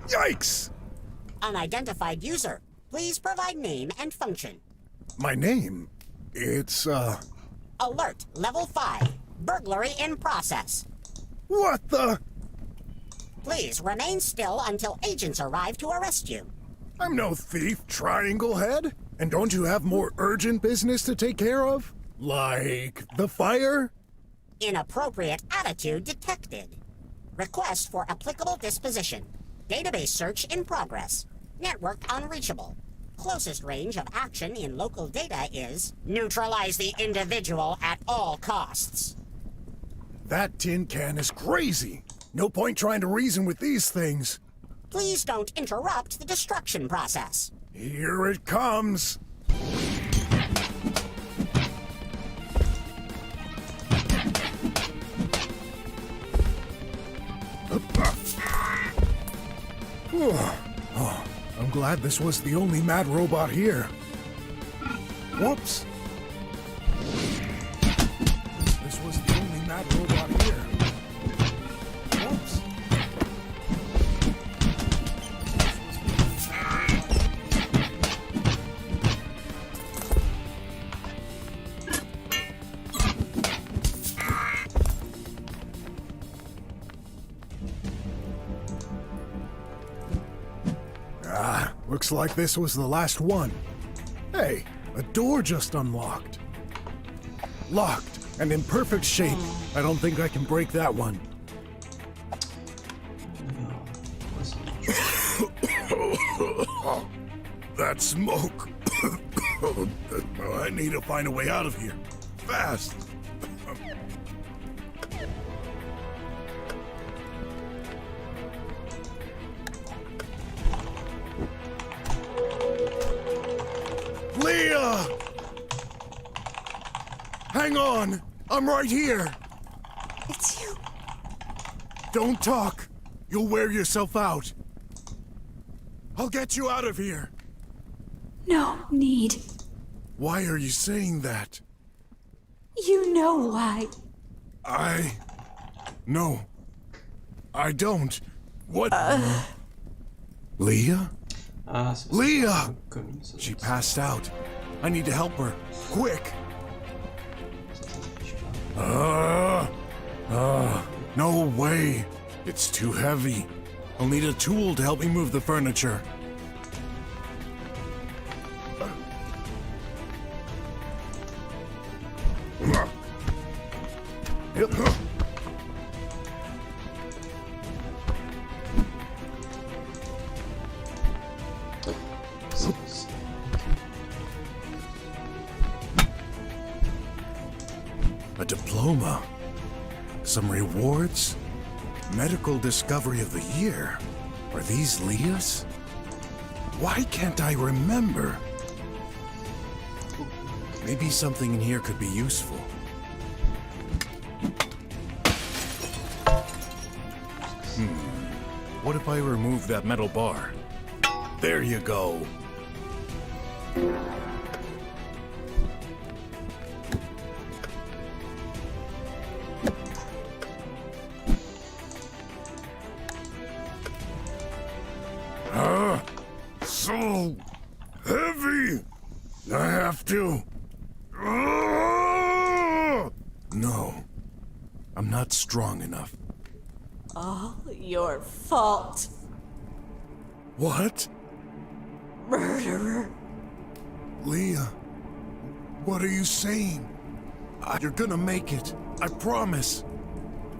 Yikes! Unidentified user. Please provide name and function. My name? It's, Alert, level 5. Burglary in process. What the? Please remain still until agents arrive to arrest you. I'm no thief, Triangle Head. And don't you have more urgent business to take care of? Like the fire? Inappropriate attitude detected. Request for applicable disposition. Database search in progress. Network unreachable. Closest range of action in local data is neutralize the individual at all costs. That tin can is crazy. No point trying to reason with these things. Please don't interrupt the destruction process. Here it comes. Oh, I'm glad this was the only mad robot here. Whoops. This was the only mad robot here. Whoops. Looks like this was the last one. Hey, a door just unlocked. Locked and in perfect shape. I don't think I can break that one. That smoke. I need to find a way out of here. Fast. Leah! Hang on! I'm right here! It's you. Don't talk! You'll wear yourself out. I'll get you out of here! No need. Why are you saying that? You know why. No. I don't. What? Leah? Leah! She passed out. I need to help her. Quick! No way. It's too heavy. I'll need a tool to help me move the furniture. A diploma. Some rewards. Medical Discovery of the Year. Are these Leah's? Why can't I remember? Maybe something in here could be useful. What if I remove that metal bar? There you go. So heavy. I have to. No, I'm not strong enough. All your fault, What? murderer. Leah, what are you saying? You're gonna make it. I promise.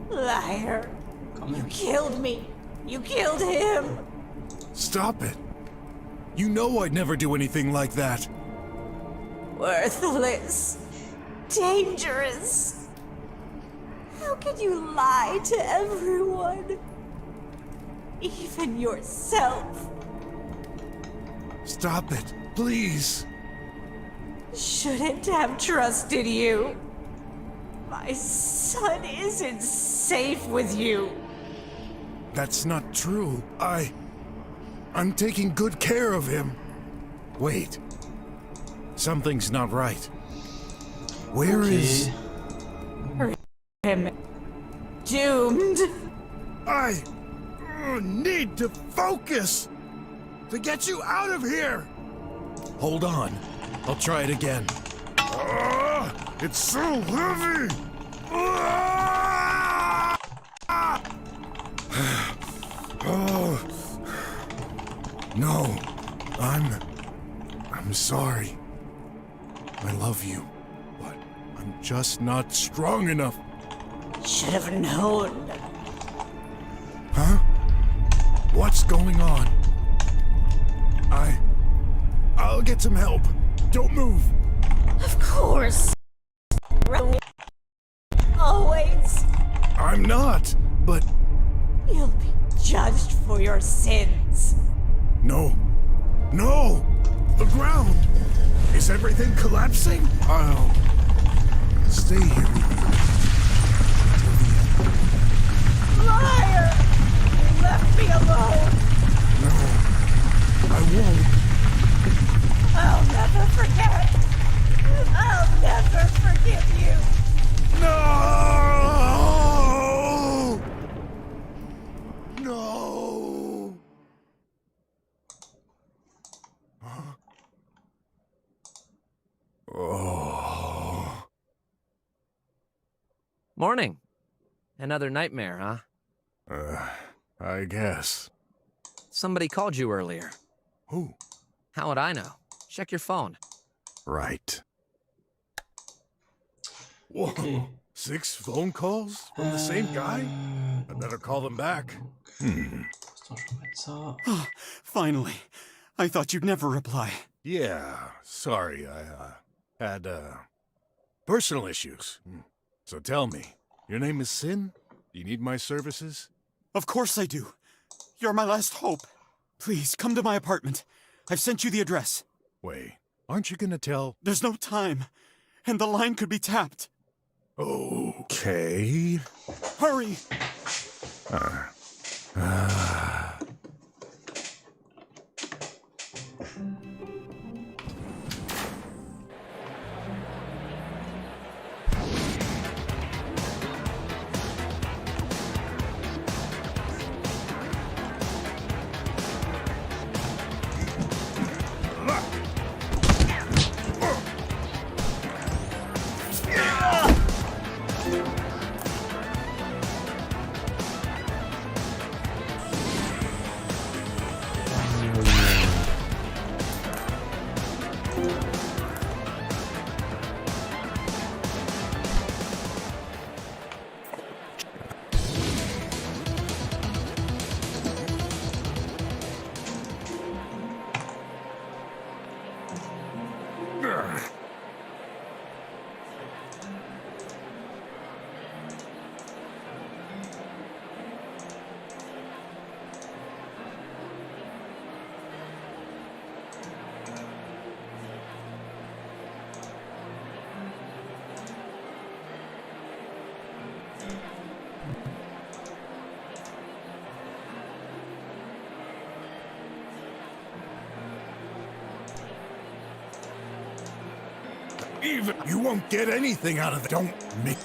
Liar. You killed me. You killed him. Stop it. You know I'd never do anything like that. Worthless. Dangerous. How could you lie to everyone? Even yourself. Stop it, please. Shouldn't have trusted you. My son isn't safe with you. That's not true. I'm taking good care of him. Wait. Something's not right. Where is... Him. Doomed. Need to focus to get you out of here. Hold on. I'll try it again. It's so heavy. Oh. No. I'm sorry. I love you, but I'm just not strong enough. Should have known. Huh? What's going on? I'll get some help. Don't move. Of course. Always. I'm not, but You'll be judged for your sins. no. No! The ground! Is everything collapsing? I'll stay here with you. Liar! You left me alone. No, I won't. I'll never forget. I'll never forgive you. No! No! Oh. Morning. Another nightmare, huh? I guess. Somebody called you earlier. Who? How would I know? Check your phone. Right. Whoa. 6 phone calls from the same guy? I better call them back. Attends, je vais mettre ça. Finally. I thought you'd never reply. Yeah, sorry, I had personal issues. So tell me, your name is Sin? You need my services? Of course I do. You're my last hope. Please, come to my apartment. I've sent you the address. Wait, aren't you gonna tell? There's no time, and the line could be tapped. Okay. Hurry! Even you won't get anything out of it. Don't make.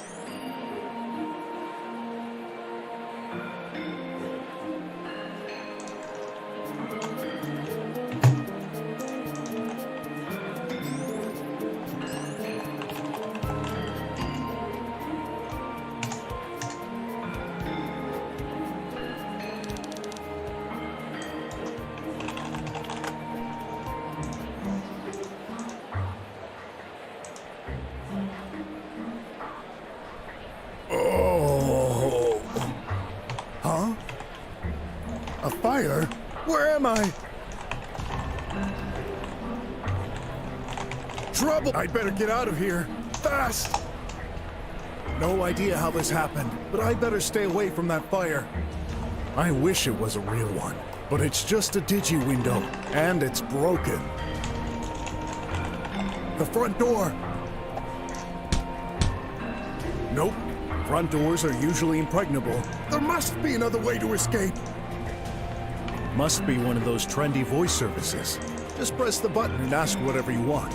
Oh. Huh? A fire? Where am I? Trouble! I'd better get out of here. Fast! No idea how this happened, but I'd better stay away from that fire. I wish it was a real one, but it's just a digi window, and it's broken. The front door! Nope. Front doors are usually impregnable. There must be another way to escape. Must be one of those trendy voice services. Just press the button and ask whatever you want.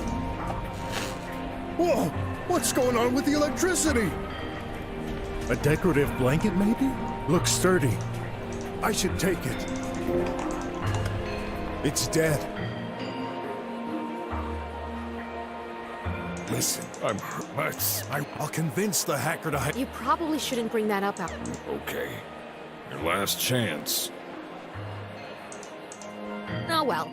Whoa! What's going on with the electricity? A decorative blanket, maybe? Looks sturdy. I should take it. It's dead. Listen, I'm hurt. I'll convince the hacker to You probably shouldn't bring that up out. Okay. Your last chance. Oh well.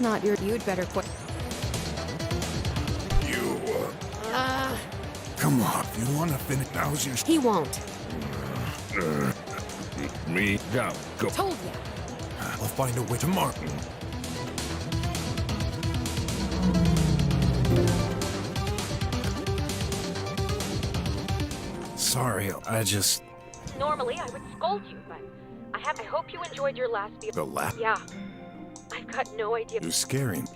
Not your. You'd better quit. You, Come on, if you want to finish, now's your... He won't. Me? Go. Told you. I'll find a way tomorrow. Sorry, I just... Normally, I would scold you, but I hope you enjoyed your last meal. The laugh? Yeah. I've got no idea. You're scaring.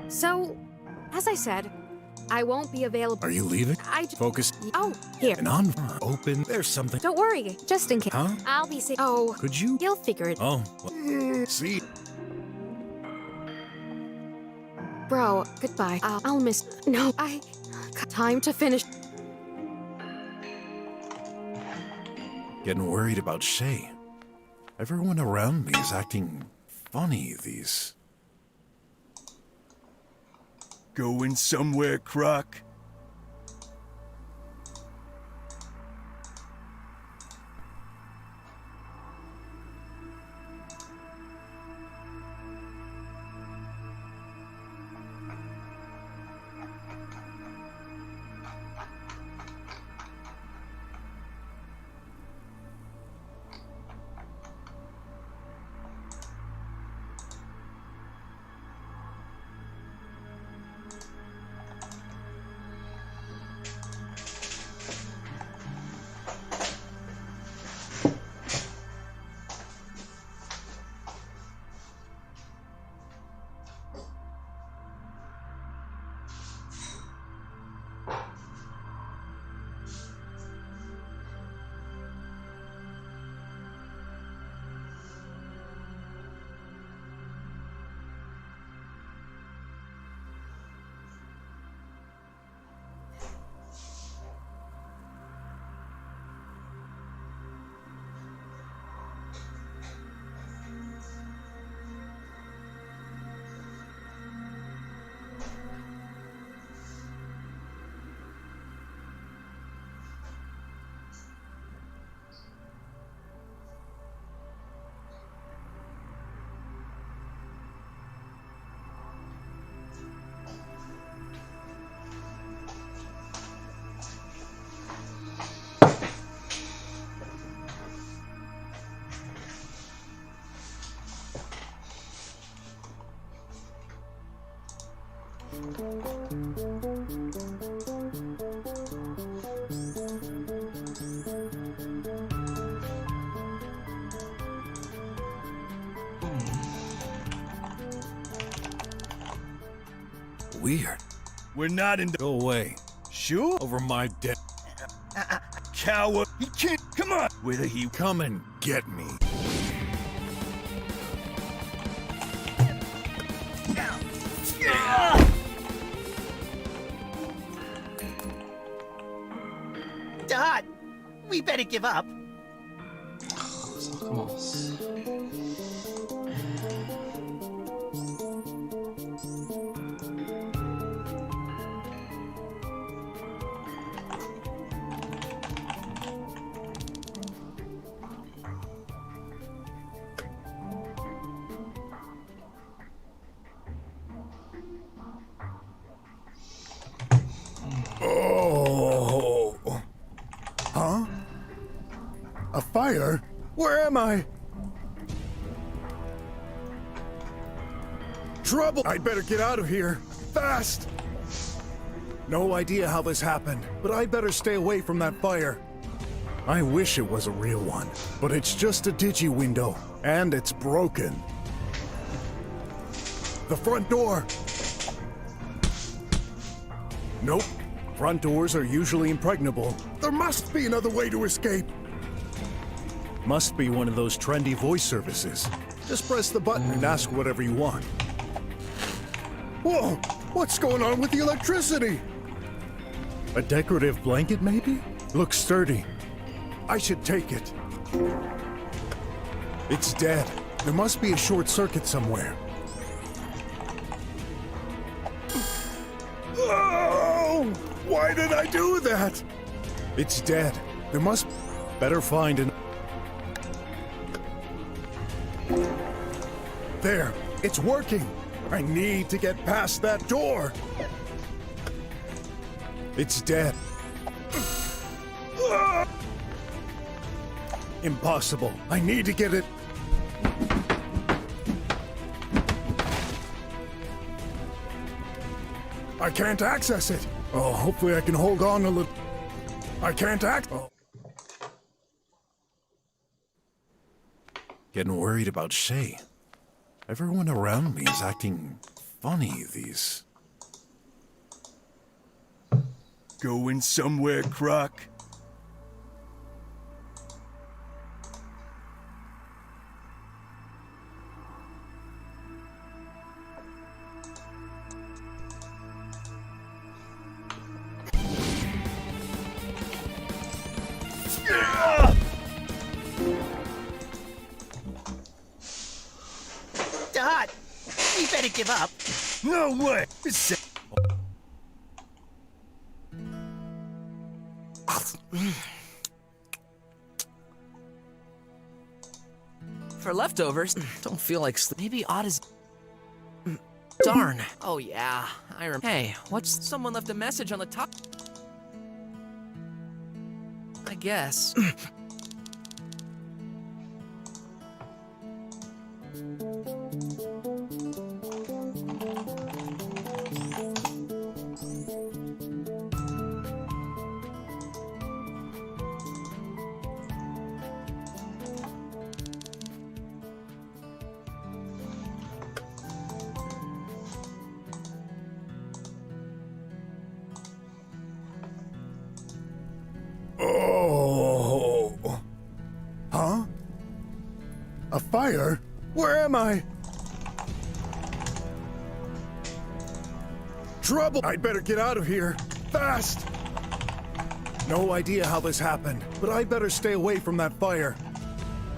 So, as I said, I won't be available. Are you leaving? Focus. Oh, here. And on open. There's something. Don't worry, just in case. Huh? I'll be safe. Oh, Could you? you'll figure it. Oh. Well, see. Bro, goodbye. I'll miss. No, time to finish. Getting worried about Shay. Everyone around me is acting funny these... Going somewhere, Croc? Weird. We're not in the... Go away. Sure? Over my dead... Coward. He can't... Come on. Whether he... Come and get me. Dad, we better give up. Ça recommence. Huh? A fire? Where am I? Trouble! I'd better get out of here. Fast! No idea how this happened, but I better stay away from that fire. I wish it was a real one, but it's just a digi window, and it's broken. The front door! Nope. Front doors are usually impregnable. There must be another way to escape. Must be one of those trendy voice services. Just press the button and ask whatever you want. Whoa! What's going on with the electricity? A decorative blanket, maybe? Looks sturdy. I should take it. It's dead. There must be a short circuit somewhere. Oh! Why did I do that? It's dead. There must... Better find an... There! It's working! I need to get past that door! It's dead. Impossible. I need to get it... I can't access it. Oh, hopefully I can hold on a little... I can't Oh. Getting worried about Shay. Everyone around me is acting funny these... Going somewhere, Croc? Dot, we better give up. No way! For leftovers, don't feel like maybe odd as... Darn. Oh yeah, I remember. Hey, what's... Someone left a message on the top... I guess. Oh. Huh? A fire? Where am I? Trouble! I'd better get out of here. Fast! No idea how this happened, but I better stay away from that fire.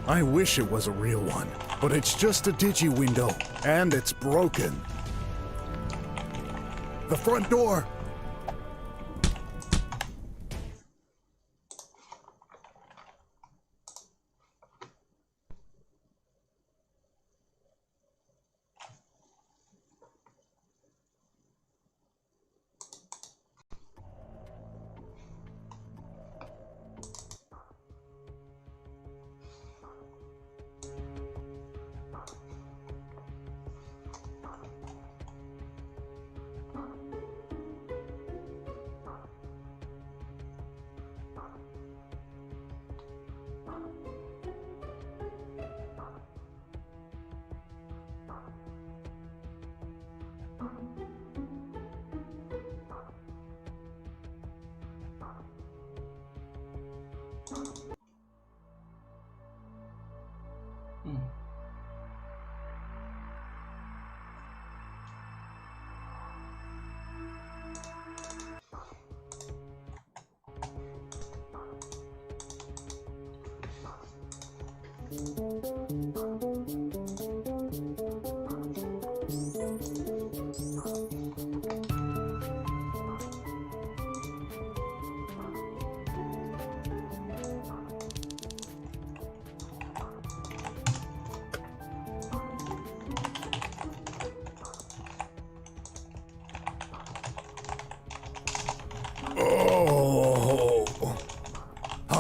I wish it was a real one, but it's just a digi window, and it's broken. The front door!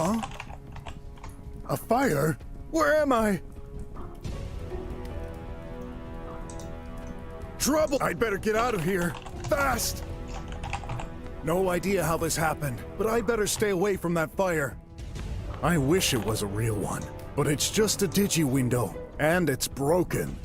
Huh? A fire? Where am I? Trouble! I'd better get out of here. Fast! No idea how this happened, but I better stay away from that fire. I wish it was a real one, but it's just a digi window, and it's broken.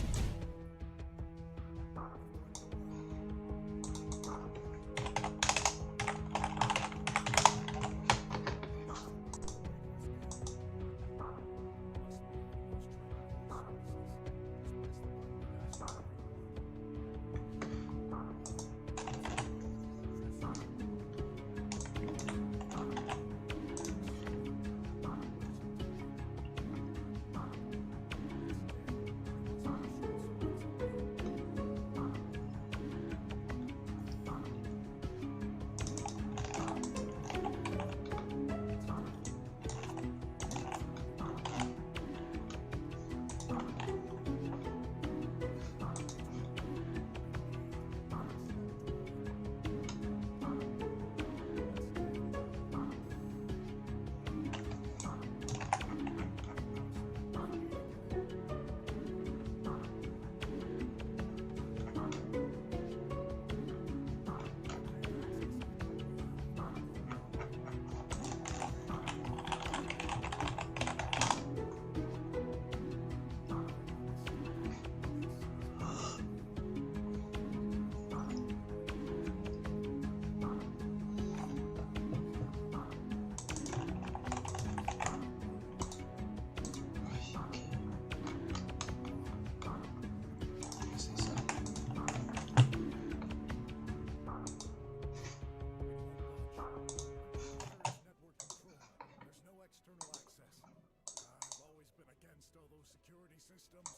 Systems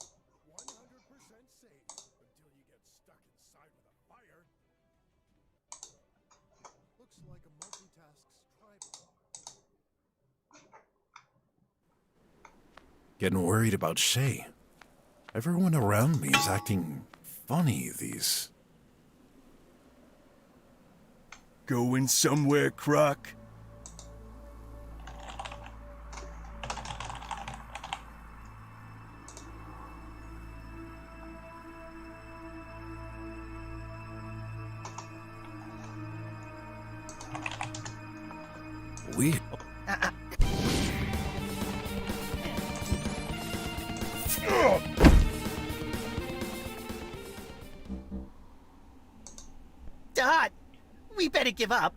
100% safe until you get stuck inside with a fire. Looks like a multitasks tribal. Getting worried about Shay. Everyone around me is acting funny these. Going somewhere, Croc? We. Dot, we better give up.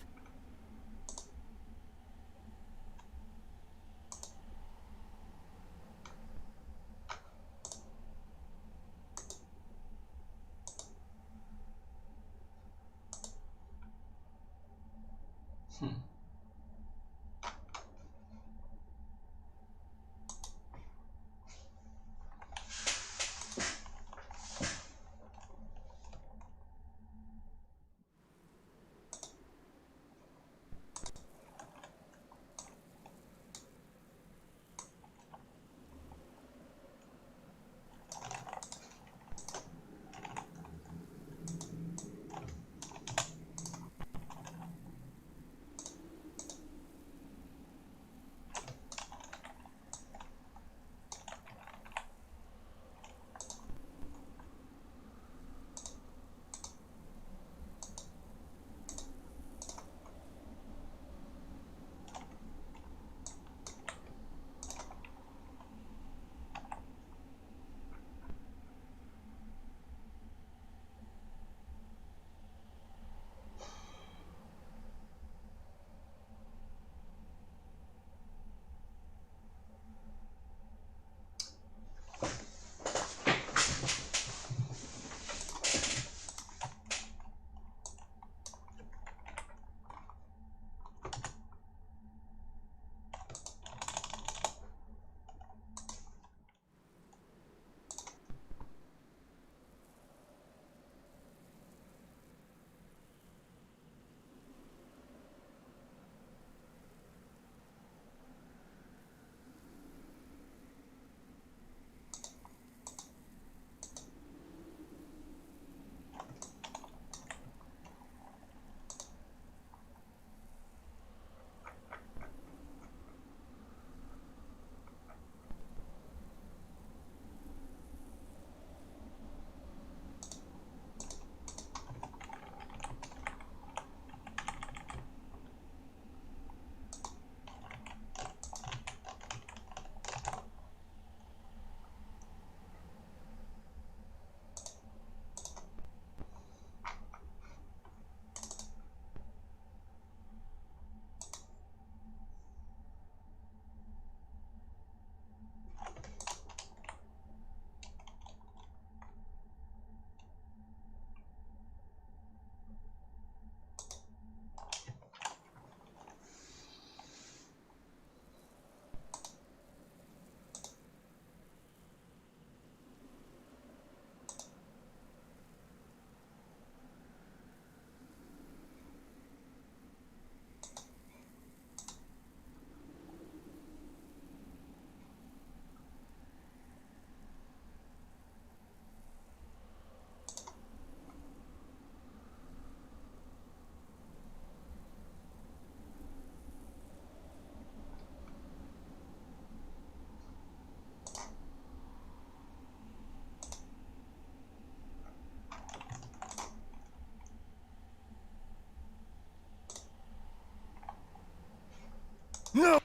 No!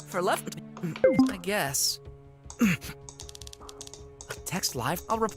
For left, I guess. Text live? I'll rep.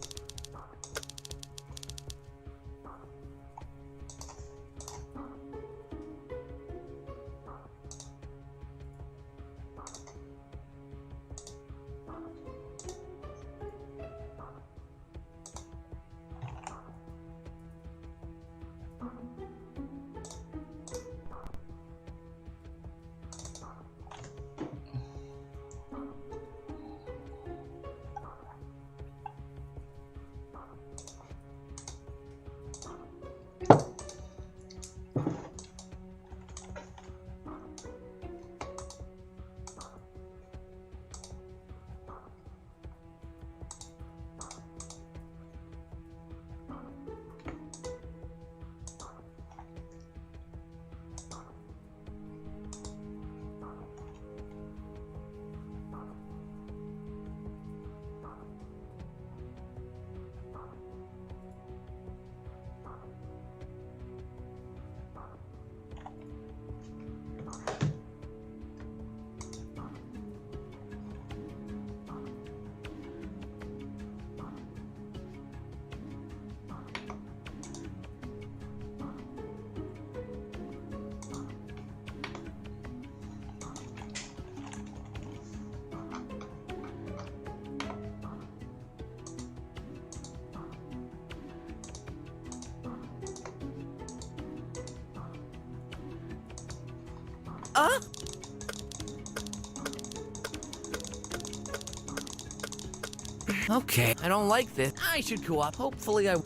Okay, I don't like this. I should go up. Hopefully I...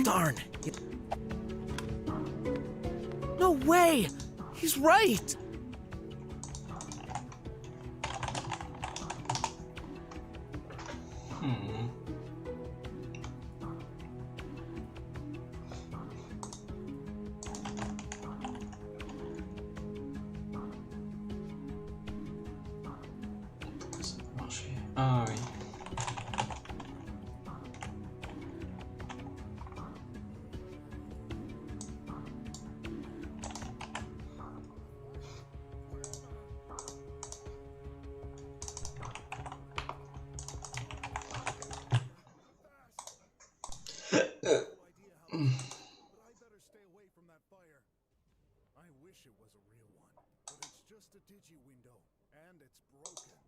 Darn. No way! He's right! Ah oui. I wish it was a real one, but it's just a digi window, and it's broken.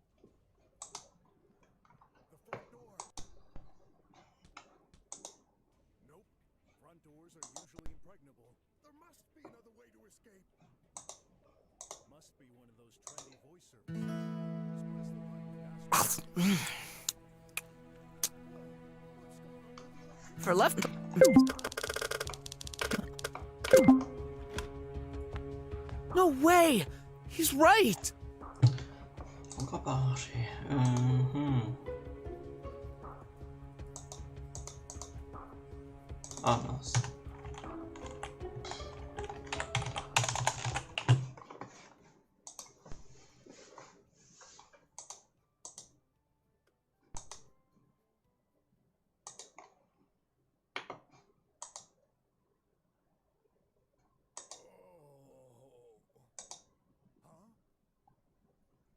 The front door. Nope. Front doors are usually impregnable. There must be another way to escape. Must be one of those trendy voice services. Just press the button and ask. For left... No way! He's right! Encore pas marché. Ah mince.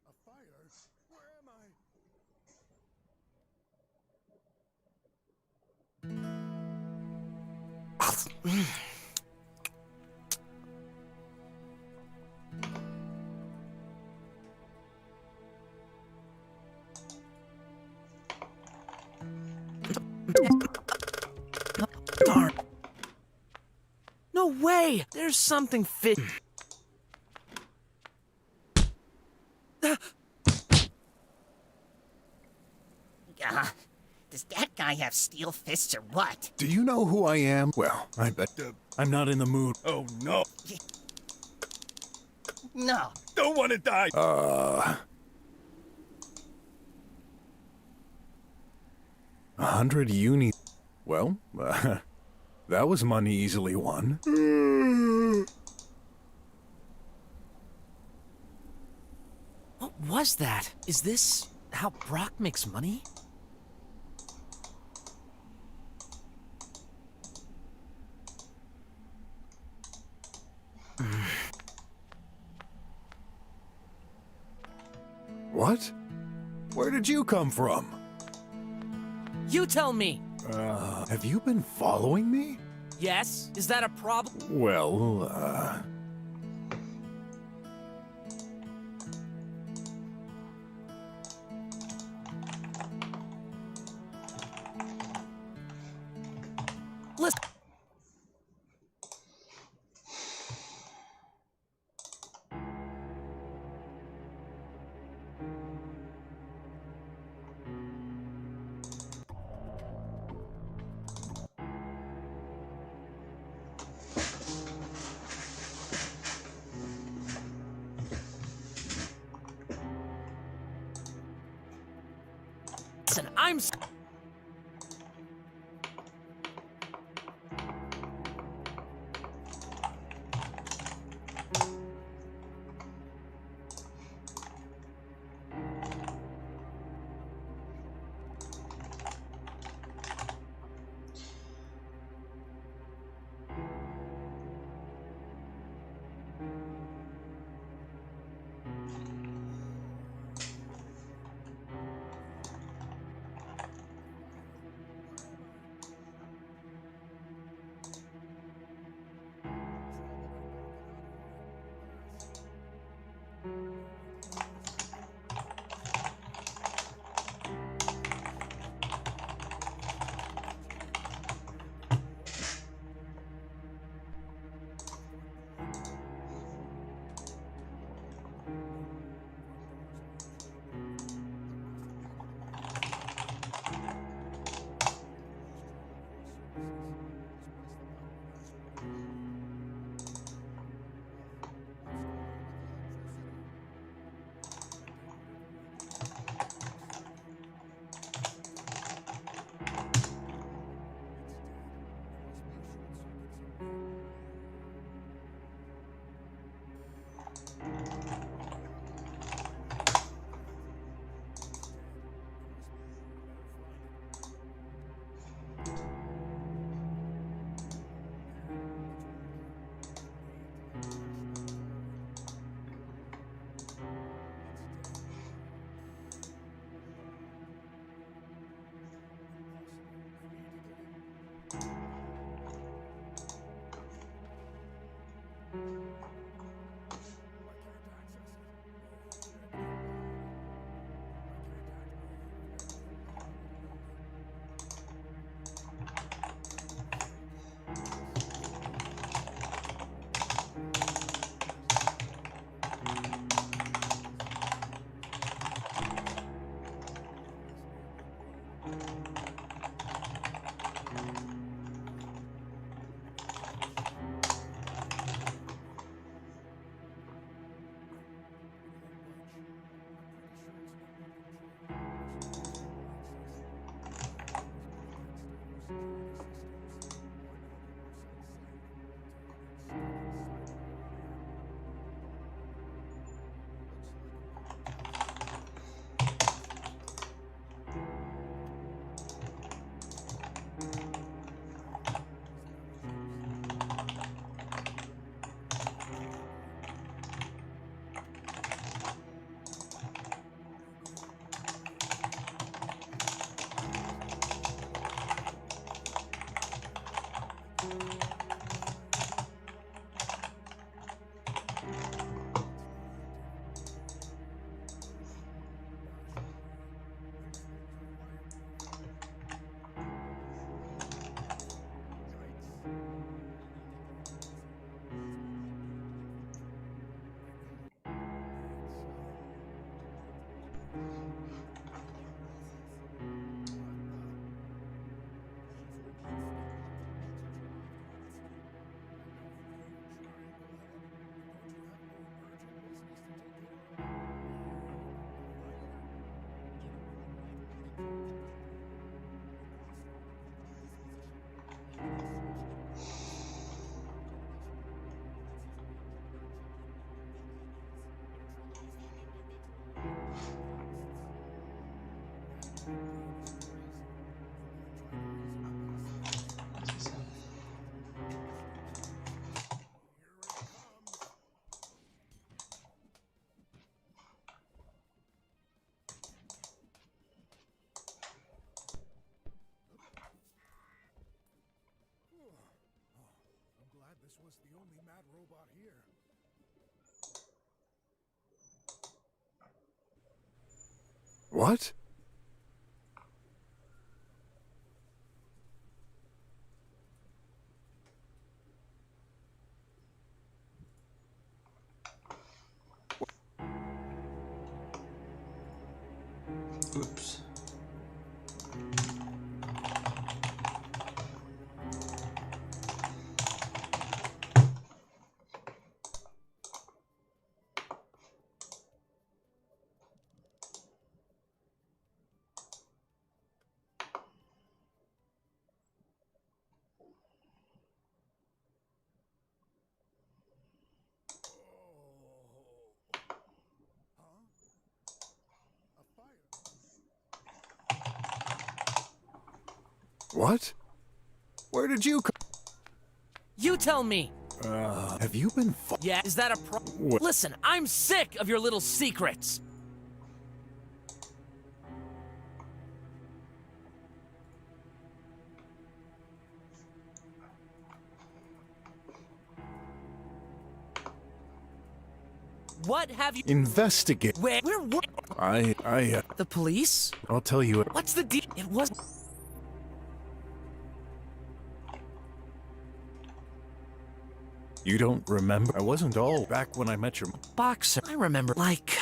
A fire? Where am I? Darn. No way! There's something fit. Does that guy have steel fists or what? Do you know who I am? Well, I bet I'm not in the mood. Oh no. No. Don't want to die. 100 uni. Well, that was money easily won. What was that? Is this how Brock makes money? What? Where did you come from? You tell me! Have you been following me? Yes? Is that a problem? Well, Listen. Listen, was the only mad robot here. What? Oops. What? Where did you come? You tell me. Have you been Yeah, is that a pro? What? Listen, I'm sick of your little secrets. What have you? investigate? Where? What? The police? I'll tell you. What's the deal? It was. You don't remember? I wasn't all back when I met your Boxer. I remember. Like,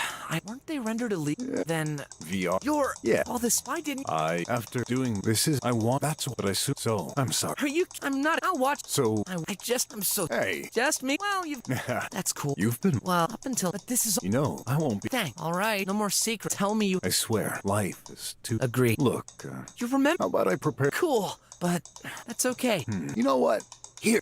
weren't they rendered illegal? Then VR. you're. Yeah. All this. Why didn't? After doing this is, I want, that's what I so, I'm sorry. Are you? I'm not. I'll watch. So, I'm so. hey. Just me. Well, you. That's cool. You've been, Well, up until. But this is. you know, I won't be, Dang. All right. No more secrets. Tell me you. I swear, life is too, Agree. look, You remember? how about I prepare, Cool. But that's okay. you know what? Here.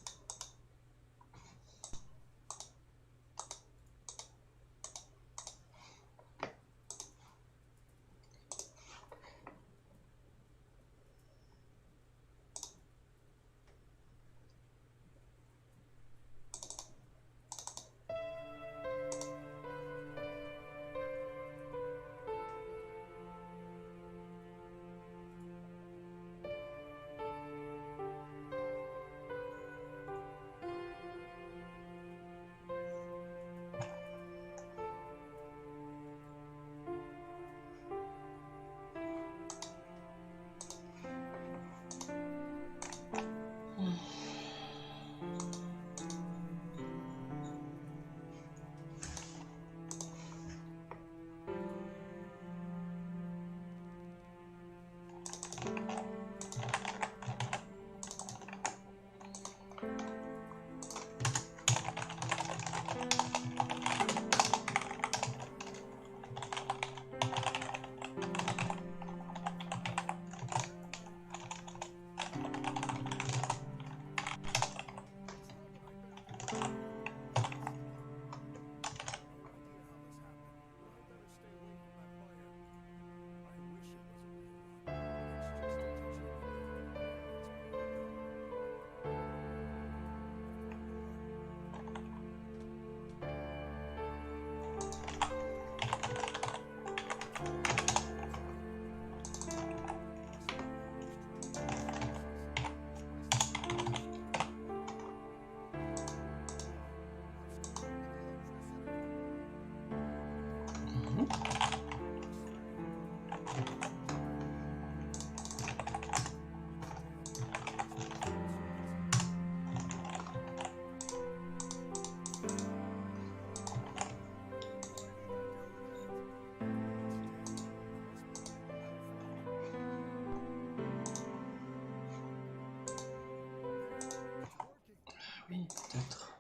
Oui, peut-être.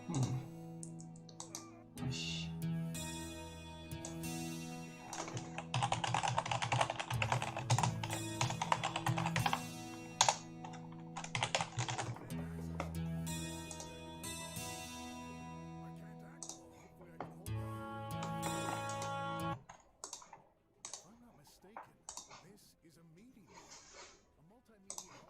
Oui. If I'm not mistaken, this is a meeting room. A multimedia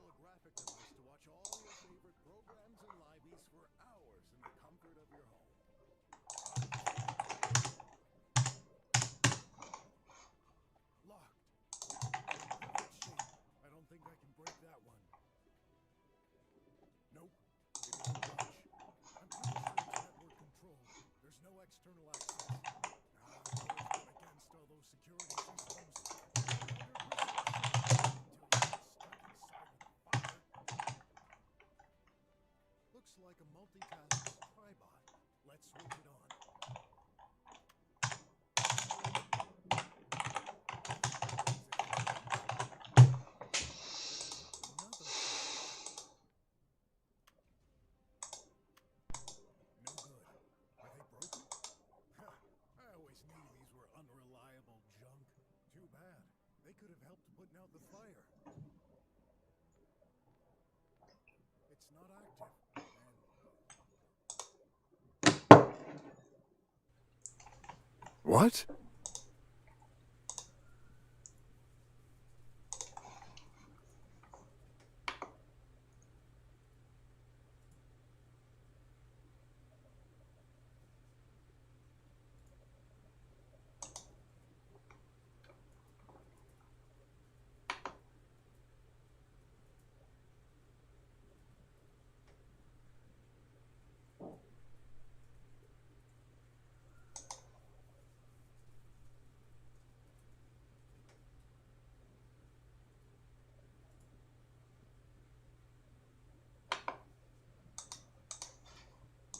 could have helped putting out the fire. It's not active. What?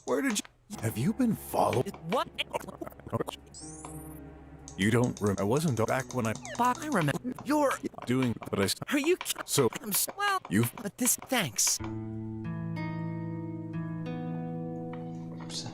Where did you... Have you been followed? What? You don't remember... I wasn't back when I... Bob, I remember. You're... doing... But I... Are you... So... Well... You've... But this... Thanks. Oups.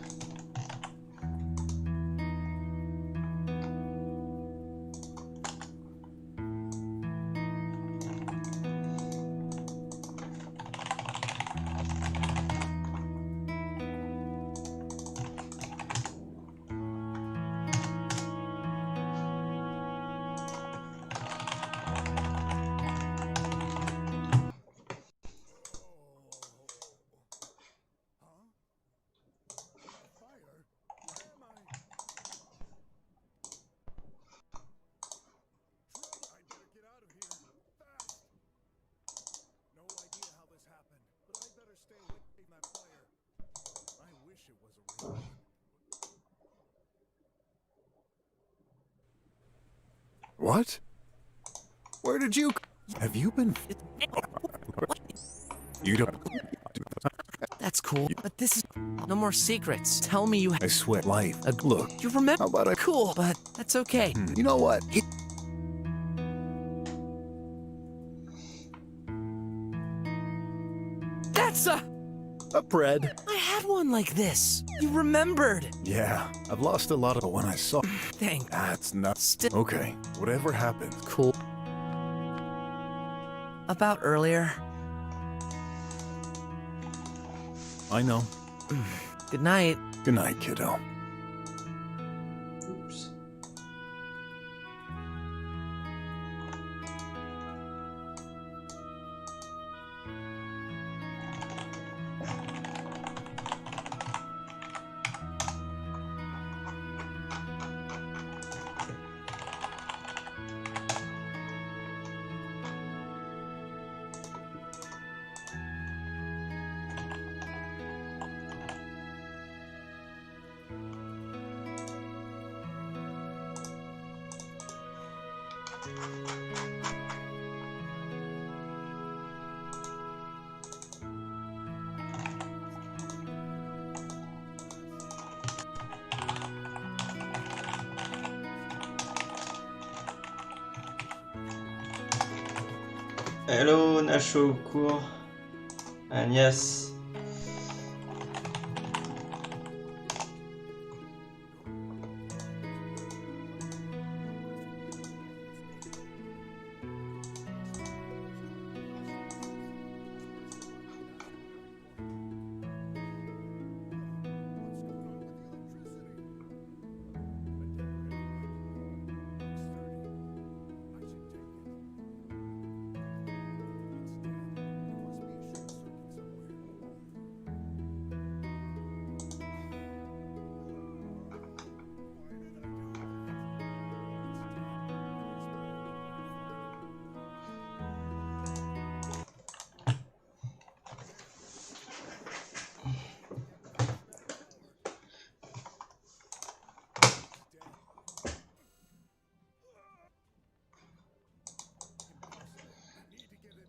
What? Where did you... Have you been... You don't... That's cool. But this is... No more secrets. Tell me you... I swear, life. Look. You remember... How about I... Cool, but that's okay. You know what? That's a bread. I had one like this. You remembered. Yeah, I've lost a lot of when I saw... Thanks. That's nuts. Okay, whatever happened. Cool. About earlier. I know. Good night. Good night, kiddo. Oups. Hello, Nacho Cour. And yes.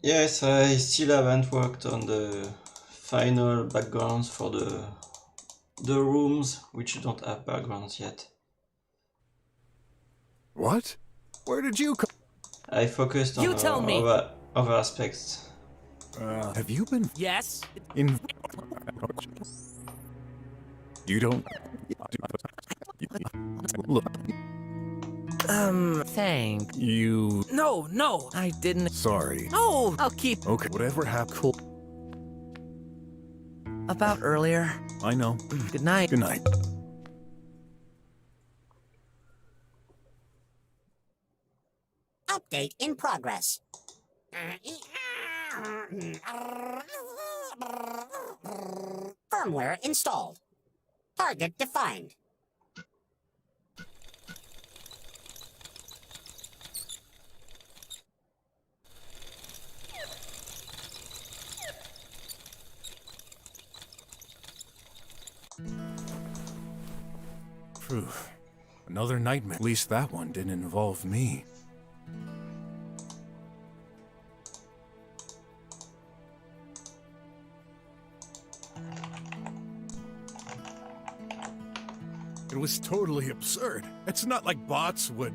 Yes, I still haven't worked on the final backgrounds for the rooms which don't have backgrounds yet. What? Where did you come? I focused on You tell me. other aspects. Have you been Yes? in... You don't... Look. Thank You... No, no, I didn't. Sorry. No, I'll keep Okay, whatever happened. cool. About earlier. I know. Good night. Good night. Update in progress. Firmware installed. Target defined. Phew. Another nightmare. At least that one didn't involve me. It was totally absurd. It's not like bots would...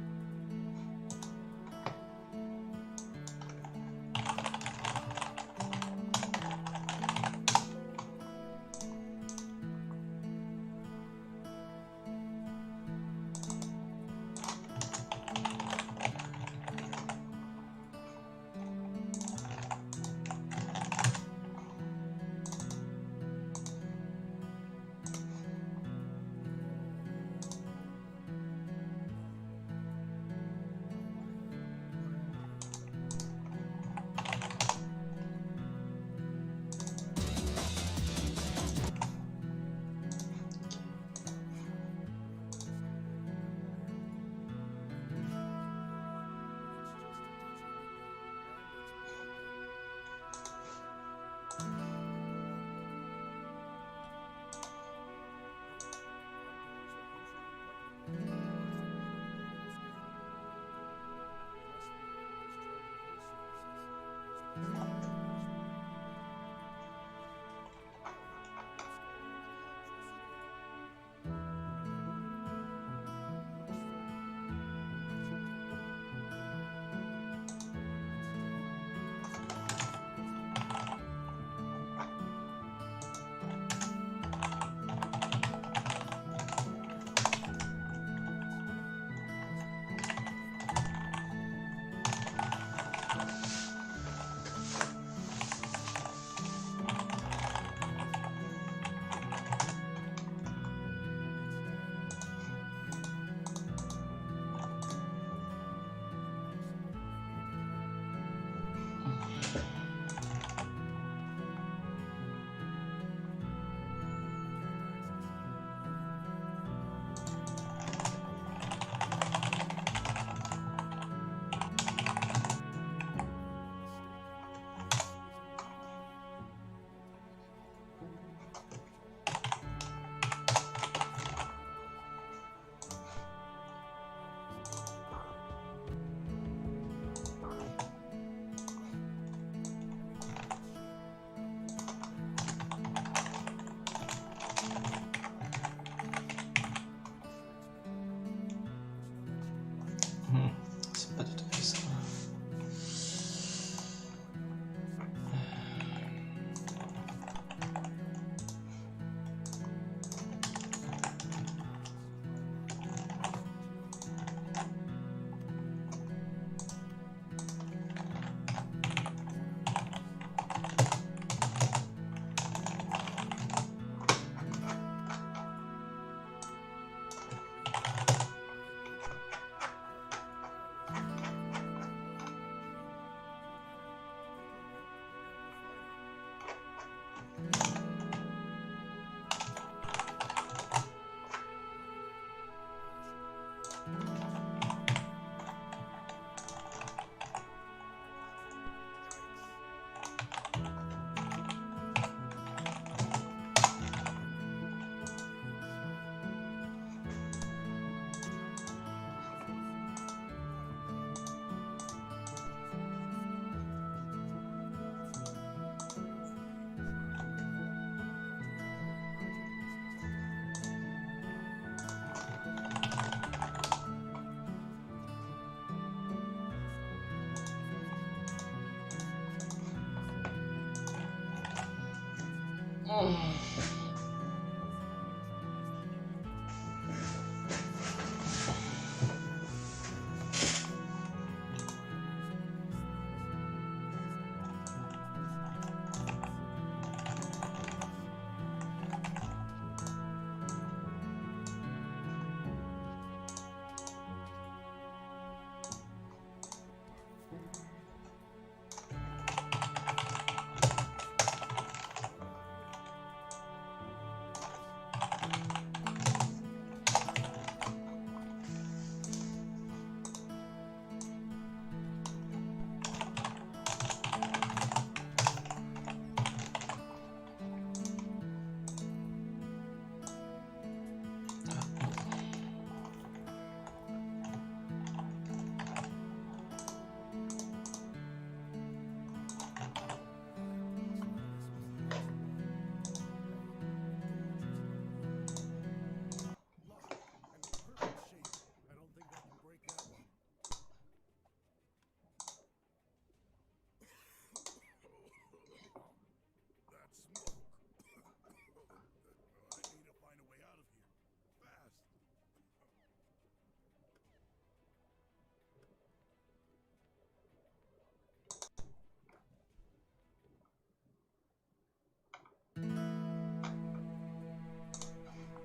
C'est pas tout à fait ça.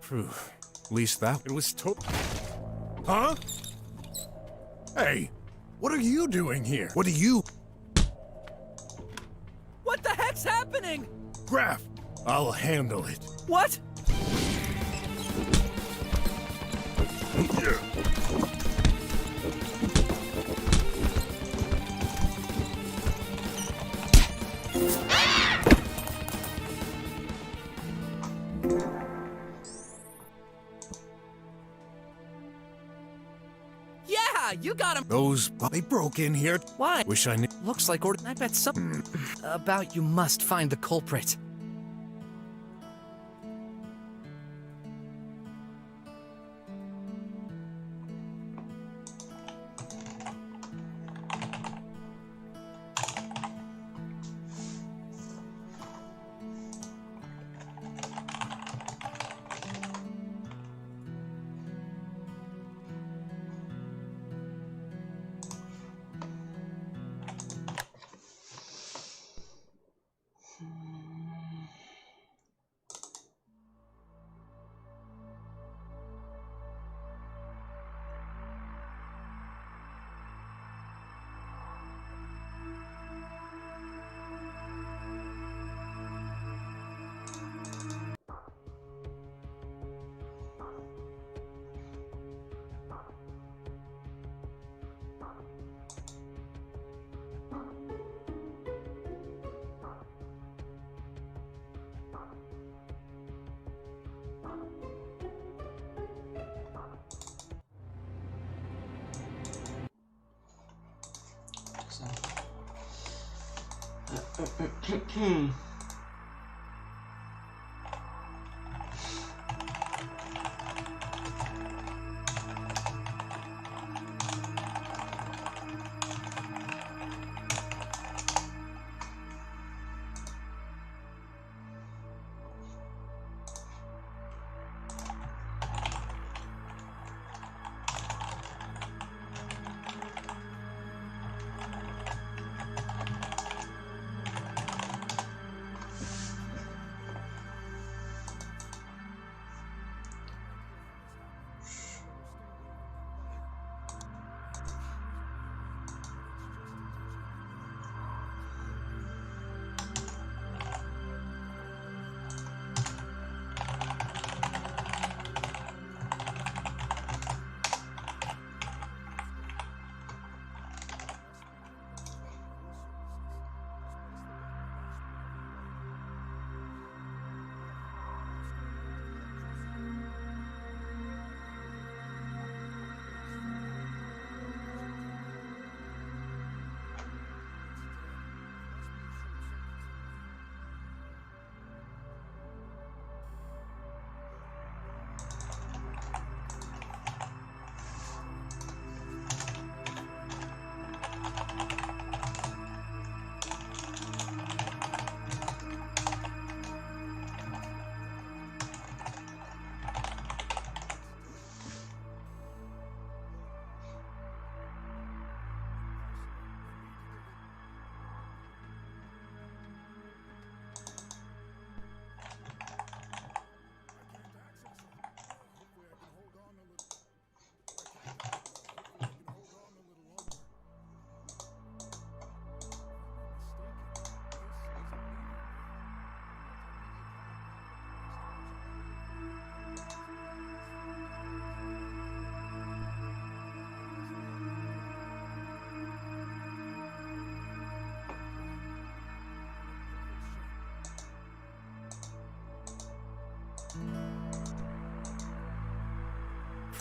Phew. At least that it was Huh? Hey, what are you doing here? What do you... What the heck's happening? Graf, I'll handle it. What? Yeah, you got him. Those... They broke in here. Why? Wish I knew... Looks like I bet some about you must find the culprit.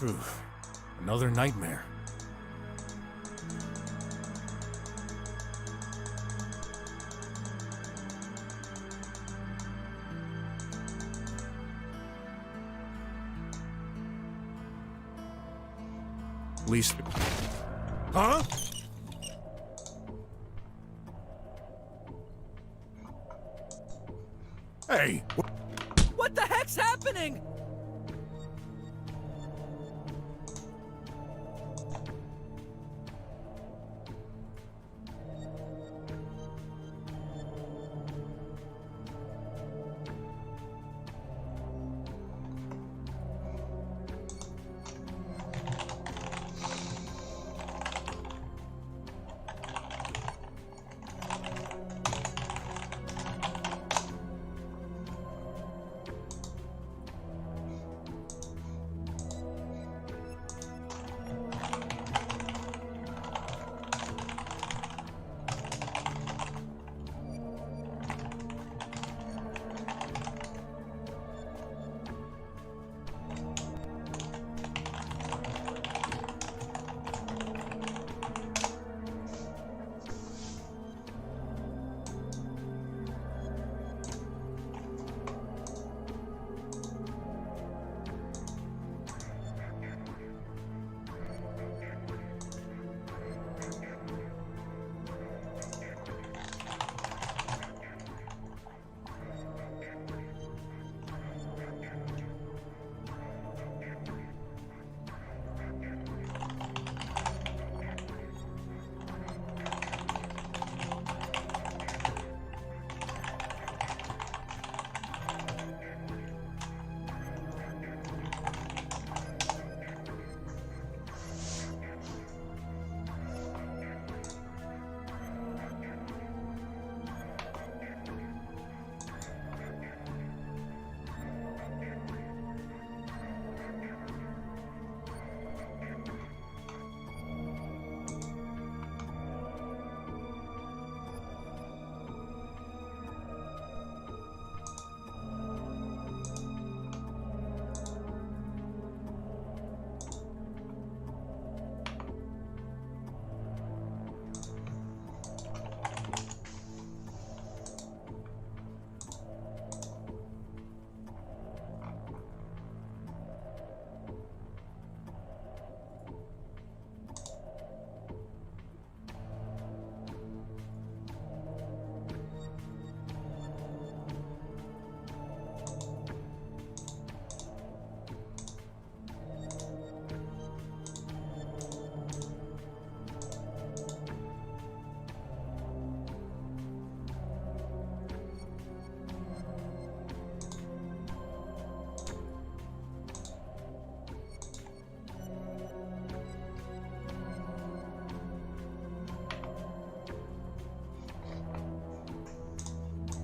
Phew. Another nightmare. At least... Huh? Hey! What the heck's happening?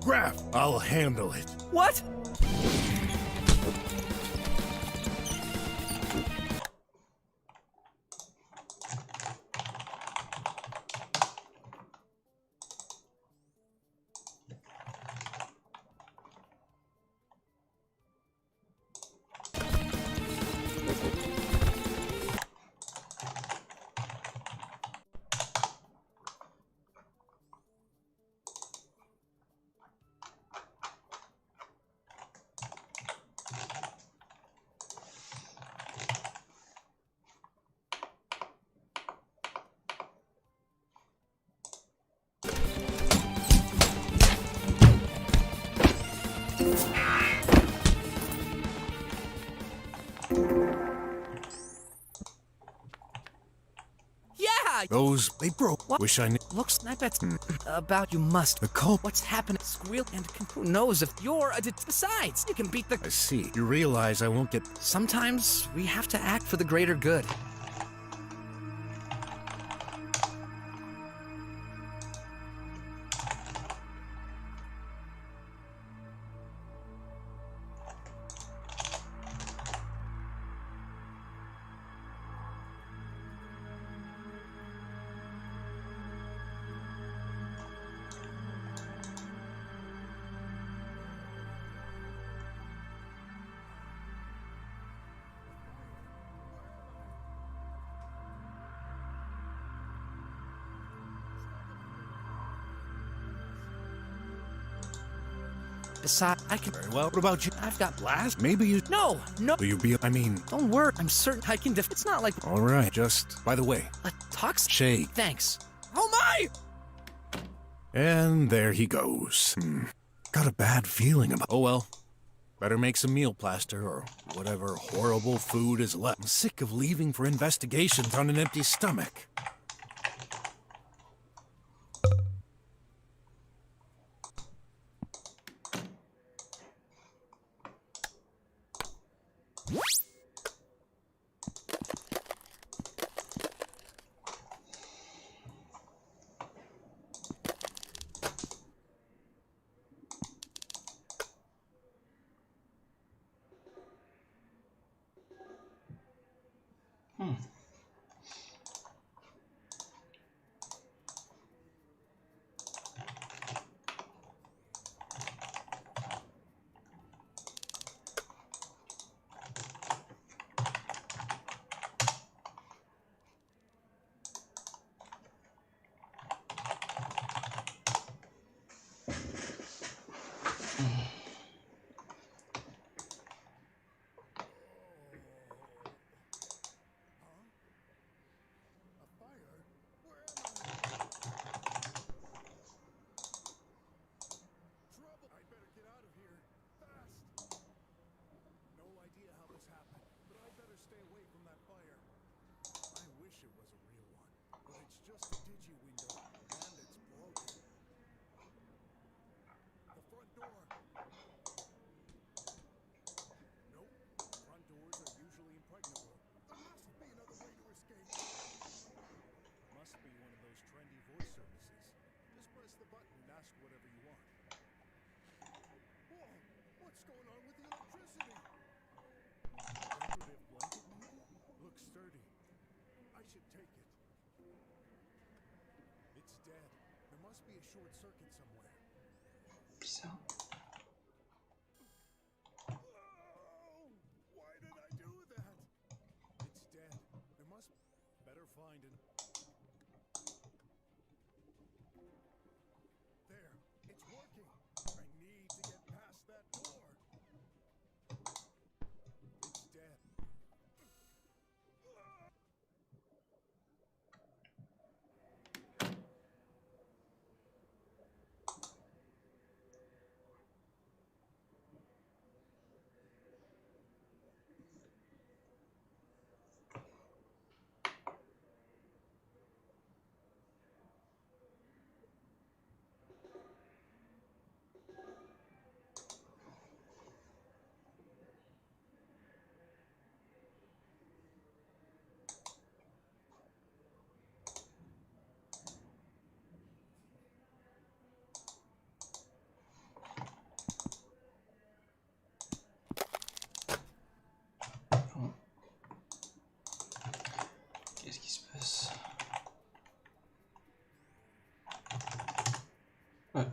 Graf, I'll handle it. What? Yeah! Those, they broke. What? Wish I knew. Looks, I bet about you must. The cult. What's happened? Squeal, and who knows if you're a besides, you can beat the. I see. You realize I won't get. Sometimes we have to act for the greater good. Besides, I can. Very well. What about you? I've got Blast? Maybe you. No, no. Will you be? I mean. Don't worry. I'm certain I can. It's not like All right. Just by the way, a toxic. Shay. Thanks. Oh my! And there he goes. Got a bad feeling about. Oh well. Better make some meal plaster or whatever horrible food is left. I'm sick of leaving for investigations on an empty stomach. Bizarre. Why did I do that? It's dead. There must better find it. There, it's working. I need to get past that door. It's dead. Ouais.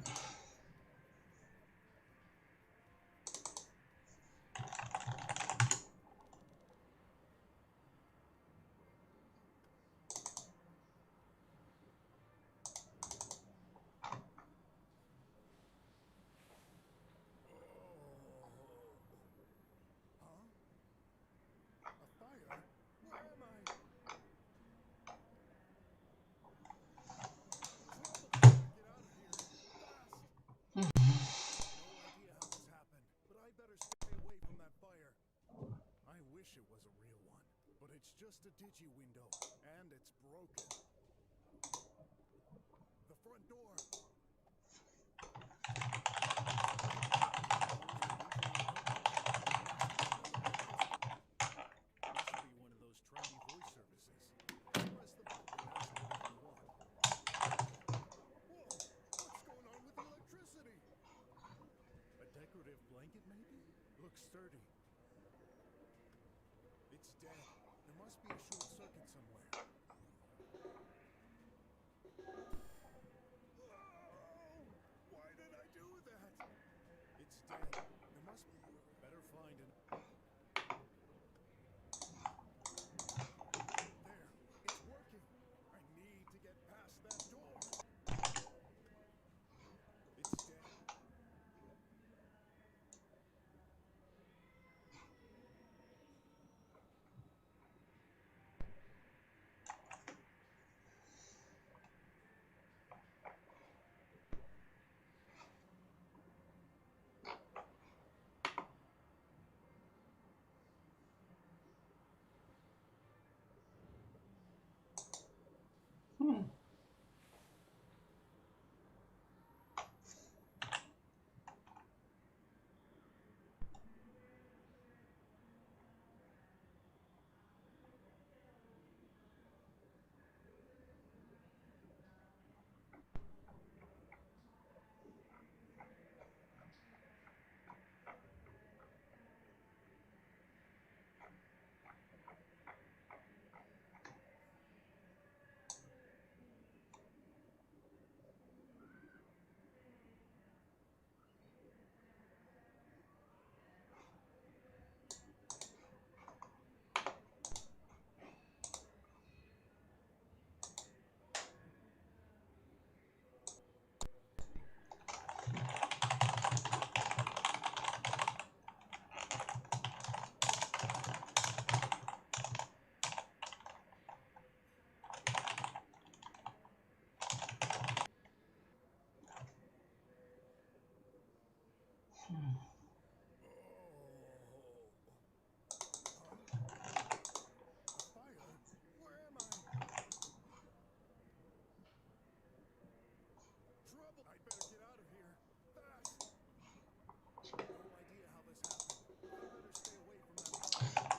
A fire? Where am I? Get out of here. Fast! No idea how this happened, but I better stay away from that fire. I wish it was a real one, but it's just a digi window, and it's broken. The front door. Must be one of those trendy voice services. Press the button and ask whatever you want. Whoa! What's going on with the electricity? A decorative blanket, maybe? Looks sturdy. It's dead. There must be a short circuit somewhere. Oh, why did I do that? It's dead. There must be. Better find an. There. It's working. I need to get past that door. It's dead.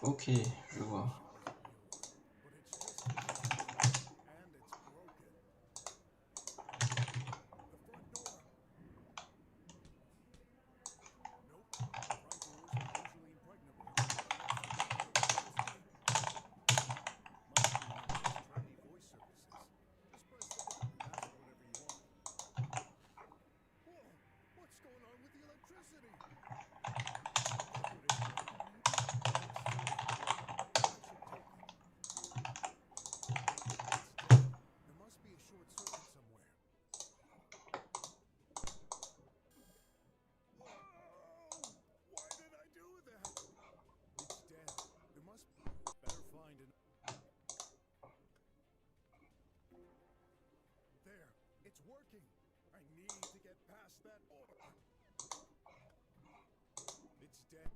Ok, je vois. It's working. I need to get past that door. It's dead.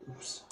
Oops.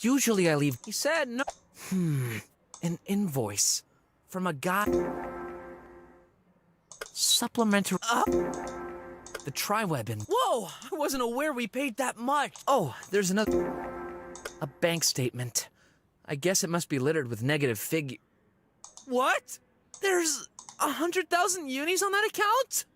Usually I leave. He said no. An invoice from a guy. Supplementary. The tri-weapon. Whoa! I wasn't aware we paid that much. Oh, there's another. A bank statement. I guess it must be littered with negative figure. What? There's 100,000 unis on that account?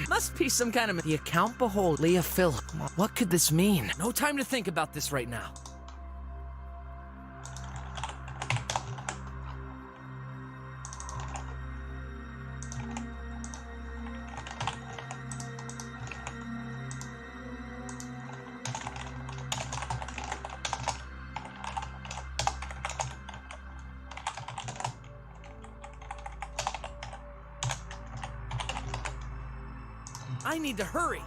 Must be some kind of... The account behold Leah Phillip. What could this mean? No time to think about this right now. I need to hurry.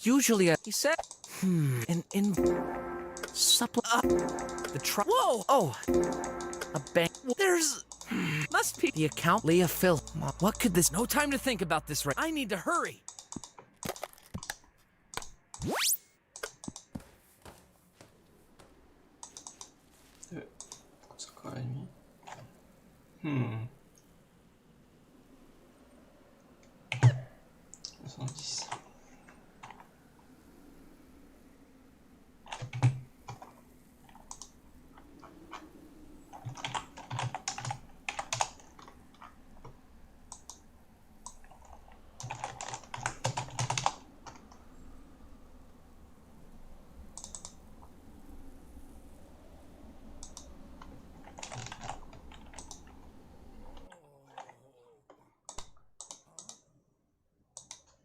usually he said, in the whoa! Oh, a bank. There's, must be the account. Leah Phil. What could this? No time to think about this right. I need to hurry. C'est encore la nuit. 70.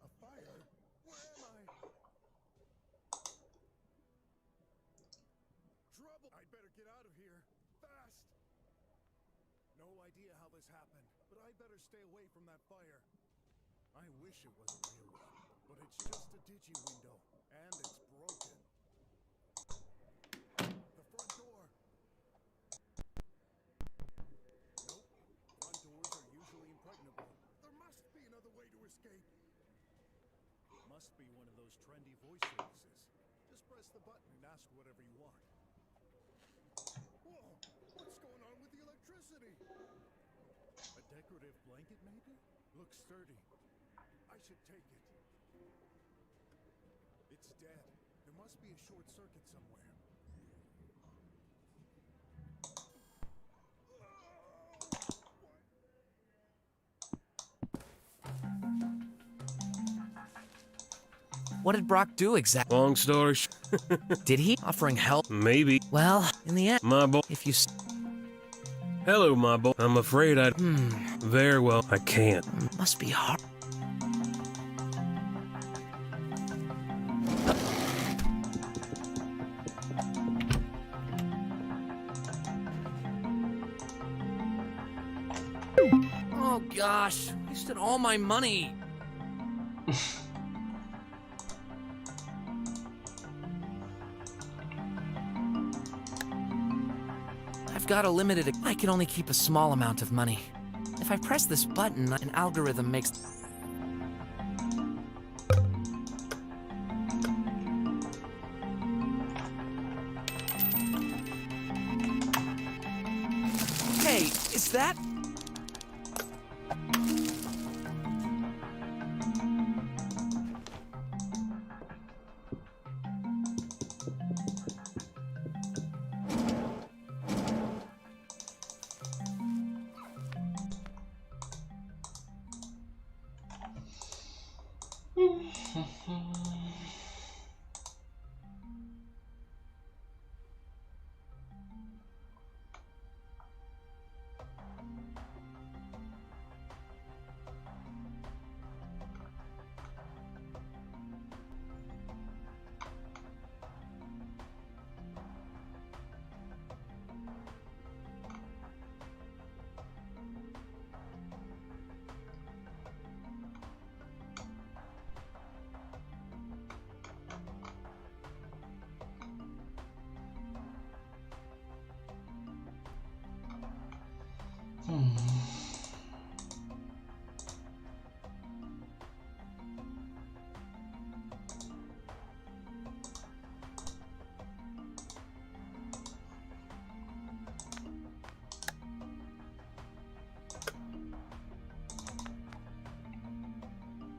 A fire? Where am I? Trouble! I'd better get out of here. Fast! No idea how this happened, but I better stay away from that fire. I wish it was a real one, but it's just a digi window, and it's broken. The front door! Nope. Front doors are usually impregnable. There must be another way to escape. Must be one of those trendy voice services. Just press the button and ask whatever you want. Whoa! What's going on with the electricity? A decorative blanket, maybe? Looks sturdy. I should take it. It's dead. There must be a short circuit somewhere. What did Brock do exactly? Long story Did he offering help? maybe. Well, in the end, My boy. if you Hello, my boy. I'm afraid I. Very well, I can't. must be hard. Oh gosh, wasted all my money. I've got a limited. I can only keep a small amount of money. If I press this button, an algorithm makes. Hey, is that?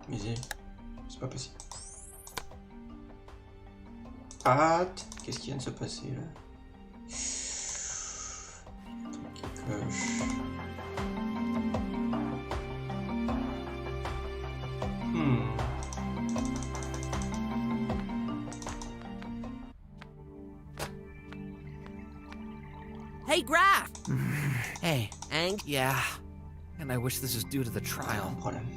Misé. C'est pas possible. Hâte. Qu'est-ce qui vient de se passer là? Un truc qui cloche. Hey, Graf! Hey, Ang? Yeah. And I wish this was due to the trial. Pas de problème.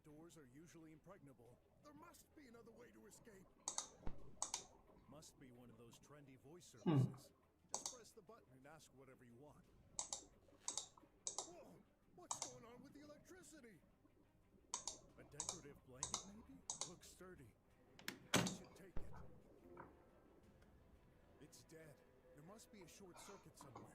doors are usually impregnable. There must be another way to escape. Must be one of those trendy voice services. Just press the button and ask whatever you want. Whoa! What's going on with the electricity? A decorative blanket, maybe? Looks sturdy. I should take it. It's dead. There must be a short circuit somewhere.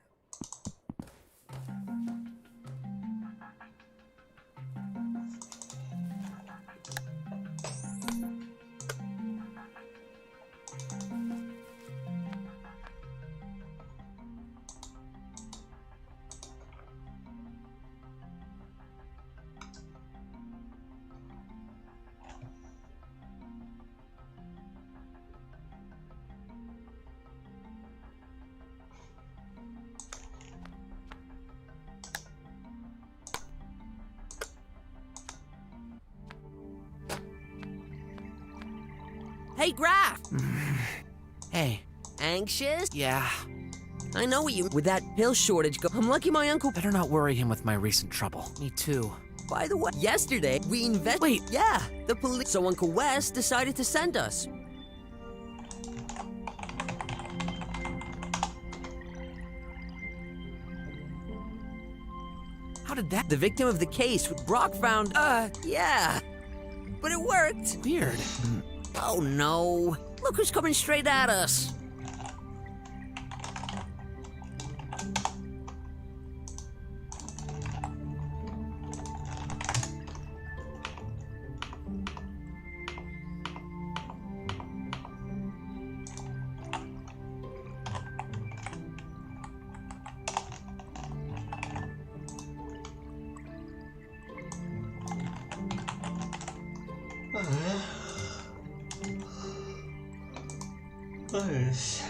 Hey, Graf! Hey. Anxious? Yeah. I know what you... With that pill shortage I'm lucky my uncle... Better not worry him with my recent trouble. Me too. By the way, yesterday, we Wait! Yeah, the police... So Uncle Wes decided to send us. How did that... The victim of the case, Brock found... yeah. But it worked. Weird. Oh, no. Look who's coming straight at us. Nice.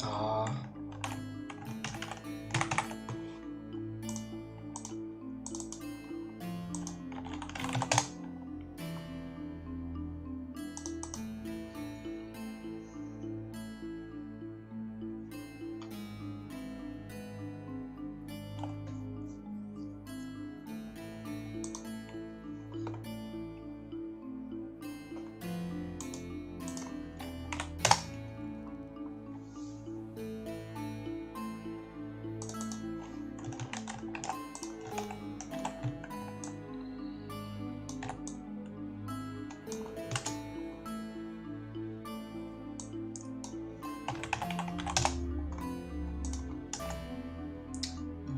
Ah.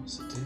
C'était...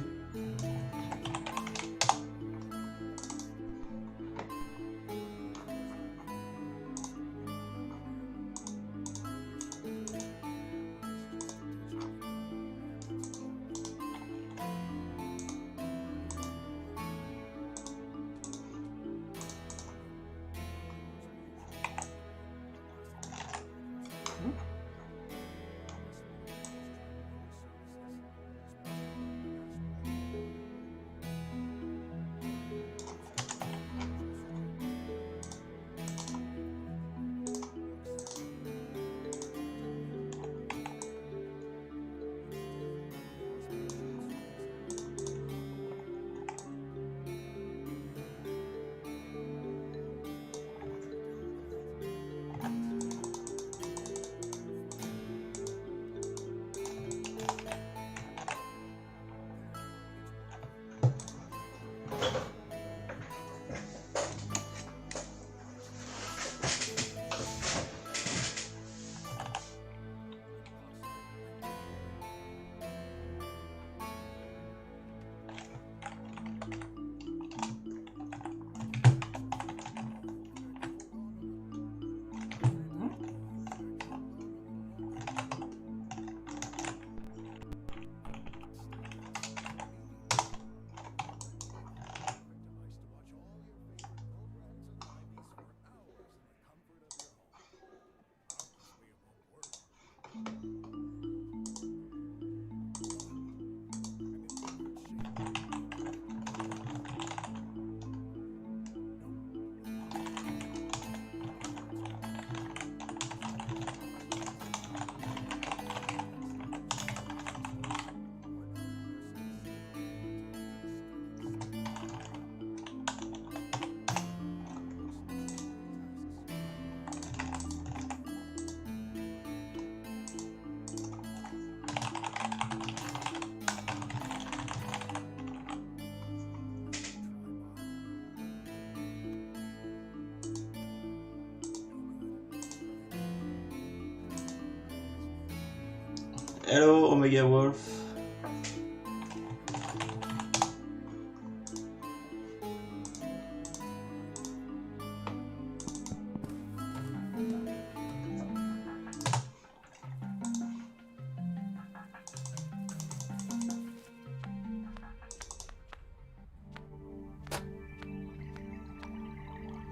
Hello, Omega Wolf.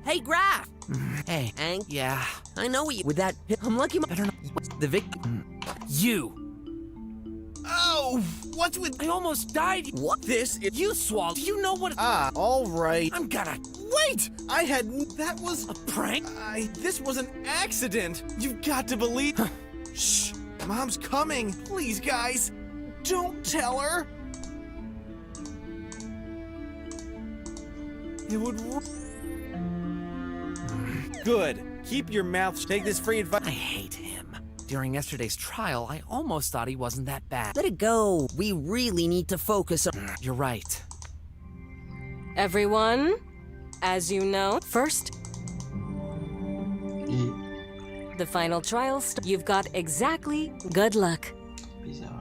Hey, Graf! Hey. Hank? Yeah. I know what you... With that... I'm lucky my... Better not. The victim. You. Oh, what's with... I almost died. What? This is... You swallowed. Do you know what? Ah, all right. I'm gonna. Wait! I had... That was... A prank? This was an accident. You've got to believe... Shh. Mom's coming. Please, guys. Don't tell her. It would... Good. Keep your mouth... Take this free advice... I hate him. During yesterday's trial, I almost thought he wasn't that bad. Let it go. We really need to focus on... You're right. Everyone, as you know, first, the final trial. You've got exactly. Good luck. Bizarre.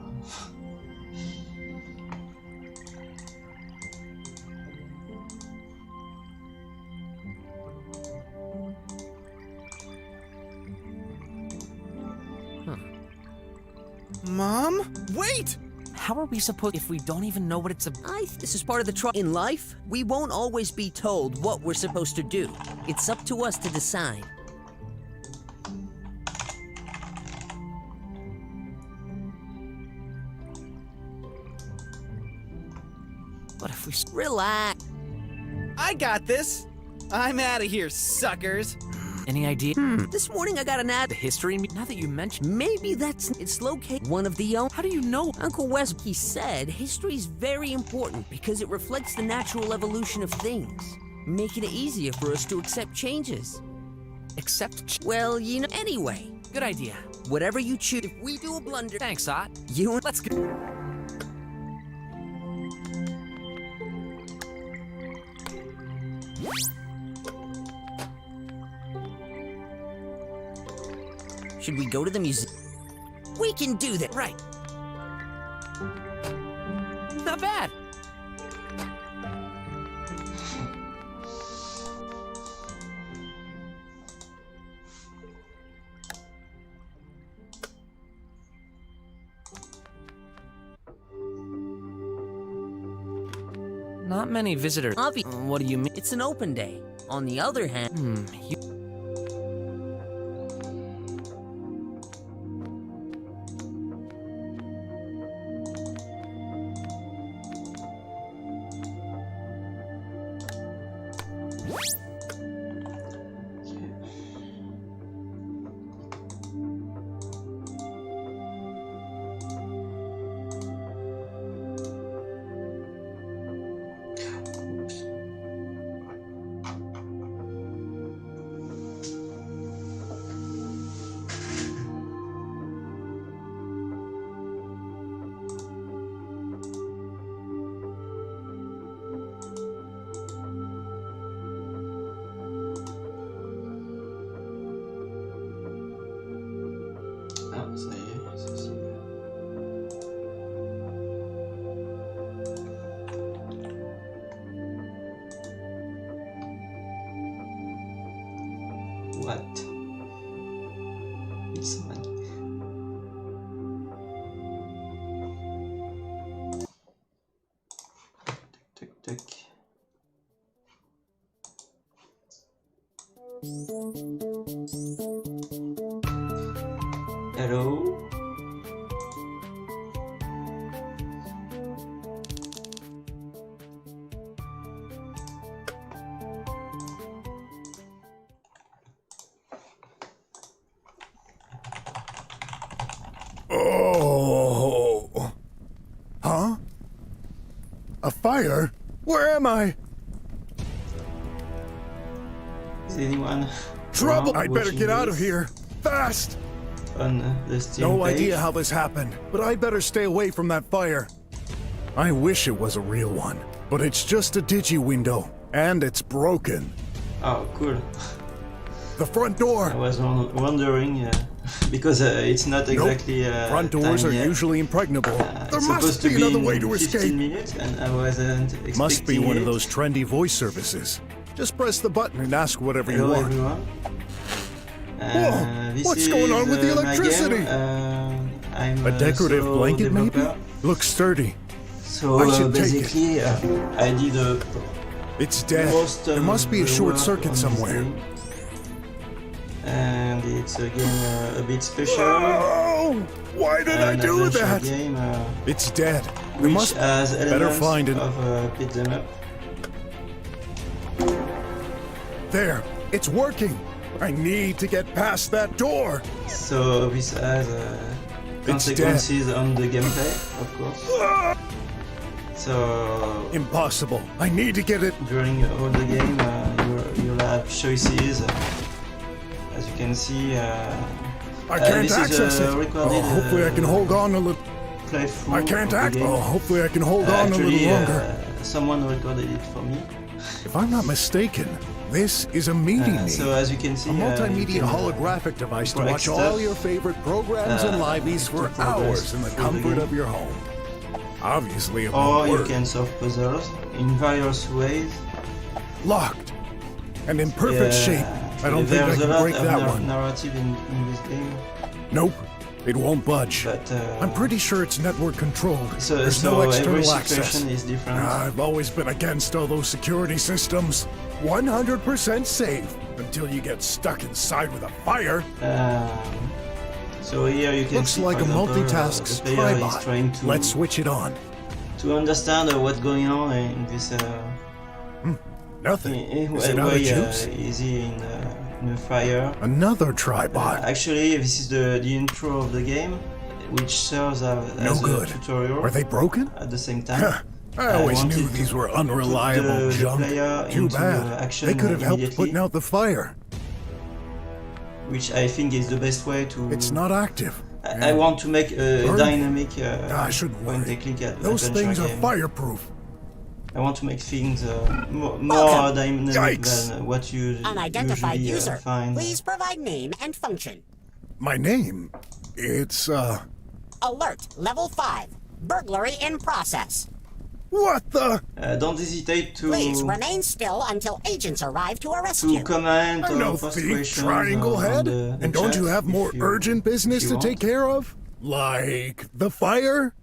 Mom? Wait! How are we supposed if we don't even know what it's about? This is part of the in life, we won't always be told what we're supposed to do. It's up to us to decide. What if we relax? I got this. I'm out of here, suckers. Any idea? This morning I got an ad. The history? Now that you mention, Maybe it's located one of the how do you know? Uncle Wes, he said history's very important because it reflects the natural evolution of things, making it easier for us to accept changes. Except, Well, you know, anyway, good idea. whatever you choose, if we do a blunder, Thanks, Ot. you and Let's go. should we go to the museum? We can do that. Right. Not bad. Not many visitors. What do you mean? It's an open day. On the other hand, Ah, ça y est, ceci. What? It's money. Tac, tac, tac. Hello? Oh. Huh? A fire? Where am I? Is anyone Trouble! around I better watching get out of this here. Fast! on the Steam No page? idea how this happened, but I better stay away from that fire. I wish it was a real one, but it's just a digi window, and it's broken. Oh, cool. The front door! I was wondering, because it's not exactly Front doors time are yet. usually impregnable. There It's must supposed to be be another in way to 15 escape. minutes, and I wasn't expecting Must be one of it. those trendy voice services. Just press the button and ask whatever you Hello want. everyone. Whoa! This What's going on with the is, my electricity? game. I'm A decorative solo blanket, maybe? developer. Looks sturdy. So I should take it. basically, I did a It's dead. most There must be a the short work circuit on this somewhere. game. And it's again a bit special. Oh! Why did I An do adventure that? Game, It's dead. There which must has better elements find it. of beat 'em up. There. It's working. I need to get past that door. So this has consequences on the gameplay, of course. So Impossible. I need to get it. during all the game, you'll have choices. As you can see, I can't this access is it. recorded. Hopefully I can hold on a little. Playthrough I can't of the act. game. Hopefully I can hold on a Actually, little longer. Someone recorded it for me. If I'm not mistaken, this is a meeting So as you can see, a multimedia you can, holographic device to break watch stuff, all your favorite programs and liveys for to progress hours in the through the comfort game. of your home. Obviously, it or won't you work. can solve puzzles in various ways. Locked and in perfect Yeah, shape. I don't think I there's can a lot break of that one. narrative in this game. Nope, it won't budge. But I'm pretty sure it's network controlled. so, There's so no every external access. situation is different. I've always been against all those security systems. 100% safe until you get stuck inside with a fire. So here you can Looks see, like for a example, multitasks the player is tribot. trying to Let's switch it on. understand what's going on in this Nothing. Is it out of juice? easy in a fire. Another tribot. Actually, this is the intro of the game, which serves as No a good. tutorial. Are they broken? At the same time? I always wanted knew to these were put unreliable the junk. player Too into bad. action They could have helped immediately, putting out the fire. which I think is the best way to. It's not active. I want to make a Burn. dynamic I shouldn't when worry. they click at Those adventure things are game. fireproof. I want to make things more Welcome. dynamic Yikes. than what you Unidentified usually user. find. Please provide name and function. My name? It's, Alert, level 5. Burglary in process. What the? Don't hesitate to Please remain still until agents arrive to arrest you. comment I'm or no post thief, questions triangle on head. the And don't chat you have more if you- urgent business if to you take care of? Like the fire?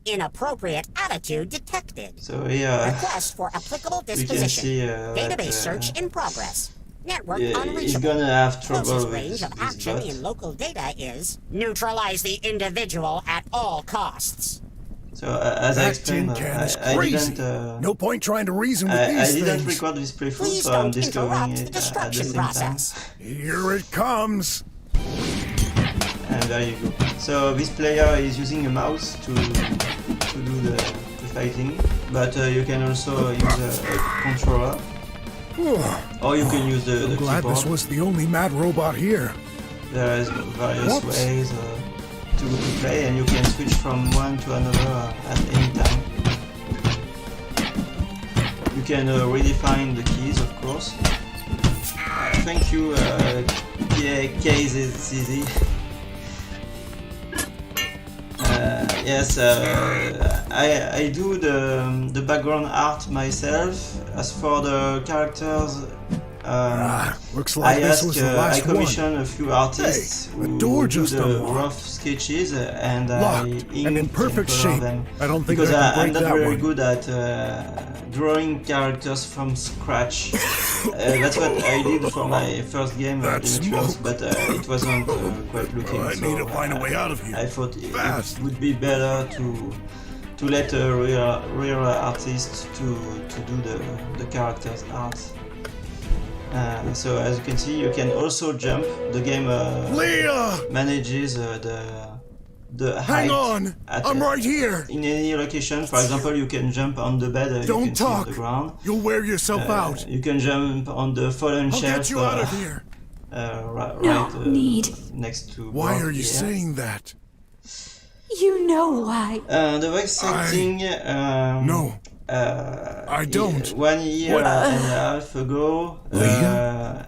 Inappropriate attitude detected. So here Request for applicable we can disposition. see Database that, search in progress. Network he's unreachable. gonna have trouble Closest with range of this action bot. in local data is neutralize the individual at all costs. So as I That explained, tin can is I crazy. didn't. No point trying to reason with I these didn't things. record this playthrough, Please so I'm don't discovering interrupt the it at the destruction same process. Here it comes. time. And there you go. So this player is using a mouse to do the fighting, but you can also use a controller, or you can use the I'm glad keyboard. this was the only mad robot here. There is various Whoops. ways to play, and you can switch from one to another at any time. You can redefine the keys, of course. Thank you, KZZ. Yes, I do the background art myself. As for the characters, Looks like I this ask, was the I last one. commission a few artists Hey, who the door do just the unlocked. rough sketches, and Locked, I ink and in perfect color shape. them. I don't think Because I can I'm break not that very one. good at drawing characters from scratch. That's what I did for my first game, That Demetrius, smoke. but it wasn't quite looking. I so need to find a way out of here. I thought Fast. it would be better to let a real artist to do the characters' art. So as you can see, you can also jump. The game Leah! manages the height. Hang on! at, I'm right here! In any location. For example, you can jump on the bed. You Don't can see on talk! the ground. You'll wear yourself out. You can jump on the fallen I'll shelf. get you out of here. Right next to. Why Brock are you here. saying that? You know why. The voice acting. No. I don't. 1 year and a half ago, Leah?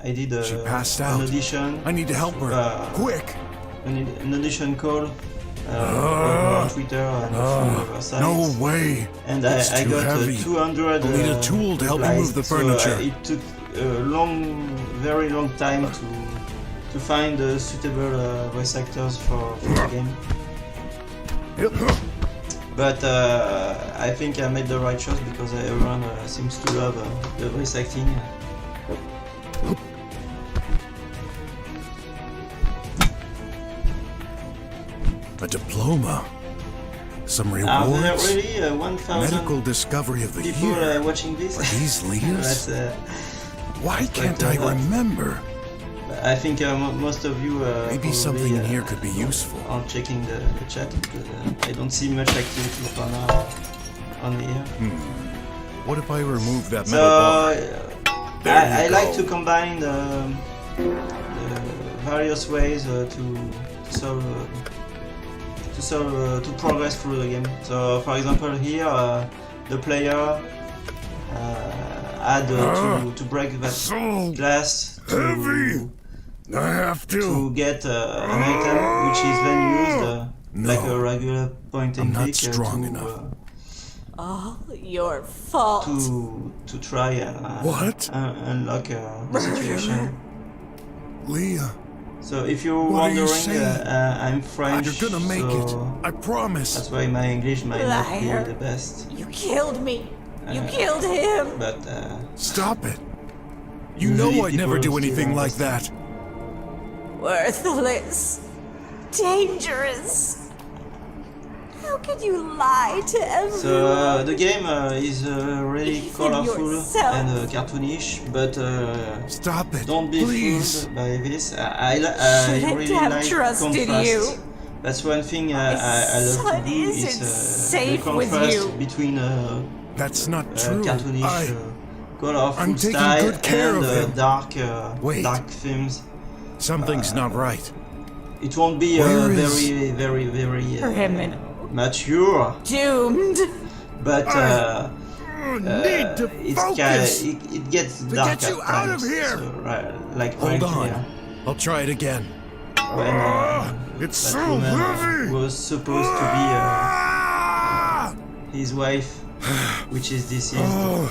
I did She passed an out. audition. I need to help her. Quick! An audition call on Twitter and from other sites. No way! And It's I too got heavy. 200 I'll need a tool to help me replies. move the So, furniture. it took a very long time to find suitable voice actors for the game. But I think I made the right choice because everyone seems to love the voice acting. A diploma. Some Are there rewards. really 1,000 Medical discovery of the people year. watching this? Are these Leah's? That's, Why that's can't quite I a lot. remember? I think most of you Maybe something in here could be useful. are checking the chat because I don't see much activity for now on here. What if I remove that metal So bar? There I you like go. to combine the various ways to progress through the game. So for example here the player had to break that So glass heavy. I have to get an item which is then used like a regular point and I'm click not strong enough. All your fault. To try and What? unlock the situation. Leah, So if you're What are you wondering, saying? I'm French. You're gonna make so it. I promise. That's why my English might not be Liar. the best. You killed me. You killed him. But Stop it. You usually know I'd never people do still anything like understand. that. Worthless. Dangerous. How could you lie to everyone? So the game is really Even colorful yourself. and cartoonish, but Stop it. don't be Please. fooled by this. I Shouldn't really have like trusted contrast. you. That's one thing I love son to do. isn't Is the safe with contrast you. between That's not true. cartoonish, colorful I'm taking style good care and of him. dark films. Something's not right. It won't be Where is- very Criminal. mature, Doomed. but Need to it's focus. it gets To dark get you at out of times, here. so, like Hold right on. here, I'll try it again. when It's that so woman heavy. was supposed to be Ah! his wife, which is deceased. Oh,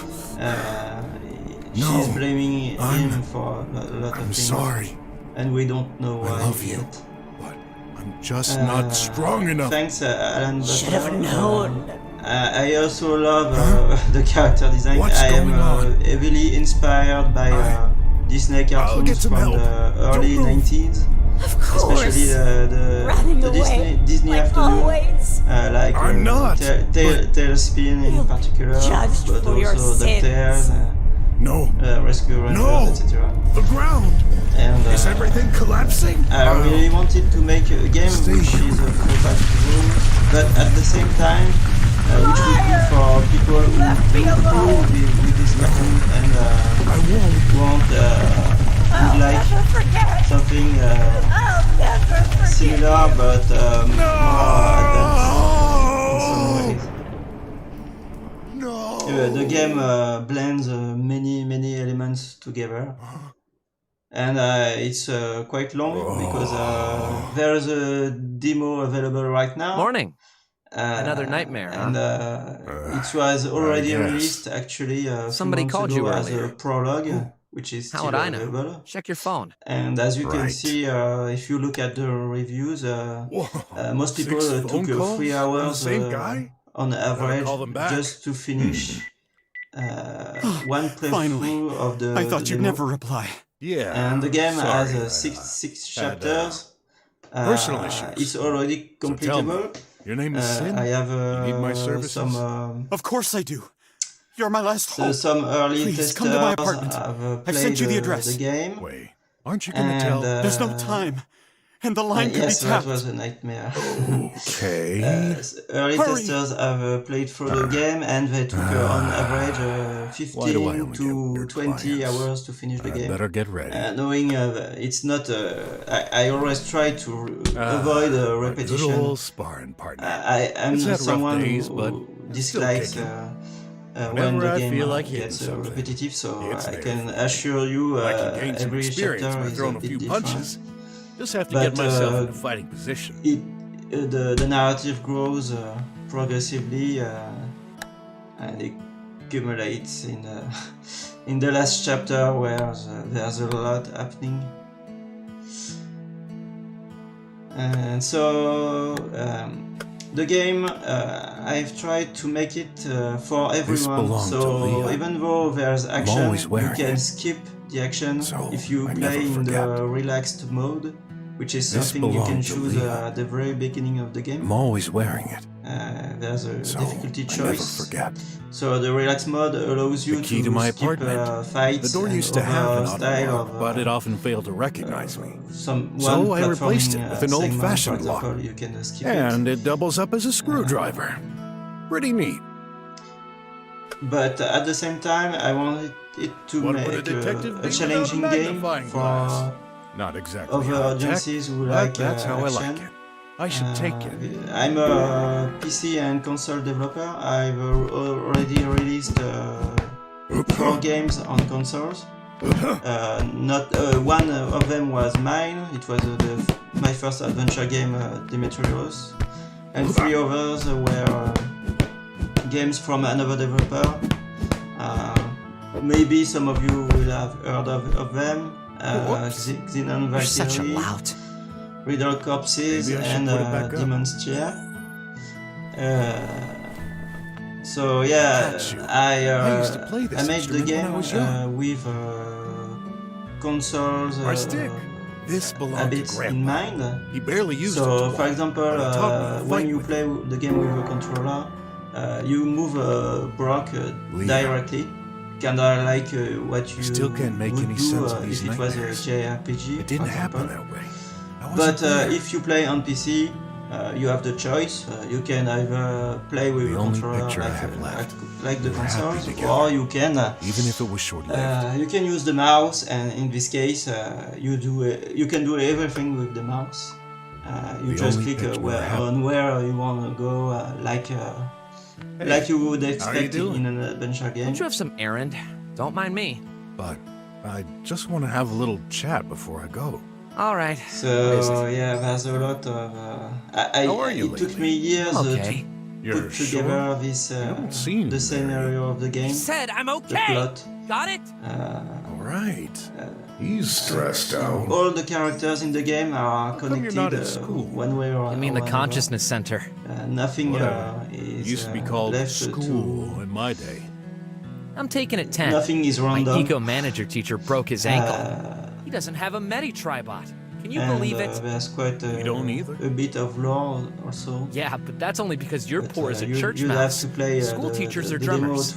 She's No. blaming him I'm- for a lot of I'm things, sorry. and we don't know I why. love you. yet. But I'm just not strong enough. Thanks, Alan Butler. Should have known. I also love the character design. What's I am going on? heavily inspired by Disney get cartoons some from help. the early Don't move. 90s, Of course. especially Running the away. Disney like afternoon, always. like I'm not, Tailspin in You'll be particular, judged but for your also DuckTales, sins. No. Rescue Rangers, No. etc. The ground. And Is everything collapsing? I really wanted to make a game Stay which is a compatible, but at the same time, which would be for people who with this method and I won't. would like Never forget. something I'll never forget. similar but more advanced in some Oh, ways. no. The game blends many elements together, and it's quite long because there's a demo available right now. Morning. Another nightmare, And it was already guess. released actually. Somebody called you as earlier. a prologue, which is How still would I know? available. Check your phone. And as you can Right. see, if you look at the reviews, Whoa. most people 6 took phone calls 3 on the hours same guy? on average call them back. just to finish one Finally. playthrough of the I thought the you'd demo. never reply. Yeah. And the game sorry, has I, six had, chapters. personal issues. It's already So tell me, completable. your name is Sin? I have You need my services? some Of course I do. You're my last so hope. some early Please, testers come to my apartment. have I've sent played you the address. the game. Wait, aren't you gonna And, tell? There's no time. And the line could yes, be that tapped. was a nightmare. Okay. Early Hurry. testers have played through the game and they took on average Why do I 15 only get to weird 20 clients? hours to finish the I game. better get ready. Knowing it's not, I always try to avoid My good repetition. old sparring partner. I am It's had rough someone days, who but it's still dislikes kicking. when Whenever the I game feel like hitting gets something, repetitive, so it's I there can for me. assure you I can gain some every experience chapter by is throwing a bit few different. punches. Just have to But, get myself in a fighting position. The narrative grows progressively and it accumulates in the last chapter where there's a lot happening. And so the game, I've tried to make it for everyone. belonged to So Leah. even though there's action, always you wearing can it. skip the action So if you I play never in forget. the relaxed mode, which is This something you can belonged to choose Leah. at the very beginning of the game. I'm always wearing it, There's a so difficulty I never choice. forget. So the relaxed mode allows you The key to my skip apartment. fights The door and used to have an other style auto of, lock, but it often failed to recognize me. some So one I replaced it platforming, with an segment, old-fashioned for lock. example, you can skip it. And it doubles up as a screwdriver. Pretty neat. But at the same time, I wanted it to What would a make detective a be challenging without a game magnifying for glass? Not exactly other high-tech, audiences who but like that's how I action. like it. I should take it. I'm a PC and console developer. I've already released 4 games on consoles. Not one of them was mine. It was my first adventure game, Demetrius, and 3 others were games from another developer. Maybe some of you will have heard of them. Xenon You're such a Valkyrie, lout. Riddle Corpses, Maybe I should and put it back up. Demon's Chair. So yeah, Got you. I used to play this I made the instrument when I game was young. with consoles Our stick. This a belonged to bit in Grandpa. mind. He barely used it. So, to for walk, example, but he taught me to when fight you with play the game with a controller, you move Brock Leon. directly, kinda like what you Still can't make would any do sense of these if it was a nightmares. JRPG. It didn't for happen example. that way. I wasn't But there. if you play on PC, you have the choice. You can either play with The a only controller picture I have left. like the We were happy consoles, together. or you can Even if it was short-lived. you can use the mouse, and in this case, you can do everything with the mouse. You The just only click picture I have. on where you want to go, like you would expect doing? in an adventure game. Don't you have some errand? Don't mind me. But I just want to have a little chat before I go. All right. So yeah, there's a lot of. How are you it took lately? me years Okay. to You're put together this don't seem the very- scenario of the game, Said I'm the okay. plot. Got it? All right. He's stressed out. All the characters in the game are come you're connected not at school? one way or I mean the another. consciousness center. Nothing Whatever. is Used to be called left school in my day. I'm taking it 10. Nothing is My random. eco manager teacher broke his ankle. Uh, He doesn't have a Medi-Tribot. Can you and believe it? there's quite You don't either. a bit of lore also. Yeah, but that's only because you're But, poor as a church you mouse. have to play School the, teachers the, are the demo drummers.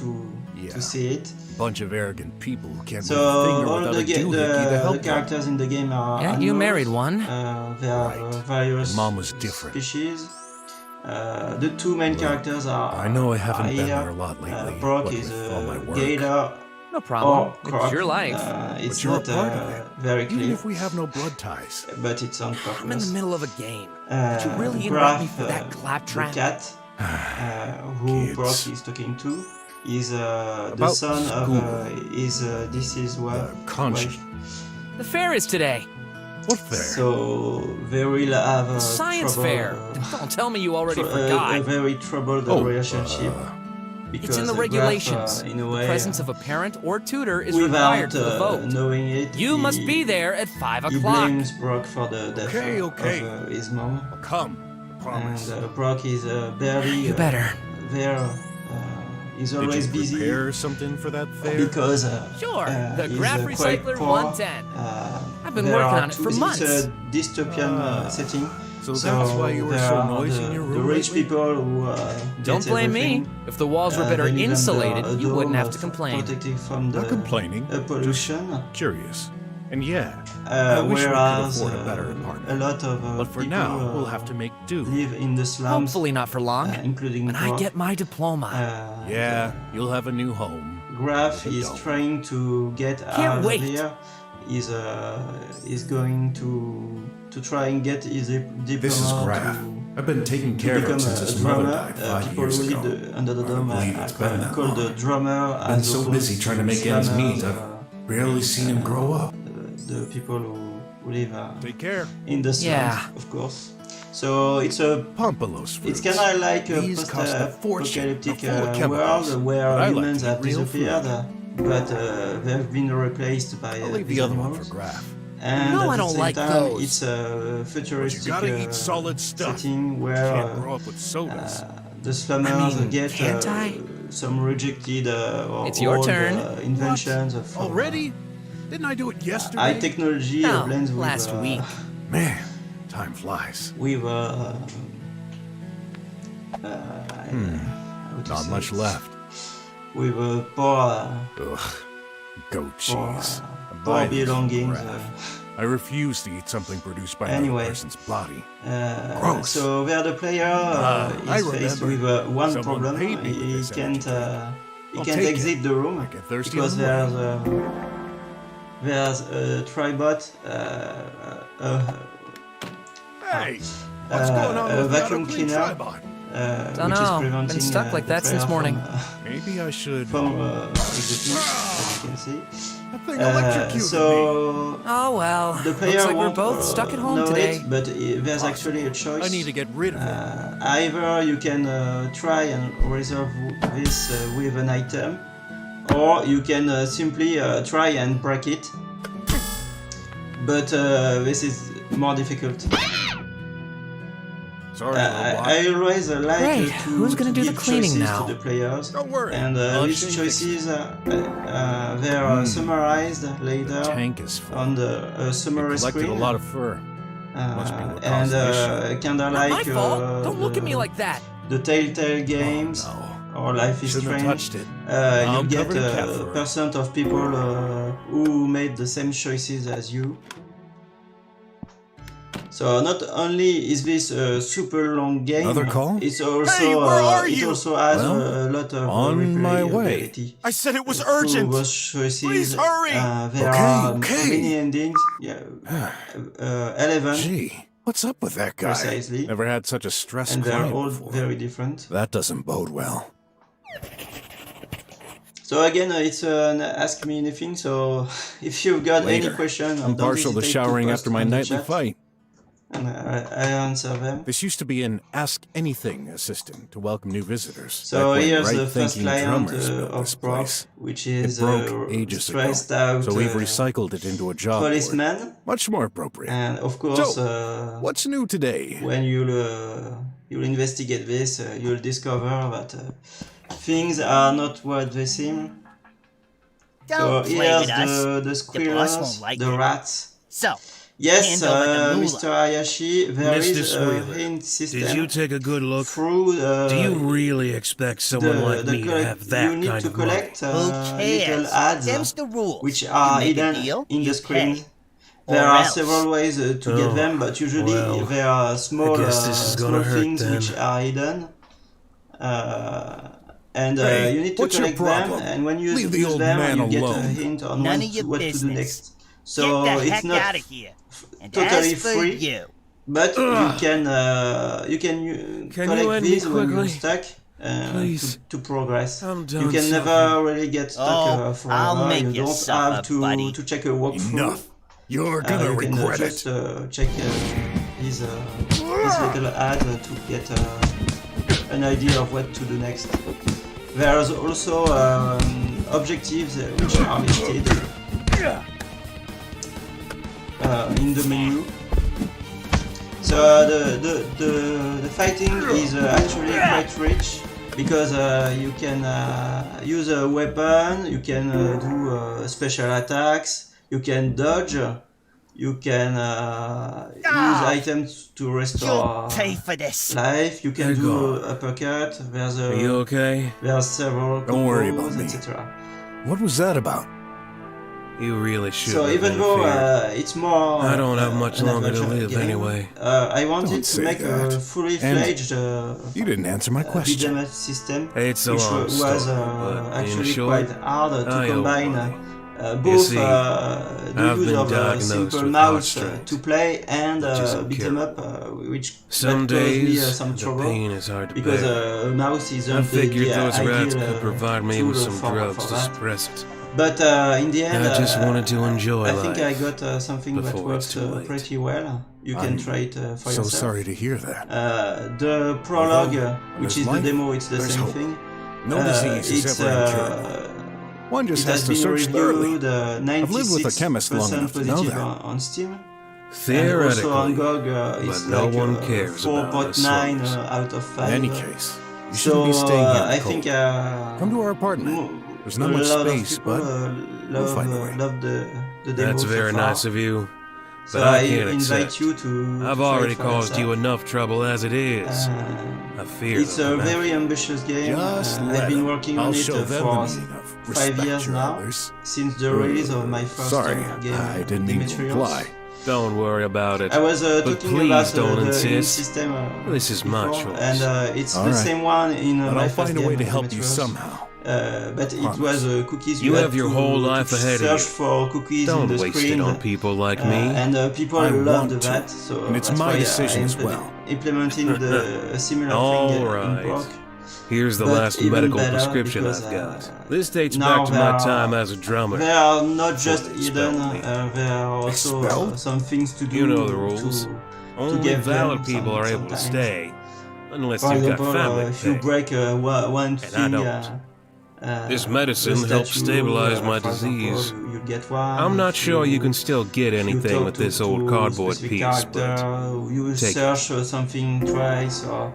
Yeah. to see it. Bunch of arrogant people who can't So move a finger all without the, a ga- doohickey to the help them. characters in the game are Yeah, you animals. married one. They are Right. various Mom was different. species. The two main characters are. I know I haven't been here. there a lot lately, Brock what is with all my a work. gator. No problem. Or It's croc. your life. It's But you're not a part of it. very Even clear, if we have no blood ties. but it's on purpose. I'm in the middle of a game. Did you really interrupt me for that claptrap? The cat who Kids. Brock is talking to is the About son school. of this is what Conscious. The fair is today. What fair? So they will have a Science trouble, fair. Don't tell me you already a forgot. very troubled Oh, relationship. It's in the because regulations. Graf, in a The way, presence of a parent or tutor is without required for the vote. knowing it, You must he- be there at 5 He o'clock. blames Brock for the death Okay. of his mom, Come. I promise. and Brock is barely You better. there. He's Did always you busy prepare something for that fair? because Sure, the he's, Graph quite Recycler poor. 110. I've been There working are on it two- for months. It's a dystopian setting. So that's why you were there so are noisy in your the room rich lately? people who Don't get blame me. everything. If the walls were better They live under insulated, a you wouldn't dome have to of complain. Protected from the Not complaining. pollution. Curious. And yeah, I wish we could Whereas afford a better a apartment. lot of But for people, now, we'll have to make do. live in the slums, Hopefully not for long. including When I Brock. get my diploma. Yeah, you'll have a new home. Graf But is don't. trying to get Can't out wait. of here. Is going to try and get his diploma. This is Graf. I've been taking care of become him since a his mother drummer. died 5 People years who ago. live under the Hard to dome believe are it's been that called the long. drummer. Been as so opposed busy trying to make to ends slummers, meet, I've barely seen him grow up. The people who live Take care. in the slums, Yeah. of course. So it's a Pompolos fruits. it's kind of like a These cost a fortune. post-apocalyptic They're full of chemicals. world where But I like humans to have eat real disappeared, food. but they've been replaced by I'll leave these the other one animals. for Graf. And No, at I the don't same like time, those. It's a futuristic gotta eat solid stuff. setting where Can't grow up with sodas. the slummers I mean, get can't I? some rejected or It's your old, turn. inventions of Already? Didn't I do it yesterday? high technology No, blends with last week. Man, time flies. with Not much left. with poor Ugh. Goat cheese. poor Buy this from belongings. Graf. I refuse to eat something produced by Anyway. another person's body. Gross. So where the player I is faced remember. with one Someone problem, paid me with he this can't I'll can't take exit the room I get thirsty because on the there's a tribot, Hey, what's going on a with the vacuum autoclean cleaner, tribot? which is Dunno. preventing Been stuck like the that since player morning. Maybe I should. from exiting, as you can see. That thing electrocuted me. So Oh well. the player Looks like we're won't, both stuck at home know today. it, but there's actually a choice. I need to get rid of it. Either you can try and resolve this with an item, or you can simply try and break it. but this is more difficult. Sorry, I always like Great. to, Who's gonna to do the give cleaning choices now? to the players. Don't worry. And these choices they are summarized later tank is full. on the summary Collected screen. a lot of fur. Must be what And caused the issue. kinda Not my like fault. Don't look at me like that. the Telltale games or Life is Shouldn't have Strange. touched it. You I'm get covered in cat a fur. percent of people who made the same choices as you. So not only is this a super long game, Another call? it's also Hey, where are it you? also has Well, a lot of on my way. replayability. I said it was Through urgent. those choices, Please hurry. there Okay, are okay. many endings. Yeah, 11, Gee, what's up with that guy? Precisely. Never had such a stressed and they're client all before. very different. That doesn't bode well. So again, it's an ask me anything. So if you've got Later. any question, I'm partial to showering after my nightly fight. and I answer them. This used to be an Ask Anything assistant to welcome new visitors. So Back when here's the first right-thinking client drummers built this of Proc, place. which It is broke ages ago, stressed out so we've recycled it into a job board. policeman, Much more appropriate. and of course, So, what's new today? when you'll investigate this, you'll discover that things are not what they seem. Don't so play here's with us. the The boss squirrels, won't like the it. rats. So, Yes, hand over the moolah. Mr. Hayashi, there Mr. is a Sweeler, hint system Did you take a good look? through Do you really expect someone like me to have that you need kind to of money? collect Who little cares? ads Them's the rules. which are You make a hidden deal, in you the screen. pay. There Or are else. several ways to get Oh, them, but usually well, there are small, I guess this is gonna small hurt things then. which are hidden. And Hey, you need to what's your collect them, problem? and when you Leave the use old them, man you get a alone. hint on None what, of your what to do business. next. So Get the it's heck not out of here. And totally as for free. you, But Ugh. you can Can collect you end me these when you're quickly? stuck Please. to progress. I'm done You can suffering. never really get stuck Oh, forever. I'll make you you don't suffer, have buddy. to check a walkthrough. Enough. You're gonna You can regret just it. check his little ad to get an idea of what to do next. There's also objectives which are listed in the menu. So the fighting is actually quite rich because you can use a weapon, you can do special attacks, you can dodge, you can use items to restore you'll pay for this. life, you can There do you uppercut, Are you okay? there's several Don't worry combos, about me. etc. What was that about? You really should. So even though it's more I don't have much an longer to adventure live game, anyway. I wanted Don't to say make a that. fully And fledged You didn't answer my question. beat'em up system, It's a which long was story, but in actually short, quite hard to I owe combine money. both see, the I've use been of a diagnosed simple with mouse heart to play and which is beat 'em up, incurable. which Some that caused me days, some the trouble pain is hard to because bear. a mouse isn't I figured the those rats ideal could provide me tool with some for drugs to that. suppress it. But in the end, I just wanted to enjoy I think I life got something that before it's works too late. pretty well. You can I'm try it for So yourself. sorry to hear that. The prologue, Although, which there's is the life, demo, it's the there's same hope. thing. No disease is it's, ever incurable. One just it has has to been search thoroughly. reviewed I've lived with a chemist long 96% enough to know positive that. on Steam. Theoretically, and also on GOG, it's but no like one cares about the 4.9 source. out of 5. In any case, you so shouldn't be staying here. I Nicole. think Come to our apartment. There's not a much lot of space, people, but we'll find a way. love the demo That's so very far. nice of you, So but I can't invite accept. you to I've try already it for caused you yourself. enough trouble as it is. I fear It's that a the very ambitious game. Just I've let been 'em. working I'll on it show them the for meaning of 5 respect years your now, elders. since the release of my first Sorry, game, I didn't mean to Demetrius. imply. Don't worry about it. I was but talking please about don't the insist. system This is my before, choice. and it's All the right. same one in But my I'll first find a game, way to help you Demetrius. somehow. But it Promise. was cookies. You had have your to- whole to life ahead of search you. for cookies Don't in the waste screen, it on people like me. and people I loved want to, that. So and it's that's my why decision I as well. implementing a similar All thing in right. Proc. Here's the But last even medical better prescription because, I've got. This dates now back to my there are- time as a drummer. They are not just they hidden, expelled me. there are also Expelled? some things to do. You know the rules. To Only get valid them people are able to sometimes. stay, unless For you've got example, family if to you pay. break one And I thing, don't. This medicine the helps statue, stabilize my for example, disease. you get one. I'm not If sure you can still get if you anything talk with to- this old to cardboard specific piece, but character, you take it. search something twice, or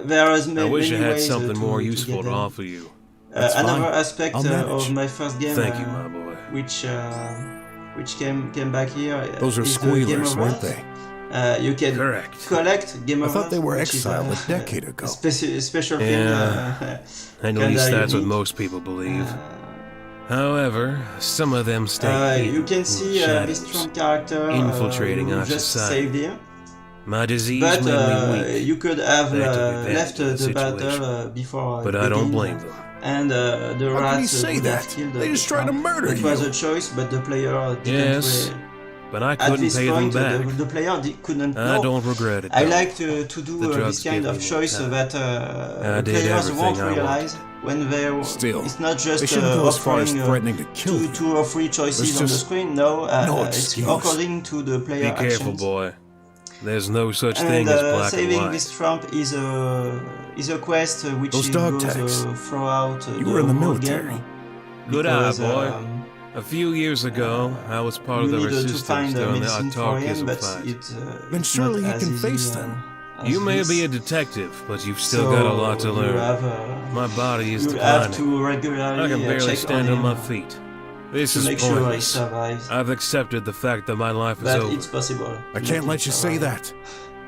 there is I wish I many had ways something to, more to useful get to them. offer you. That's Another fine. aspect I'll manage. of my first game, Thank you, my boy. which came back here. Those are is the Game squealers, of weren't Wrath. they? You can Correct. collect Game I of thought Wrath, they were which is exiled a decade ago. special thing. Yeah. At kinda least that's what unique. most people believe. However, some of them stay hidden You can in see the this shadows, strong character infiltrating who our just society. saved here. My disease But made me weak. you could have They took advantage left of the the battle situation. before. But it I don't began, blame them. And the How can you rats say would have that? killed They the just tried to trap. murder It was you. a choice, but the player didn't. Yes, really- but I At couldn't this pay them point, back. the player couldn't. I know. don't regret it. I though. like to The do drugs this kind give of me choice more that I did players everything won't I realize when they. Still, it's not just they shouldn't go as far as offering threatening to kill you. two or three choices There's on the just screen. No, no it's excuse. according to the player Be careful, actions. boy. There's no such And thing as black and saving white. this trump is a quest which Those is dog goes tags. throughout You were in the whole military. game. Good eye, Because, boy. A few years ago, I was part of you the need to resistance find a during the medicine for him, Autarkism but fight. Then it's surely not you as can easy, face them. as You may this. be a detective, but you've still So got a lot to you learn. have, My body is you have declining. to regularly I can barely check stand on on my him feet. This to is make sure he pointless. survives. I've accepted the fact that my life is But over. it's possible. I can't let you say that.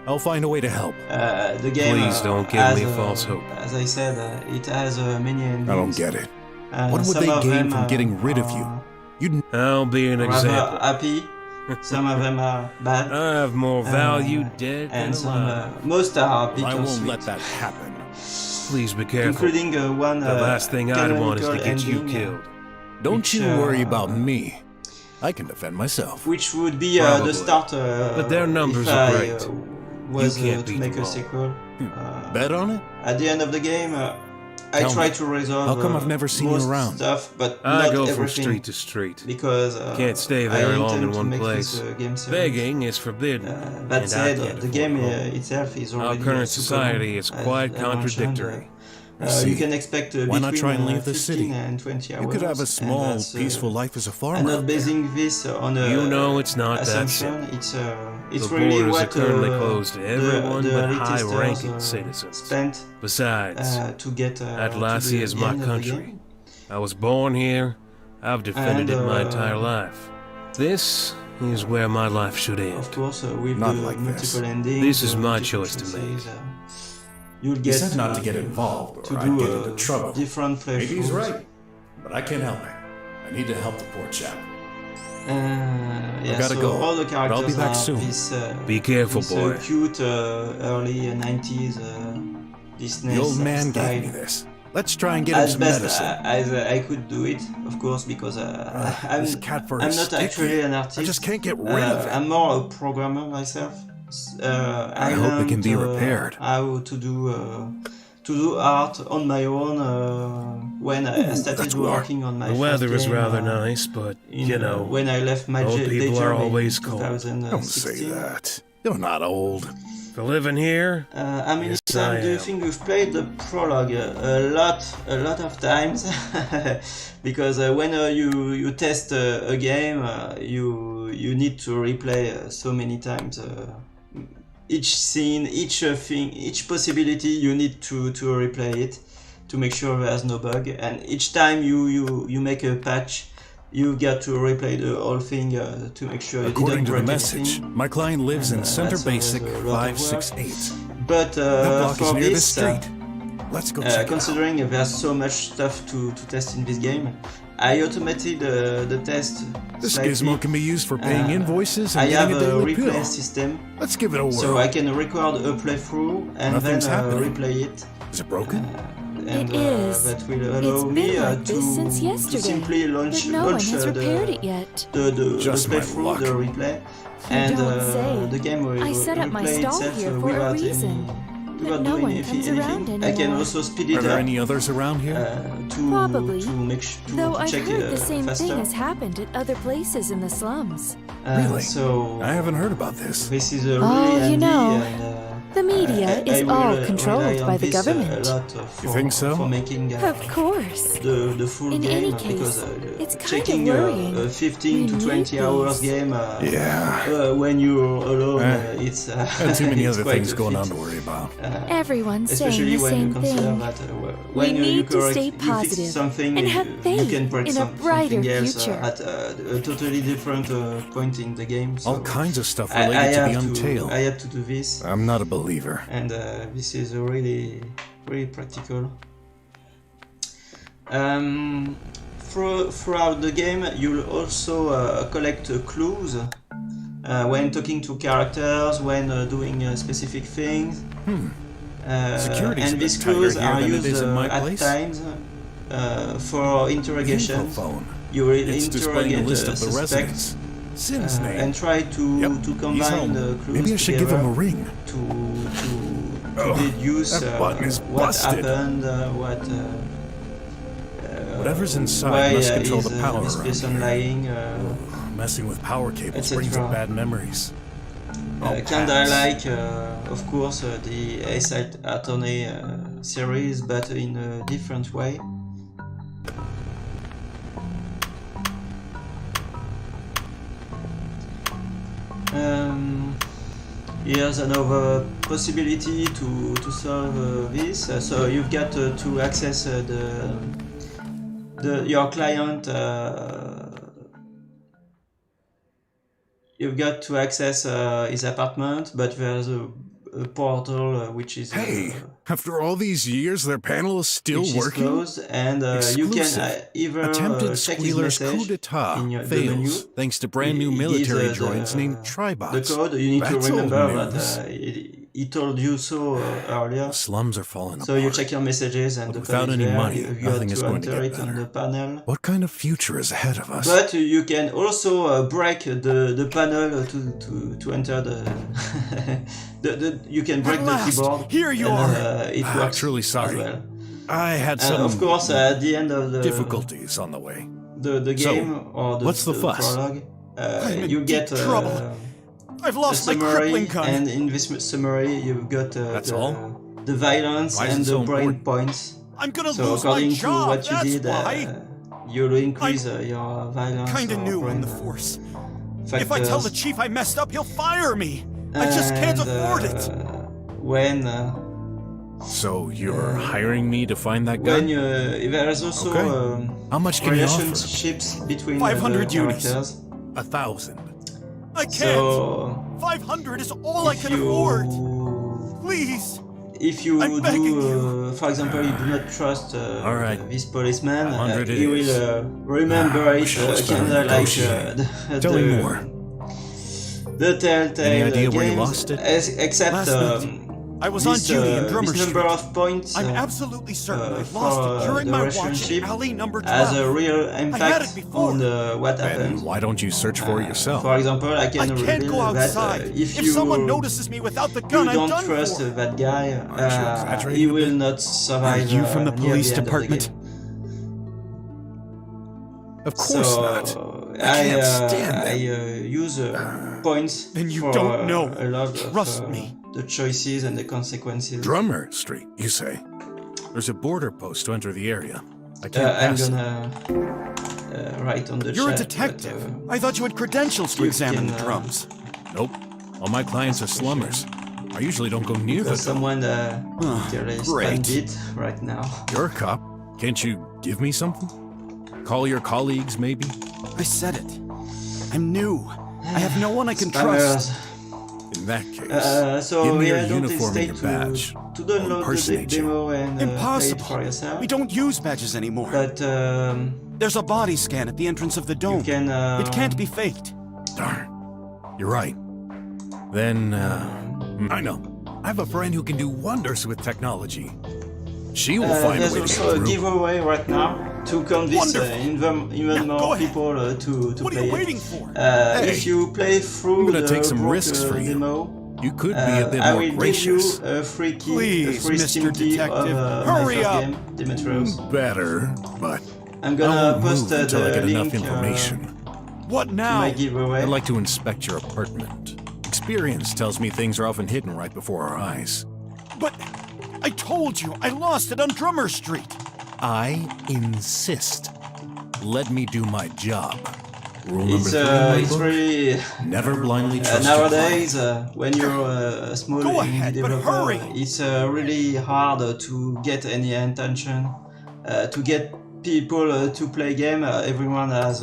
I'll find a way to help. The game. Please don't give has, me false hope. As I said, it has many endings. I don't get it. What would Some they of gain them from getting rid of are you? You'd I'll be an rather example. happy. Some of them are bad. I have more value dead and than some, alive. most are I bittersweet. won't let that happen. Please be careful. Including one. The last thing I'd want is to canonical get you ending, killed. Don't which, you worry about me. I can defend myself. Which would be Probably. the start. But their numbers if are I, great. Was You can't to beat make them a all. sequel. Bet on it? At the end of the game, I Tell try me, to resolve. how come I've never seen you most around? Stuff, but I not go from everything, street to street. because Can't stay I very long intend in to one make place. This, game series. Begging is forbidden. That and I said, can't the afford game home. itself is Our already current super society long, is as quite I mentioned. contradictory. see. You can expect Why between not try and leave the 15 city? and 20 hours. You could have a and small, that's, peaceful life as a I'm farmer. not out there. basing this on a You know it's not that assumption. simple. It's The really borders are what currently closed to everyone the but retesters, high-ranking citizens. spent Besides, to get Atlasia to is the my end of the country. game. I was born here. I've defended And, it my entire life. This is where my life should end. Of course, with Not the like this. multiple endings. This is my multiple choice to choices, make. You'll He get said not to get involved to or do I'd get into trouble. different playthroughs. Maybe he's right, but I can't help it. I need to help the poor chap. Yeah, gotta so go, all the but I'll characters be back are soon. this, Be careful, this, boy. cute early 90s Disney The old man style. gave me this. Let's try and get him As some best medicine. as I could do it, of course, because This cat fur I'm is not sticky. actually an artist. I just can't get rid of it. I'm more a programmer myself. I hope it can be repaired. How to do art on my own when I started that's warm. working on my The weather first is game, rather nice, but, you know, when I left my old day people job are in always cold. 2016. Don't say that. You're not old. for living here, How many Yes, times I do you am. think you've played the prologue? A lot of times, because when you test a game, you need to replay so many times. Each scene, each thing, each possibility, you need to replay it to make sure there's no bug. And each time you make a patch, you got to replay the whole thing to make sure you According didn't to the break message, anything. my client lives in Center that's always Basic a lot of work. 568. But That block is for near the this, street. Let's go check it out. considering there's so much stuff to test in this game, I automated the test. This slightly. gizmo can be used for paying invoices and I have getting a a daily replay pill. system, Let's give it a whirl. so I can record a playthrough and Nothing's then happening. replay it. Is it broken? And It is. that will allow It's me been like to, this since to yesterday, simply launch, but no one launch has the, repaired it yet. the Just my playthrough, luck. the replay, and don't say. the game will I set up my replay stall itself here for a without reason. without no doing one anything. comes around I can anymore. also speed Are it there up. any others around here? Probably. To make Though I've check heard the same faster. thing has happened at other places in the slums. Really? So I haven't heard about this. this is a really Oh, you handy know, and, The media is all controlled by the government. You think so? For making Of course. the full In game any case, because it's kind of checking worrying. a 15 to We 20 need hours these. game Yeah. when you're alone it's Had too many it's other quite things a going feat. on to worry about. Everyone's saying Especially the when you same consider thing. that We when you need to correct, stay you fix positive something, and have you faith can break in a brighter something else future. at a totally different point in the game. So All kinds of stuff I related to the have Untail. I had to do this, I'm not a believer. and this is really practical. Throughout the game, you'll also collect clues when talking to characters, when doing specific things. Security's a And bit these tighter clues here are than it used is in my at place. times for interrogation. Infophone. You will It's displaying a interrogate list of the suspects residents. Sin's name. and try to Yep, to he's combine home. the clues Maybe I should give him a together ring. to deduce that button is what busted. happened, Whatever's inside why must control is the power this around person here. lying. Messing with power cables etc. brings up bad memories. I'll Kinda pass. like, of course, the Ace Attorney series, but in a different way. Here's another possibility to solve this. So you've got to access your client. You've got to access his apartment, but there's a portal which is Hey, after all these years, their panel is still which is working? closed, and you can Exclusive. either Attempted check his Squealer's coup message d'etat in the menu. fails thanks to brand new He military gives, droids named the Tribots. code. You need That's to old remember news. that he told you so earlier. The slums are falling So apart. you check your messages, and But the without code is any there. money, You nothing got is to going to enter get it on better. the panel. What kind of future is ahead of us? But you can also break the panel to enter the you can break At the last, keyboard. here you and, are. It works truly sorry. as well. I had And some of course, at the end of the difficulties on the way. the So, game or what's the fuss? prologue, I'm in you deep get trouble. I've a lost my summary, crippling gun. and in this summary you've got That's all? the violence Why is and it the so brain important? points. I'm gonna So lose my according to job. what you That's did, why. you'll increase your violence. Kinda or new brain on the force. factors. If I tell the chief I messed up, he'll fire me. I just can't And, afford it. When So you're hiring me to find that gun? there's also Okay. How much can you offer? relationships between 500 the unis. characters. 1,000. I can't. So 500 is all I if can you afford. Please. if you I'm begging do, for example, you do not trust All right. this policeman, 100 it he is. will remember it wish I was kind better of like negotiating. Tell me more. The Telltale Any idea where you games, lost it? Except Last night, I was on duty in Drummer this number Street. of points. I'm absolutely certain I for lost it during the my watch relationship in alley number 12. has a real had impact it before. on what Then happens. why don't you search for it yourself? For example, I I can can't go reveal that outside. if If you someone notices me without the you gun, I'm don't done trust for. that guy, Aren't you exaggerating he a will bit? not survive. Are you from the near police end of the department? game. Of course not. I can't stand I them. use points Then you for don't know. a lot Trust of me. the choices and the consequences. Drummer Street, you say? There's a border post to enter the area. I can't I'm pass it. gonna write on the You're a chat. detective. But, I thought you had credentials to you examine can, the drums. Nope. All my clients are slummers. I usually don't go near the there's someone literally great. spanned it right now. You're a cop. Can't you give me something? Call your colleagues, maybe? I said it. I'm new. I have no one I can trust. Spammers. In that case, So give me yeah, your don't uniform and hesitate your badge. to download the impersonate you. demo and play it Impossible. for yourself. We don't use badges anymore. But There's a body scan at the entrance of the dome. you can. It can't be faked. Darn. You're right. Then, I know. I have a friend who can do wonders with technology. She will find a there's way to also get a through. giveaway right now to convince Wonderful. even Now, go more ahead. people to What play are you it. waiting for? If you play through I'm gonna the take some broke, risks for you. demo, You could be a bit I more will gracious. give you a free key, Please, a free Mr. Steam key Detective, of hurry my first up. game, Demetrius. Better, but I'm I gonna won't post move until I the get enough link information. What to now? my giveaway. I'd like to inspect your apartment. Experience tells me things are often hidden right before our eyes. But I told you, I lost it on Drummer Street. I insist. Let me do my job. Rule number It's 3 in my it's book, really never blindly trust your nowadays when you're a small Go indie ahead, but developer, hurry. it's really hard to get any attention, to get people to play game. Everyone has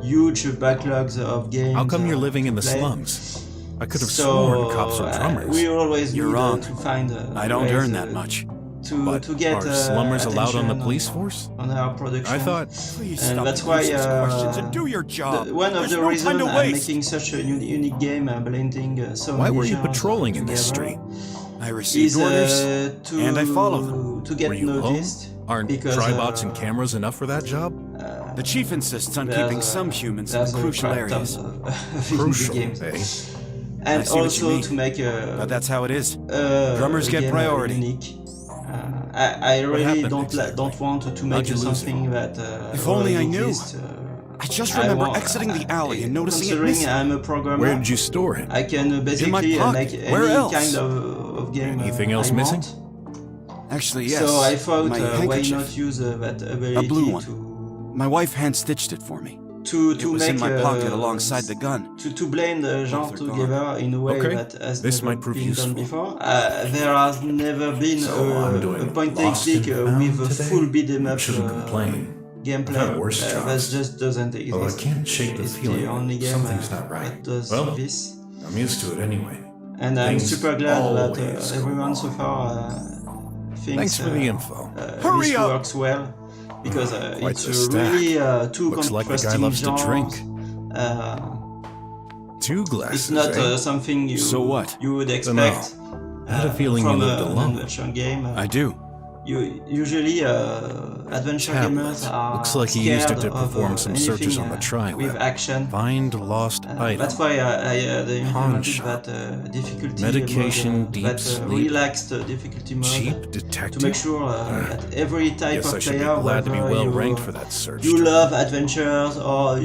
huge backlogs of games. How come you're living in the to play. slums? I could have sworn cops are drummers. We always You're need wrong. to find. I don't ways, earn that much. But to get are slummers allowed on the attention police force? on our production. I thought... Please And stop that's the why useless questions and do your job. one of There's the no time reasons to I'm waste. making such a unique game, blending so Why many were you genres patrolling in this together, street? I received is orders, to, and I follow them. to get Were you noticed. home? Aren't because, tribots and cameras enough for that job? The chief insists on there's keeping a- some humans in there's the a crucial crap ton areas. of video Crucial, games. eh? And I see what you also mean. to make But that's how it is. drummers get priority. Unique. I really happened don't exactly? don't want to How'd make you lose something that. If only I already knew. exists, I just remember want- exiting the alley and noticing it considering missing. I'm a programmer, Where did you store it? I can basically pocket. make Where any else? kind of game. Anything else I missing? want. Actually, yes. So I thought, my why handkerchief. not use that ability blue one. to My wife hand-stitched it for me. to It was make in my pocket alongside the gun. to blend the genre they're together in a way Okay, that has this never might prove been useful. done before. There has never been So I'm doing a point and Lost click and Found with a today? full beat 'em up Shouldn't complain. gameplay. I've had worse That jobs. just doesn't exist. Well, I can't shake the It's feeling the that only game something's not right. that does Well, this. I'm used to it anyway. And I'm things super glad that always go everyone so wrong. far thinks Thanks for the info. Hurry this up! works well because Quite it's the stack. really two Looks like the guy contrasting loves to drink. genres. 2 glasses, It's not eh? something you So what? you would Dunno. expect I had a feeling you from lived an alone. adventure game. I do. You usually adventure Tablet. gamers are Looks like he used it to scared perform of, some searches anything, on the Triweb. with action. Find lost item. That's why they Pawn implemented shop. that difficulty Medication, mode, deep that sleep. relaxed difficulty mode Cheap to detective. make sure that every type Guess of I should player, be glad to be whether well you, ranked for that search. you term. love adventures or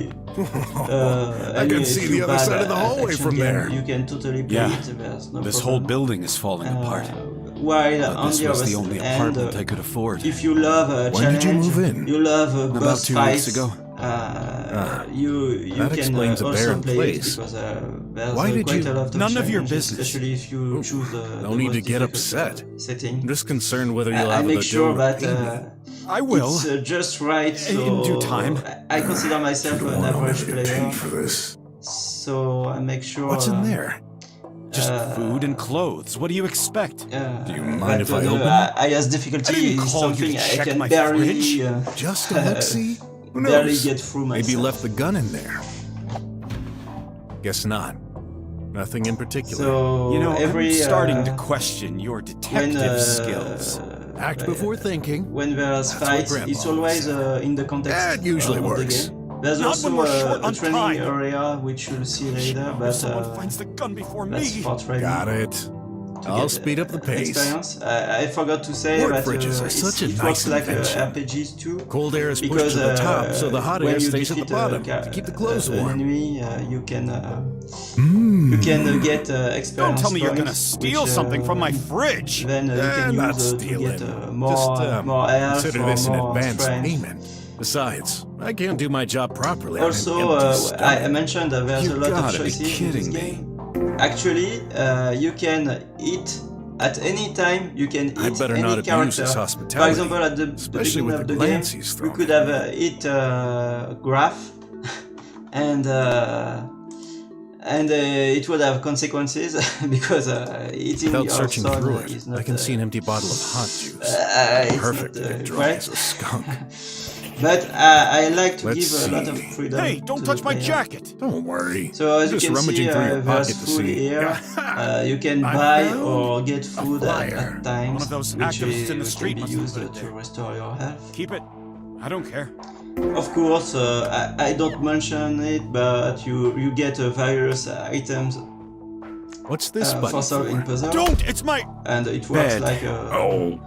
I can see the other side of the hallway from there. You can totally play Yeah. it. There's no This problem. whole building is falling apart. While But on this the was other the only end, apartment I could afford. if you love a When challenge, did you move in? you love About boss 2 fights, weeks ago. you That can explains a also barren play place. it because there's Why did quite you- a lot of None of your challenges, business. especially if you choose the No need most to get difficult, upset. setting. I'm just concerned whether you'll I have make the sure dough that to pay me. I will. it's just right. So In due time. I consider myself You don't an want average to get paid player, for this. so I make sure. What's in there? Just food and clothes. What do you expect? Do you mind if I open it? highest difficulty I didn't is call you something to I check can my barely, fridge. Just a look-see? Who barely knows? get through myself. Maybe you left the gun in there. Guess not. Nothing in particular. So You know, every I'm starting to question your detective skills. Act before thinking. When there's That's what fights, Grandpa it's always always said. in the context That usually of works. the game. There's Not also when we're short a on training time. area which you'll see later, If but someone finds the gun before that's me. for training. Got it. to I'll get, speed up the pace. Experience. I forgot to say Port that fridges are it's- such a it nice works like invention. RPGs too. Cold air is pushed Because to the top, so the hot when air you stays at the defeat bottom to keep the clothes an warm. enemy, you can get experience. Don't tell me you're gonna points, steal which, something from my fridge. Then you can Not use to stealing. get more Just more health consider or this an more advance strength. payment. Besides, I can't do my job properly. on an Also, empty stomach. I mentioned that there's You a lot of gotta be choices in this kidding me. game. Actually, you can eat at any time. You can I eat better any not abuse character. this For hospitality, example, at the especially beginning with of the the game, glance he's you throwing could at have eat Graph, and it would have consequences because eating Without your searching son through is it, not. I can see an empty bottle of hot juice. It's Perfect not, to get drunk correct. as a skunk. But I like to Let's give a lot of see. freedom. Hey, don't to touch the my player. jacket. Don't worry. So as I'm you just can rummaging see, through your there's pocket to food see. here. You can I buy found or get food fire. at times, One of those which activists in the can street be must have used put it to there. restore your health. Keep it. I don't care. Of course, I don't mention it, but you get various items What's this for button solving for? puzzles, Don't! It's my... and it works Bed.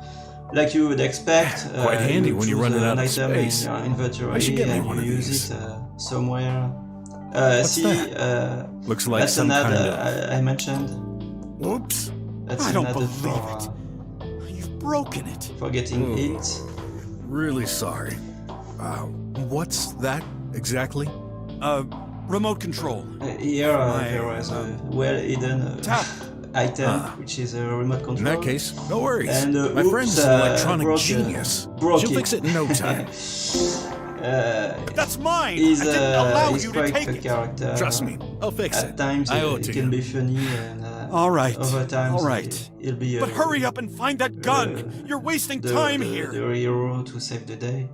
like you would expect. Quite handy when you're choose running out an of item space. in your inventory I should get me and one you of use these. it somewhere. What's see, that? Looks like that's some an ad kind of... I mentioned. Whoops. That's I an don't ad believe for, it. You've broken it. for getting it. Really sorry. What's that exactly? Remote control. Here there is a well-hidden item, which is a remote control. In that case, no worries. And My oops, friend's an electronic broke genius. broke She'll fix it in no time. That's mine. He's I didn't allow he's you to quite take a it. character. Trust me, I'll fix At it. times I owe it it to can you. be funny, and All right. other times All right. he'll be. But hurry up and find that gun. You're wasting time here. The hero to save the day.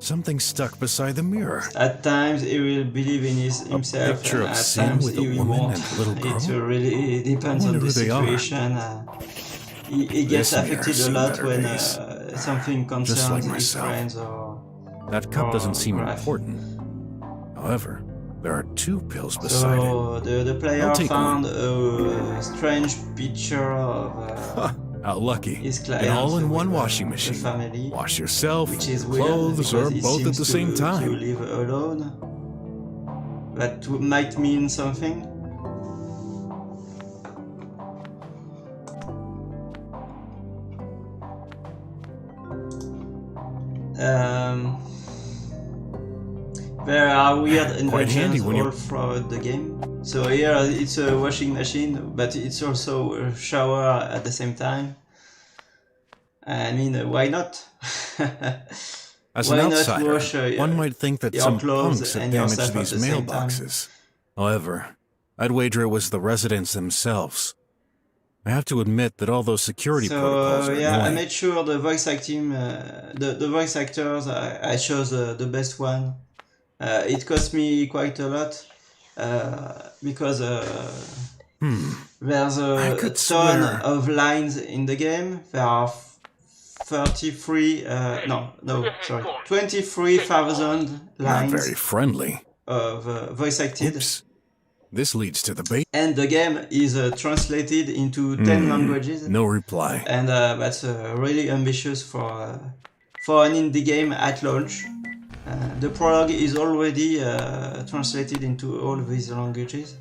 Something stuck beside the mirror. At times he will believe in himself, picture and of at Sam times with a he woman won't. and a little girl? It really depends I on wonder the who they are. situation. He gets This mirror affected a seen lot better when days. something concerns like his myself. friends or. That cup doesn't seem graph. important. However, there are 2 pills beside it. So the player I'll take found a strange picture of How lucky. his client. An all-in-one with, washing the machine. family, Wash yourself, which is your weird clothes, or because he both at seems the same to time. live alone. That might mean something. There are weird Quite handy inventions when all you're... throughout the game. So here it's a washing machine, but it's also a shower at the same time. I mean, why not? As Why an not outsider, wash, one might think that your some clothes punks have and damaged yourself at these the same time? mailboxes. However, I'd wager it was the residents themselves. I have to admit that all those security protocols are yeah, I annoying. made sure the voice acting, the voice actors, I chose the best one. It cost me quite a lot because there's a ton swear. of lines in the game. There are 23,000 Not lines very friendly. of voice acted. Oops. This leads to the bait. And the game is translated into 10 languages. No reply. And that's really ambitious for an indie game at launch. The prologue is already translated into all these languages.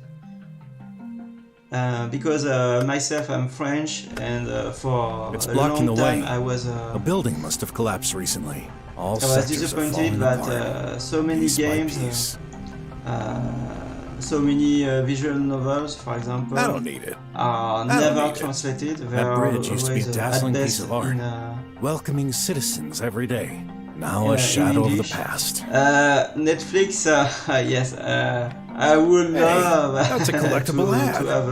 Because myself, I'm French, and for It's a blocking long the time way. I was A building must have collapsed recently. All I was sectors are disappointed falling that apart. so many Piece by games, piece. so many visual novels, for example, I don't need it. are I don't never need it. translated. They That are bridge used to be a always, dazzling at piece best of art. in, Welcoming citizens every day. Now in a shadow of the English. past. Netflix, yes, I would love that's a collectible ad. to have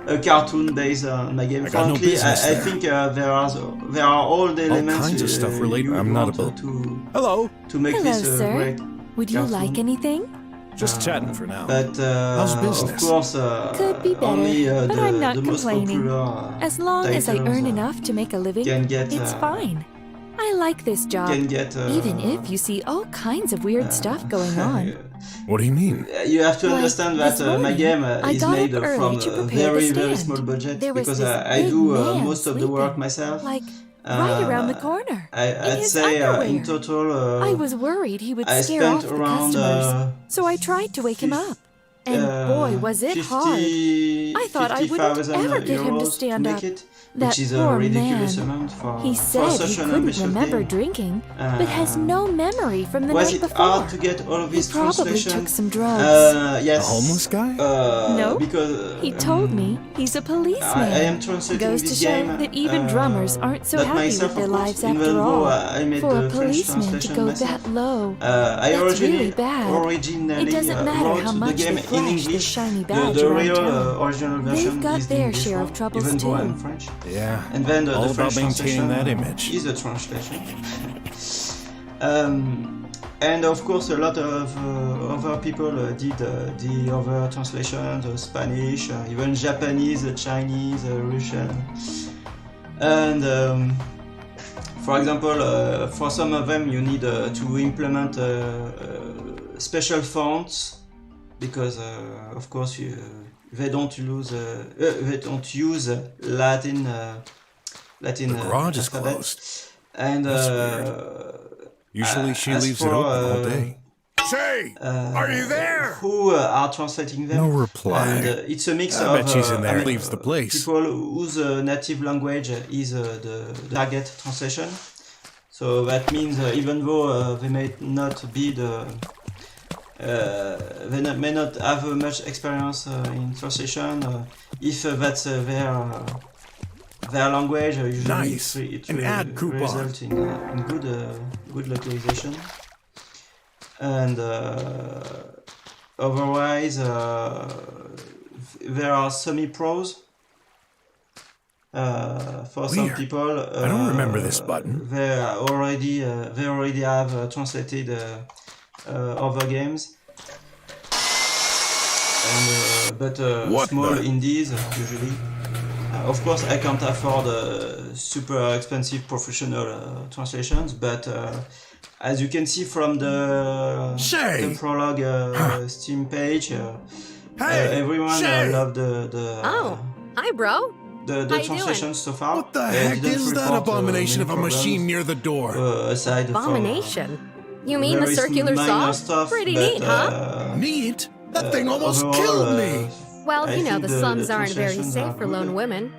a cartoon based on my game. I got no Frankly, business I there. think there are all the All elements kinds of stuff related. you I'm not want about. to Hello. make Hello, this a sir. great Would you cartoon. like anything? Just chatting for now. But How's of business? course, Could be better, only but the, I'm not the most complaining. popular As long as I titles, earn enough to make a living, can get, it's fine. I like this job, can get even if you see all kinds of weird stuff going on. What do you mean? You have to Like, understand that this my morning, game I is got made up early from to a prepare the very stand. small budget There was because this I big do man most of the work sleeping, myself. like right around the corner. in I'd his say underwear. in total, I was worried he would I scare spent off the around customers, so I tried to wake him up. And boy, was it hard. I thought I wouldn't ever get him to stand up. That which is a poor ridiculous man. amount for He for said such he an couldn't ambitious remember game. drinking, but has no memory from the Was night it before. hard to get all of He these probably translations? took some drugs. Yes. A homeless guy? No, Because he told me he's a policeman. I am translating Goes to this show game, that even drummers aren't so not happy myself, with their of course, lives even after though all. I made For the a French policeman to translation go myself. that low, I that's really bad. originally It doesn't matter wrote how the much game they in flash their English. shiny badge The around real town. original version They've got is the their English share one, of troubles even though too. I'm French. Yeah. And then the All French about maintaining translation that image. is a translation. And of course, a lot of other people did the other translations, Spanish, even Japanese, Chinese, Russian. And for example, for some of them, you need to implement special fonts because, of course, they don't use Latin. Latin. The garage is alphabet. closed. And Usually she as leaves for, it open all day. Shay, are you there? who are translating them. No reply. And it's a mix I of bet she's in there. Leaves the place. people whose native language is the target translation. So that means even though they may not be may not have much experience in translation, if that's their language, usually Nice. it An ad coupon. result in good localization. And otherwise, there are semi-pros. For some Weird. people, I don't remember this button. They already have translated other games. And, but What small the- indies usually. Of course, I can't afford super expensive professional translations, but as you can see from the prologue Steam page, everyone loved the Oh, hi, bro. the How you translation so far. What the heck is that abomination of a machine near the door? Aside Abomination? You mean the very circular minor saw? stuff, Pretty but, neat, huh? Neat? That thing almost overall, killed me. Well, I you know, think the the slums aren't very translations safe are for good. lone women.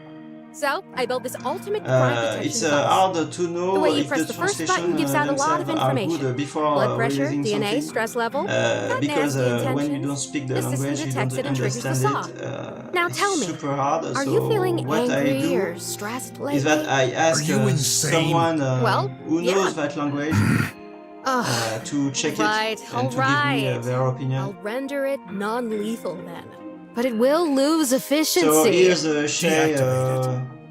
So, I built this ultimate crime detection it's device. hard to know The way you if press the the first translation button gives out a lot of themselves are information. good before Blood pressure, releasing DNA, something. stress level, not Because nasty when you intentions. don't speak the The system language, you detects don't it and triggers the understand saw. it. Now it's tell me, super hard. are so you feeling what I angry do or stressed lately? is that I ask Are you insane? someone Well, who yeah. knows that language to check Right, it and to give me alright. their opinion. I'll render it non-lethal then. But it will lose efficiency. So here's a Shay,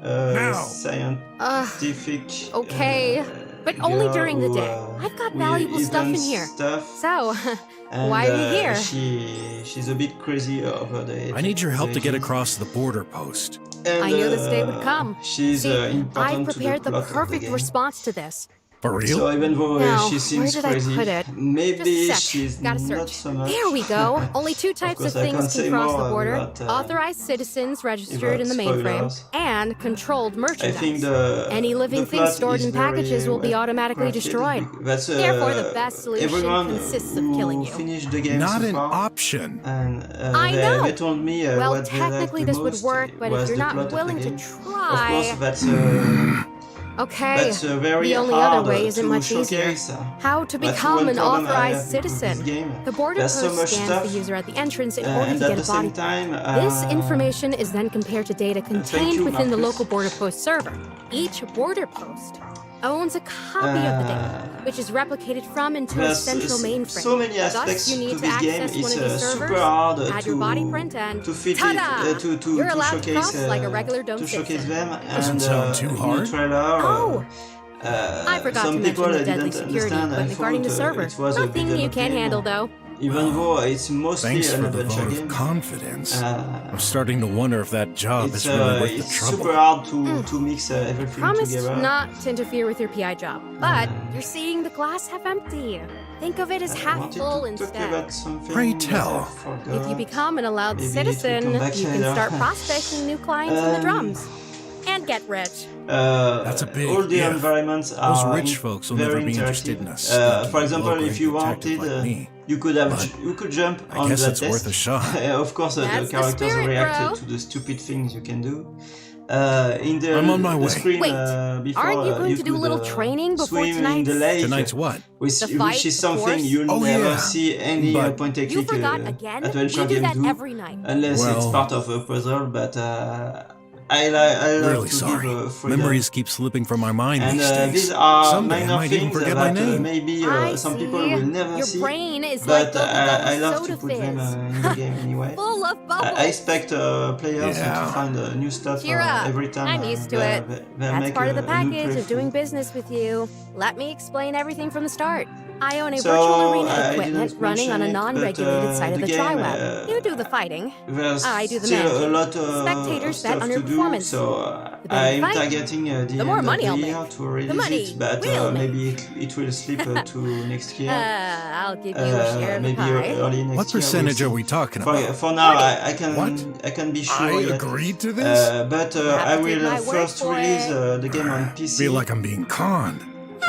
Now. scientific. Okay, but only girl during the who, day. I've got who valuable stuff in invents here. Stuff. So, And, why are you here? She's a bit crazy over the. I need your help to get ages. across the border post. And, I knew this day would come. She's See, I important prepared to the plot of perfect game. response to this. For real? So even though Now, she where seems did crazy, I put it? maybe Just a sec. she's Gotta not search. so much. There we go. Only two types of course, I things can't can say cross more the border: about, authorized citizens registered in the about mainframe, spoilers. and controlled I merchandise. think Any living the thing plot stored is in packages very will be well automatically crafted. destroyed. That's, Therefore, the best solution everyone consists of who killing you. finished the game Not so an far, option. and I know. they told me Well, what they liked technically the this would most work, but was if you're the not plot of the willing to game. try, Of course, that's okay. very the only hard other way isn't to much easier. showcase. How to That's become one an problem I authorized have with this citizen. game. The border There's so post much scans stuff, the user at the entrance in order and to at get the a body same time, This information is then compared to data contained you, within the Marcus. local border post server. Each border post owns a copy of the data, which is replicated from into a there's central mainframe. so many aspects Thus, you need to to this game. access one It's of these super servers, hard add your body print, and to fit ta-da! it to You're allowed to showcase cross like a regular dome to showcase citizen. them. Doesn't and, sound too in hard. the trailer, Oh! I forgot some to people mention the deadly didn't security understand. I equipment guarding the thought server. it was a Nothing beat 'em you up can't game. handle, though. Even though it's mostly Thanks an for the adventure vote game. of confidence. I'm starting to wonder if that job It's, is really worth the it's trouble. super hard to mix everything Promised together. not to interfere with your PI job, but you're seeing the glass half empty. Think of it as I half wanted full to talk instead. about something Pray that I tell. forgot. If you become an allowed Maybe it will citizen, come back you can later. start prospecting new clients on the Um, drums. And get rich. That's a big all the if. environments Those are rich folks will very never be interested interactive. in a sneaky, for example, low-grade if you detective wanted, like me. you could have But you could jump I on guess that it's desk. worth a shot. Of course, That's the the characters spirit, reacted bro. to the stupid things you can do. In the, I'm on my the way. screen, Wait, before, aren't you going to do a could, little training before swim in tonight's- the lake, Tonight's what? Which, The which fight, is of something course. you'll Oh, never yeah. see any But- point and You click forgot again? adventure We do game that do, every night. unless it's Well- part of a puzzle. But I love Really to sorry. give freedom. Memories keep slipping from my mind And these days. these are Someday I minor might even things forget my that name. maybe I some see. people will never Your see. brain is But like I love soda to put them fizz. in the game anyway. Full of bubbles. I expect players Yeah. to find new stuff Cheer up. every time. I'm used to they- it. they That's make part of the a new package of playthrough. doing business with you. Let me explain everything from the start. I own a So, virtual arena I equipment didn't running on a mention it, non-regulated but, site of the the game, TriWeb. You do the fighting. There's I do the still a managing. lot of Spectators bet stuff on to your do, performance. so The better I'm you fight, targeting the the end more of money the I'll year make. to release money it, but we'll make. maybe it will slip to next year. I'll give you a share of the Maybe pie. early next What year. percentage we'll are we see. talking about? For now, I What? can be sure. I yet. agreed to this? But have I to take will my word first for release it. the game on PC. Feel like I'm being conned.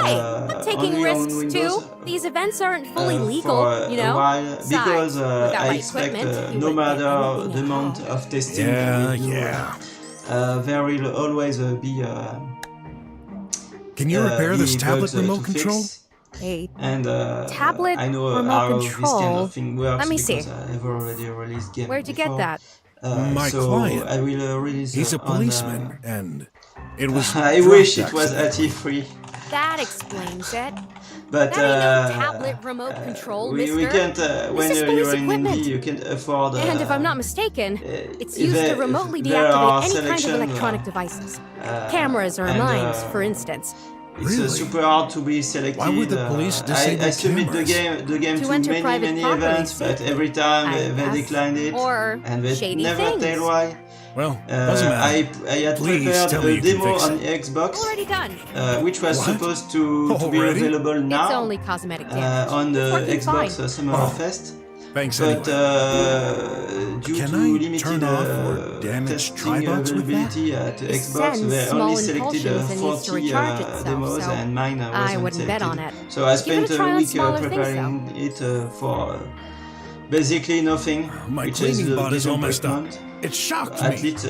Hey, I'm taking only on risks Windows, too. These events aren't fully for legal, you know. a while, Besides, because without I my expect equipment, you no wouldn't get matter anything the at amount all. of testing Yeah, we do, yeah. always be Can you repair this be tablet bugs, remote to control? fix. A And tablet I know remote how this kind control. of thing works Let me see. because I've already released game Where'd you before. get that? My so client. I will release He's a on, policeman, and it was. I dropped wish it was accidentally. AT-free, That explains it. but That ain't no tablet remote control, we mister. can't. When This is police you're in equipment. indie, you can't afford. And if I'm not mistaken, it's used to remotely there are deactivate any kind of selection, electronic devices. Cameras or and, mines, for instance. It's Really? super hard to be selected. Why would the police disable I submit cameras? the game To to enter many private property events, but safely, every time I they guess. declined it, Or and they shady never things. tell why. Well, doesn't matter. I had Please prepared tell me a you can demo fix on it. Xbox, Already done. which was What? supposed to be Already? available It's now only cosmetic damage. on the It's working Xbox fine. Summer Fest. Thanks But anyway. due Can to I limited turn off or damage testing tribots with that? availability at It Xbox, sends they small only selected impulsions and needs to 40 recharge itself, demos, so and mine I wasn't wouldn't bet selected. on it. So I Give it a spent try a on week smaller things, preparing it for basically nothing, My which is cleaning the bot is all messed up. disappointment. It shocked At me. least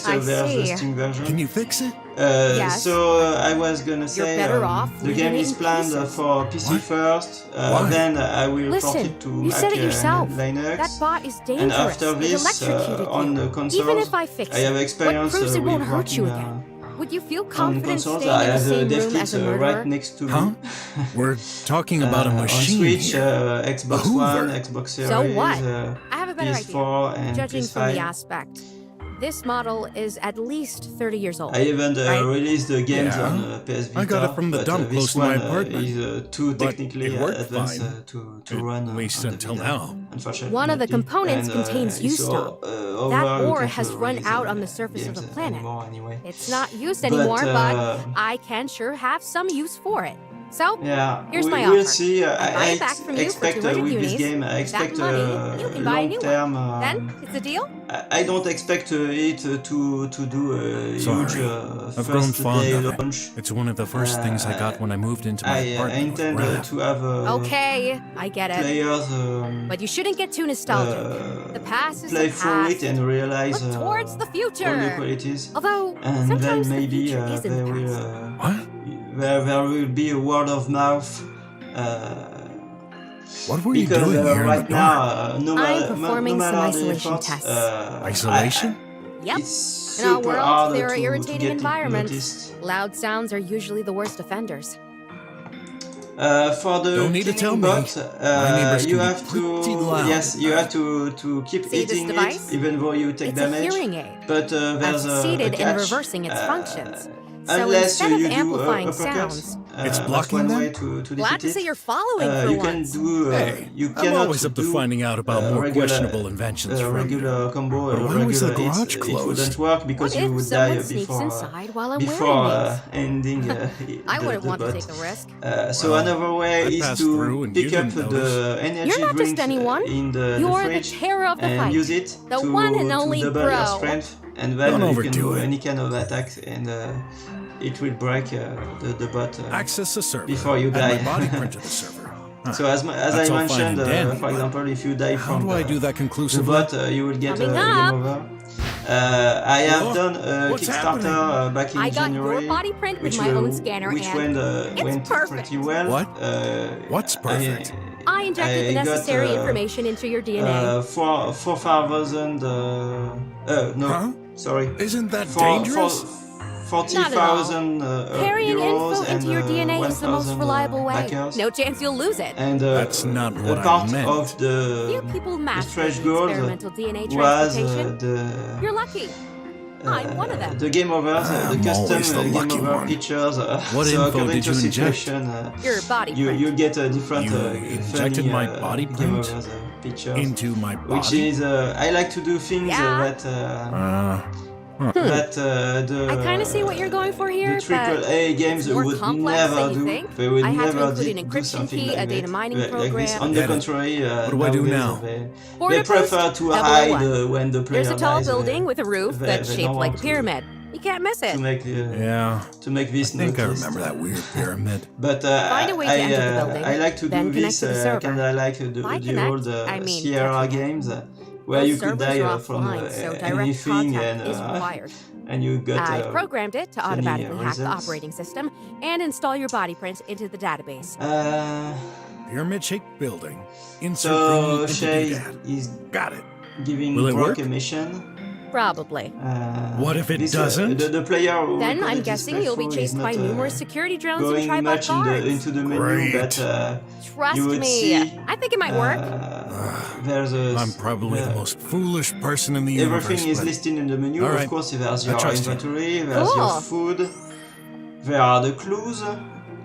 I there's see. a Steam version. Can you fix it? Yes. So I was gonna say better off the leaving game it is in planned pieces. for PC What? first, Why? then I will port Listen, it to you Mac said it yourself. and Linux. That bot is And dangerous. after It this, electrocuted on you. the consoles, Even if I fix I have it, experience what proves it with won't hurt you working, again? Would you feel on confident consoles. staying I in the have the same dev room kit as a murderer? right next to me. Huh? We're talking about a On machine Switch, here. Xbox Hoover. One, Xbox Series, So what? I have a better PS4 idea. and Judging PS5. from the aspect, this model is at least 30 years old. I even right? released the games Yeah. on PS Vita. I got it from the but, dump this close to my one, apartment. is too But technically it worked advanced fine. to run At least on the until Vita, now. unfortunately. One of the components And, contains it's U-stop. over, That you ore can't has run release, out on the surface of the games planet. anymore anyway. It's not used But, anymore, but I can sure have some use for it. So, Yeah, here's my we'll offer. see. I buy it back from you for expect 200 with this unis. game, I With that expect money, you can buy a new long-term. one. Then, it's a deal? I don't expect it to do a Sorry. huge I've grown first fond day of it. launch. It's one of the first things I got when I moved into my I apartment. with intend Brad. to have Okay, I get it. players But you shouldn't get too nostalgic. The past is play the through it past. and realize Look towards the all future. the qualities. Although, And then sometimes the maybe future is in there the will past. What? there will be a word of mouth. What were you Because doing here in right the dark? now, no I'm matter performing some the isolation efforts, tests. Isolation? Yep. It's In our super world, hard there are to irritating get it environments. noticed. Loud sounds are usually the worst offenders. For the Don't need to tell killing me. bot, My neighbors you can be have to pretty loud. yes, you have to keep See this eating it device? even though you take It's damage. a hearing aid. But I've there's a succeeded in catch. reversing its functions. So Unless instead of you do amplifying uppercuts, sounds, It's that's blocking one them? way to glad defeat to see it. you're following for You can once. do. Hey, You I'm cannot always up to do, finding out about more regular, questionable inventions from you. regular combo. But why was the regular hits, garage it closed? wouldn't work because What you if would someone die sneaks before inside while I'm before wearing ending. I wouldn't the want to bot. take a risk. So Well, another way I is passed through to and you pick up didn't the notice. energy You're not drink just anyone. in the You're the fridge terror of the and fight. use it The to, one and to only double pro. your strength, and then Don't you can overdo do it. any kind of attack, and it will break the bot Access the server. before you Add die. my body print to the server. Huh. So as That's I all fine mentioned, and dandy, for but example, if you die How from do I do that the conclusively? bot, you will get a Coming game up. over. I have Oh, done a what's Kickstarter back in I got January, your body print with which my will- own scanner which and went perfect. pretty well. What? What's perfect? I injected the I got, necessary information into your DNA. 4,000. No, Huh? sorry. Isn't that dangerous? 40,000 Carrying euros info into your and DNA is the most 1,000 reliable way. backers. No chance you'll lose it. And That's not what a I part meant. of Few the people master stretch the goals experimental DNA was transportation. You're lucky. I'm one of them. the game over, the I'm custom always the game lucky over one. pictures. What so info according did to you inject? situation, Your body print. you get a different You injected funny, my body game print over pictures. into my Which body. is I like to do things Yeah. that the I kind of see what you're going for here, the AAA games it's more would complex never than you do. think. They would I had to never include an do encryption something key, like a data that, mining like this. program. On the Get it. contrary, What do I do nowadays, now? They Border prefer post to 001. hide when the player There's a tall dies, building with a roof they that's don't shaped like want a to pyramid. You can't miss it. to make Yeah. to make this I think I noticed. remember that weird pyramid. But Find a way to enter the building, I like to then do connect this to the server. kind of like By the connect, old I mean Sierra get to games where Those you could servers die are from offline, so direct anything contact is and required. and you got I've programmed it to any automatically hack the results. operating system and install your body print into the database. Pyramid-shaped building. Insert So thingy into Shay doodad. is Got it. giving Will it Brock work? a mission. Probably. What if it This, doesn't? the player who Then recorded I'm this guessing you'll be playthrough is chased by not, numerous security drones and going tribal much guards. into the menu, Great. but Trust you would me. see I think it might work. there's a I'm probably the most foolish person in the universe. everything is but listed in the menu. All Of right. course, there's I your trust you. inventory, there's your Cool. food, there are the clues,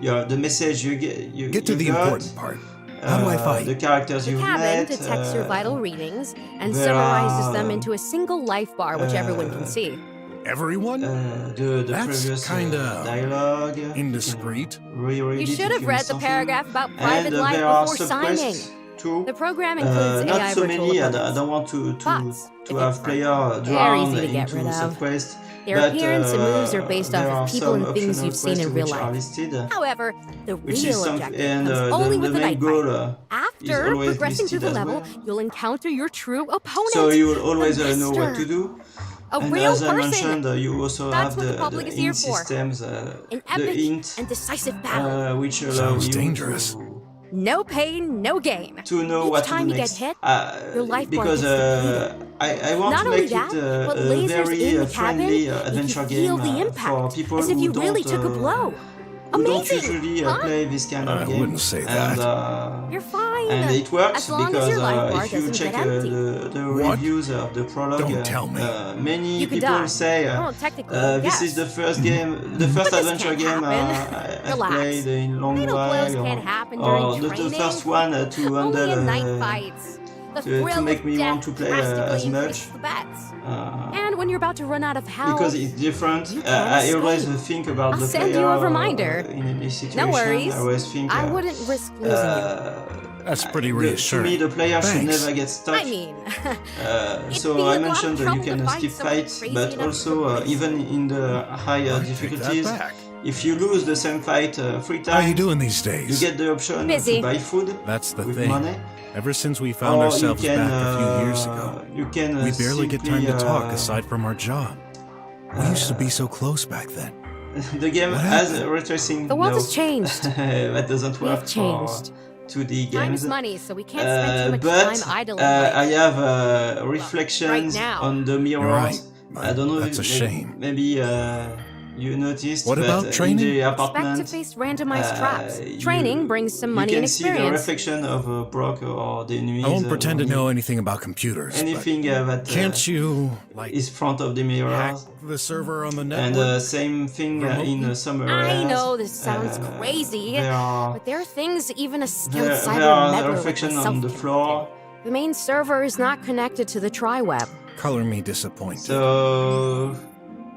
the message you get. Get to you the got, important part. How do I fight? The characters The you've cabin met. detects your vital readings and there summarizes are, them into a single life bar, which everyone can see. Everyone? The That's previous kinda dialogue. indiscreet. Reread You it should if have read the something. paragraph about And private life there are before signing. sub-quests too. The program includes Not AI so virtual many. I opponents. don't want to Bots, if have it's player They're drown easy to get into rid of. sub-quests. Their but, appearance and moves are based off there of are people some and things optional you've seen in quests real which are life. listed, However, the which is real some, objective and comes the only with the main night goal fight. is After always progressing through listed the as level, well. you'll encounter your true opponent. So you will always the know what Master. to do. A And real as I person. mentioned, you also That's have what the public the is here int for. systems, An the epic int, and decisive battle. which allow Sounds you dangerous. No pain, no gain. to know Each what time to you do get next. hit, your life bar Because gets depleted. I want Not to only make that, it but a lasers very in the cabin friendly make adventure you feel game the impact, for people as if who you really don't, took a blow. who don't Amazing, usually huh? play this kind of I game. wouldn't say And, You're fine. and it works as long because as your life bar if you doesn't check get empty. the What? reviews of the prologue, Don't tell me. many You could people die. say Well, technically, this yes. is the first game, the first But this adventure can't game happen. I've Relax. played in a long Fatal while, blows can't happen or during the training. first one to Only handle in night fights. The to thrill make of me death want to play drastically as much. increases the bets. Uh, And when you're about to run out of health, because it's different. you can't I always escape. think about I'll the send player you a reminder. in any situation. No worries. I always think I wouldn't risk losing you. That's pretty to reassuring. me, the player should Thanks. never get stuck. I mean, it'd be So a I lot of mentioned that you trouble can to find skip someone fights, crazy but enough also to replace even in the higher Take difficulties, that back. if you lose the same fight 3 times, How you doing these you days? get the option Busy. to buy food That's the with thing. money. Ever since we found Or ourselves you can, back a few years ago, you can we barely get time to simply, talk aside from our job. We used to be so close back then. The game What has happened? a retracing. The world no. has changed. That doesn't We've work changed. for 2D Time games. is money, so we can't spend too much But time idling. life. I have reflections right now. on the mirrors. right. I don't know. That's a shame. Maybe you noticed. What but about in training? the Expect apartment, to face randomized traps. you- Training brings some money you and can see the experience. reflection of Brock or the enemies. I won't pretend to when know anything about computers. but anything that can't you, like, is front of the hack mirrors. the server on the And network? same thing in some I areas. know this sounds crazy, There are, but there are things even a skilled there cyber are meddler like reflections myself on the can floor. do. The main server is not connected to the TriWeb. Color me disappointed. So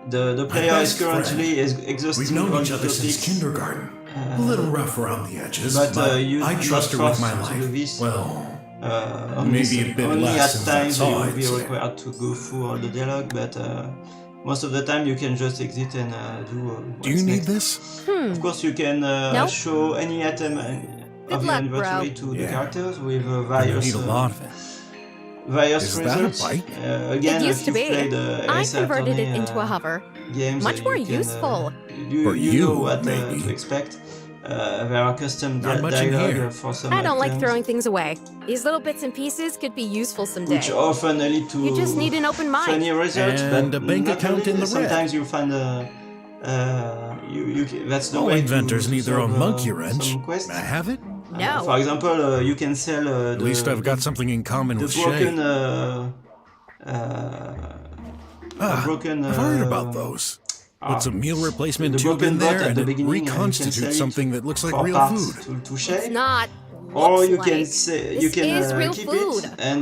the player is best friend. currently exhausting We've known all each the other since topics. kindergarten. A little rough around the edges, But, but you I do trust her not with my trust life. this. Well, Only maybe a bit only less at since I times saw you will it, be so- required to go through all the dialogue, but most of the time you can just exit and do do you what's need next. this? Of course, you can Nope. show any item of your luck, inventory bro. to the Yeah. characters with I various need a lot of it. various Is that a results. bite? Again, It used if to you've be. played I Ace converted it Attorney, into a hover. games, Much more you can, useful. You For you you, know what maybe. to expect. There are custom Not much in dialogue here. for some I don't like items, throwing things away. These little bits and pieces could be useful someday. which often lead to You just need an open mind. funny results, And but a bank not account only. in the red. Sometimes you find that's the Oh, way inventors to need their own solve, monkey wrench. some quests. May I have it? No. For example, you can sell At least I've got something in common the with Shay. broken broken. I've heard about those. Put some meal replacement the tube in broken bot there at and the it beginning, and you can sell reconstitutes it something that looks like for real parts food. to share. It's not. Or looks you can like. say, This you can is real keep food. it and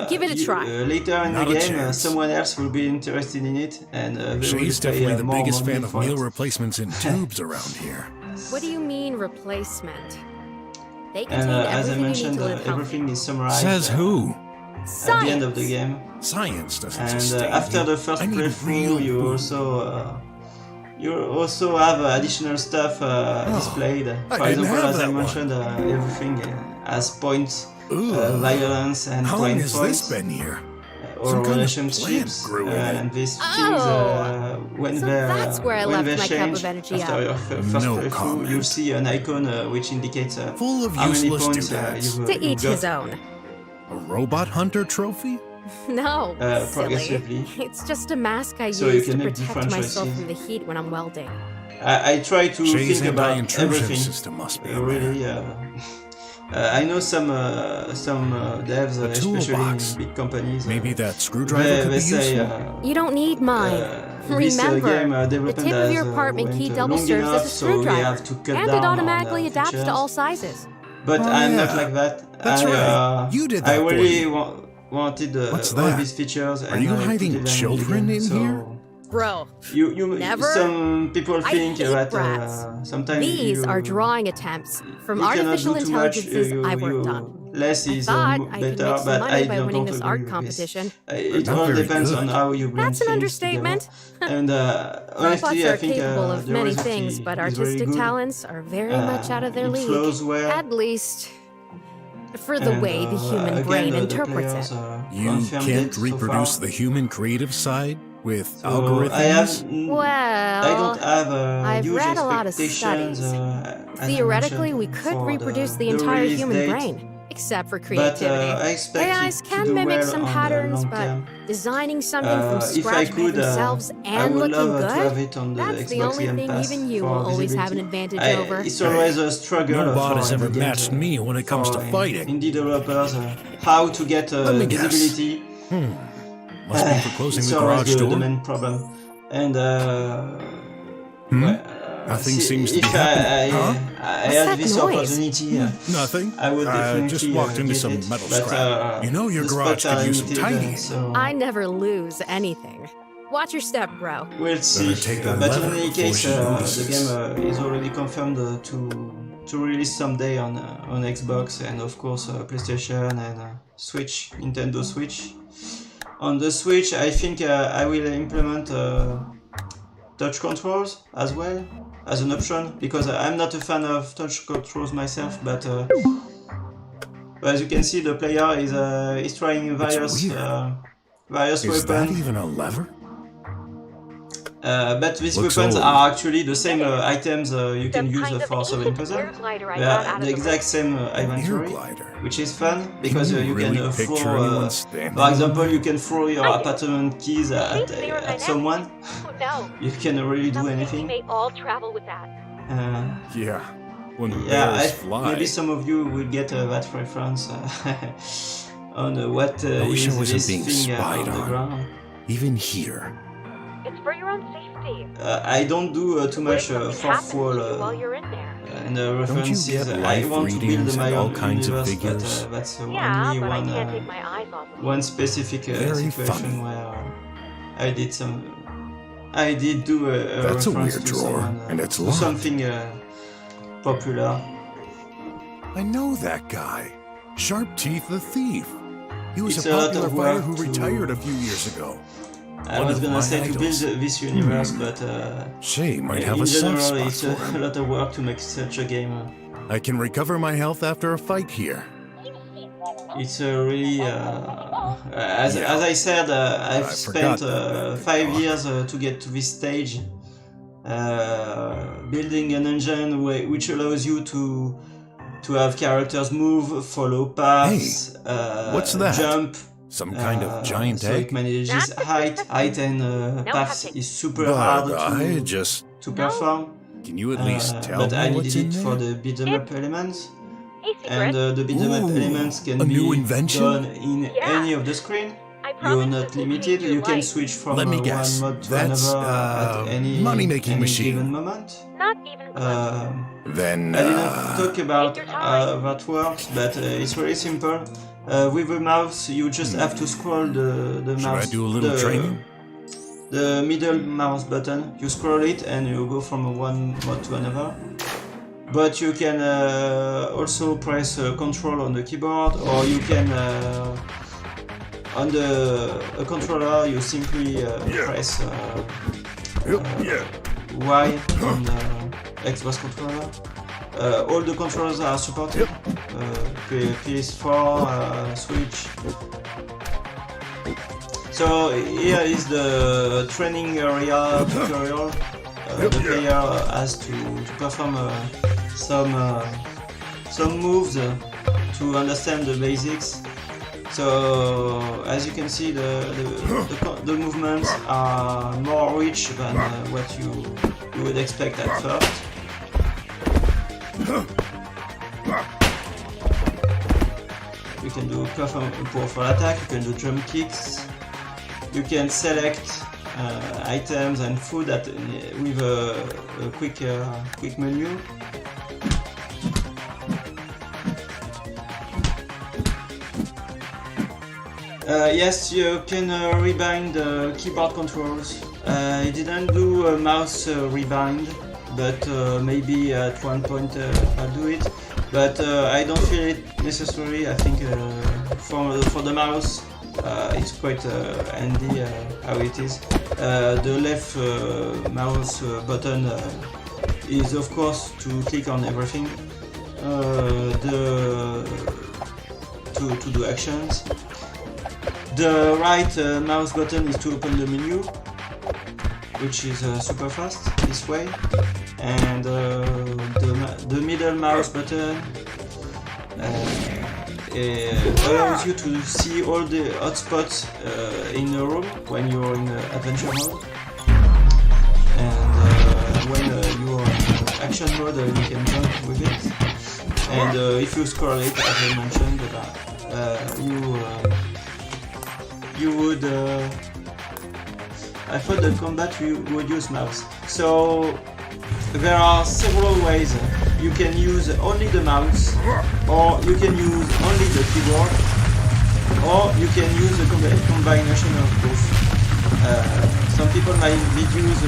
Give it a try. later in Not the a game, chance. someone else will be interested in it, and they will Shay's pay, definitely the more biggest money fan of for meal it. replacements in tubes around here. What do you mean replacement? They And contain as I everything you need mentioned, to live healthy. everything is summarized. Says who? at the end of the game. Science doesn't And sustain after you. the first I need playthrough, real you also have additional stuff displayed. I For didn't example, have as I that mentioned, everything has points, violence, and How long point has points. this been here? Or Some kind of relationships, plant grew in it. and these Oh. things, when So they're that's where I when left they my cup change of energy after at. your first No playthrough, comment. you'll see an icon which indicates Full of how many useless points doodads. you've To each got. his own. A robot hunter trophy? No, silly. Progressively. It's just a mask I So you use can to make protect different myself choices. from the heat when I'm welding. I try to Shay's think about anti-intrusion everything. system must be in Really, I know some devs, A especially toolbox. in big companies. Maybe that screwdriver they, could they be say useful. You don't need mine. this Remember, game the development tip of your has, apartment key went double long serves enough, as a so we screwdriver, have to cut and down it on, automatically adapts features. to all sizes. But Oh, I'm not yeah. like that. That's right. You did that I for really me. wanted What's all that? these features. Are and you I put hiding them in the children game, in so here? Bro, You Never? some people I think hate that brats. sometimes These you, are drawing attempts from you cannot artificial do too much, intelligences I've worked on. Less I is thought better, I could make some but money I by don't winning this agree art with competition. It Not all very depends good. on how you bring That's an things understatement. together. And Robots honestly, I are think capable the of many recipe things, but is very artistic good. talents are very much out of their It league. flows well. At least for the And, way the human again, brain the interprets players, it. You confirmed can't it so reproduce far. the human creative side with So algorithms? I have, Well, I don't have I've huge read a lot of expectations, studies. as I Theoretically, mentioned, we could for reproduce the entire release human date. brain, except for But creativity. I expect AIs it to can do mimic well some on the patterns, long but term. designing something from If I scratch by could, themselves I and would looking love to have good, it on the that's the Xbox only Game thing Pass even you for will always have an visibility. advantage over. It's always a struggle. Nobody's for ever indie matched games, me when it comes to for fighting. indie developers, how to get Let me guess. visibility. Must be for closing It's the always garage the door? main problem. And Nothing seems to be if happening. Huh? I What's had that this noise? opportunity, Nothing. I would definitely just walked into get some it, metal but, scrap. You know your the garage spots are could use some limited, tidying. So I never lose anything. Watch your step, bro. we'll see. take a But in lever any before case, she the notices. game is already confirmed to release someday on Xbox and of course PlayStation and Switch, Nintendo Switch. On the Switch, I think I will implement touch controls as well as an option, because I'm not a fan of touch controls myself, but as you can see, the player is trying various various Is that weapons. even a lever? But these Looks weapons old. are actually the same items you can use kind of for solving ancient puzzles. air glider I They got are out of the the exact same inventory, glider. which is fun because you you really can picture throw. anyone standing For on example, them? you can throw your apartment keys at someone. Oh no. You can really do Someday anything. We may all travel with that. Yeah. When Yeah, bears fly. maybe some of you will get that reference on what I wish is I wasn't this being thing spied on the on. ground. Even here. It's for your own safety. I don't do too much What if something fourth happens wall to you while you're in there? and Don't you references. get I life want to build readings my and all own kinds of universe, figures? but that's Yeah, only but I one can't take my eyes off of one specific Very situation funny. where I did do a That's a reference weird to drawer, someone, and it's to locked. something popular. I know that guy. Sharp Teeth the Thief. He was It's a a lot popular of fighter work who to- retired a few years ago. I One was of gonna my say to build idols. this universe, but Shay might have in a soft general, spot it's for a him. lot of work to make such a game. I can recover my health after a fight here. It's really, as I said, I've I spent forgot that 5 years to get to this stage, building an engine which allows you to have characters move, follow paths, what's that? jump. Some kind of giant so egg? it manages height and paths is super But hard I just... to perform. Can you at least tell But I me what's needed in it for there? the beat 'em up elements. Hey, And Secret. the beat 'em up Ooh, elements can a be new invention? done in Yeah. any of the screen. I You're promise not this will limited. change your You can life. switch from Let me guess. one mode to That's, another at any money-making machine. given moment. Not even close. Then, I didn't talk about Take your time. that works, but it's very simple. With the mouse, you just have to scroll the should mouse. I do a little training? The middle mouse button, you scroll it and you go from one mode to another. But you can also press Control on the keyboard, or you can on a controller, you simply press Y on the Xbox controller. All the controllers are supported. PS4, Switch. So here is the training area tutorial. The player has to perform some moves to understand the basics. So as you can see, the movements are more rich than what you would expect at first. You can do powerful attack, you can do jump kicks, you can select items and food with a quick menu. Yes, you can rebind the keyboard controls. I didn't do a mouse rebind, but maybe at one point I'll do it. But I don't feel it necessary. I think for the mouse it's quite handy how it is. The left mouse button is of course to click on everything, to do actions. The right mouse button is to open the menu, which is super fast this way, and the middle mouse button allows you to see all the hotspots in the room when you're in adventure mode, and when you're in action mode you can jump with it, and if you scroll it, as I mentioned, you would I thought that combat you would use mouse. So there are several ways. You can use only the mouse, or you can use only the keyboard, or you can use a combination of both. Some people might use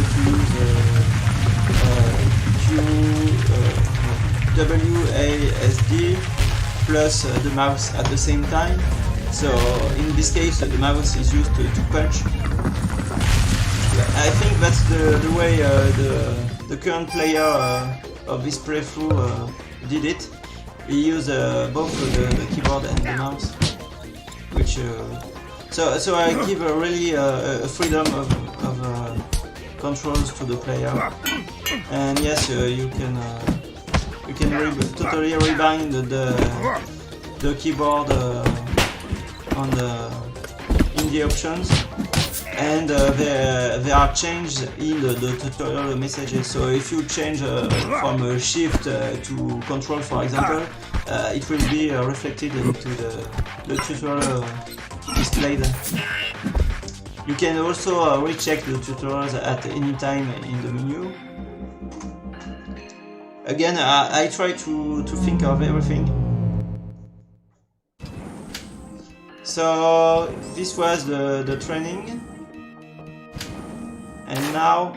WASD plus the mouse at the same time. So in this case the mouse is used to punch. I think that's the way the current player of this playthrough did it. He used both the keyboard and the mouse, which so I give really a freedom of controls to the player. And yes, you can totally rebind the keyboard in the options, and they are changed in the tutorial messages. So if you change from shift to control, for example, it will be reflected into the tutorial displayed. You can also recheck the tutorials at any time in the menu. Again, I try to think of everything. So this was the training, and now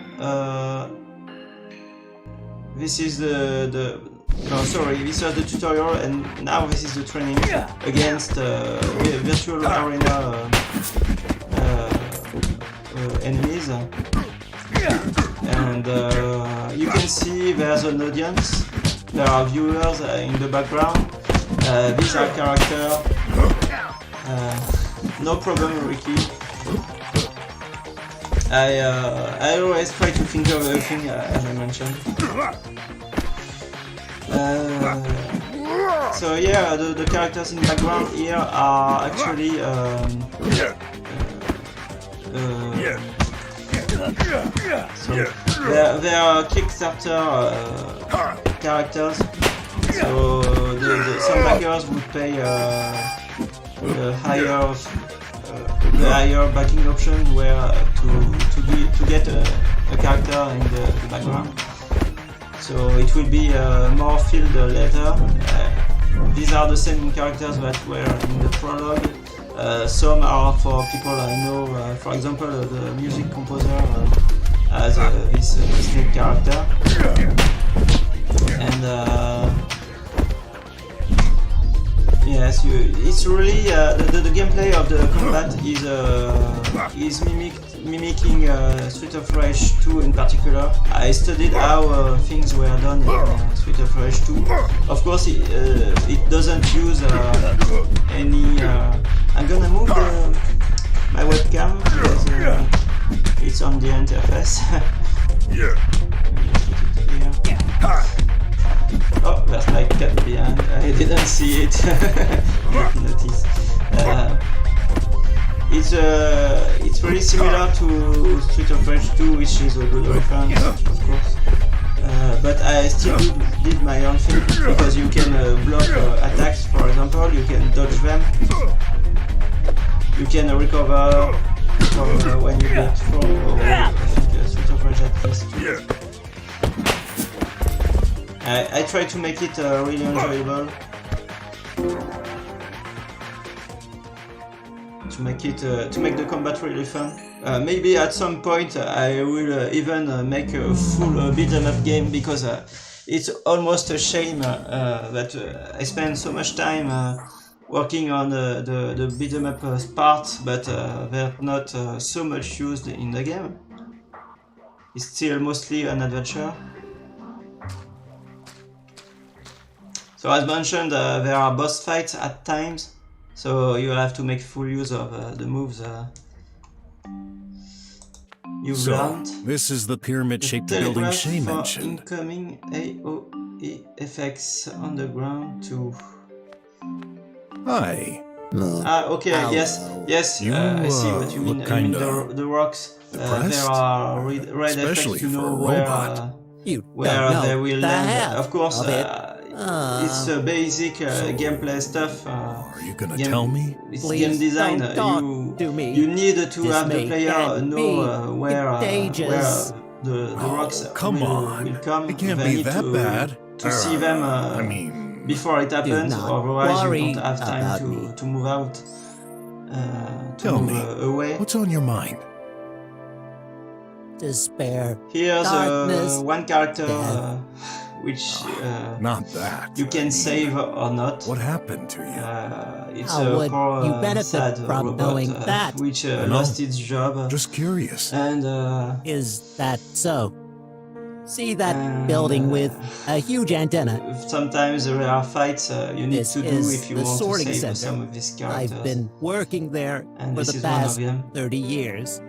this is this was the tutorial, and now this is the training against virtual arena enemies. And you can see there's an audience, there are viewers in the background, these are characters. No problem, Ricky. I always try to think of everything, as I mentioned. So yeah, the characters in the background here are actually so they are Kickstarter characters. So some backers would pay the higher backing option where to get a character in the background. So it will be more filled later. These are the same characters that were in the prologue. Some are for people I know. For example, the music composer has this Snake character, and yeah, Yes, it's really the gameplay of the combat is mimicking Street of Rage 2 in particular. I studied how things were done in Street of Rage 2. Of course, it doesn't use any. I'm gonna move my webcam because it's on the interface. Oh, there's my cat behind. I didn't see it. Didn't notice. It's really similar to Street of Rage 2, which is a good reference, of course. But I still did my own thing because you can block attacks, for example. You can dodge them. You can recover from when you get thrown. I think Street of Rage at least. I try to make it really enjoyable. To make the combat really fun. Maybe at some point I will even make a full beat 'em up game because it's almost a shame that I spend so much time working on the beat 'em up part, but they're not so much used in the game. It's still mostly an adventure. So as mentioned, there are boss fights at times, so you have to make full use of the moves you've learned. This is the pyramid-shaped building Shay for mentioned. Incoming AOE effects on the ground to... Hi. Okay, yes, You, I see what you mean. look I mean kinda the rocks, there depressed? are red Especially effects to for know a robot. where they will land. Of course, of it. it's basic gameplay stuff. Are you gonna tell me? It's Please game design. don't talk to me. You need to This have the may player end know me. where Contagious. the rocks Come on. will come. It can't They be need that bad. to see them I mean, before it happens, not otherwise worry you don't have time about me. to move out. To Tell move, me, away. what's on your mind? Despair. Here's Darkness. one character which Not that. you can I mean, save or not. What happened to you? It's How a would poor, you benefit sad from robot, knowing that? which know. lost its job. Just curious. And Is that so? See that And, building with a huge antenna? sometimes there are fights you need This to do is if you the want to sorting save center. some of these characters. I've been working there And for this the is one of past them. 30 years.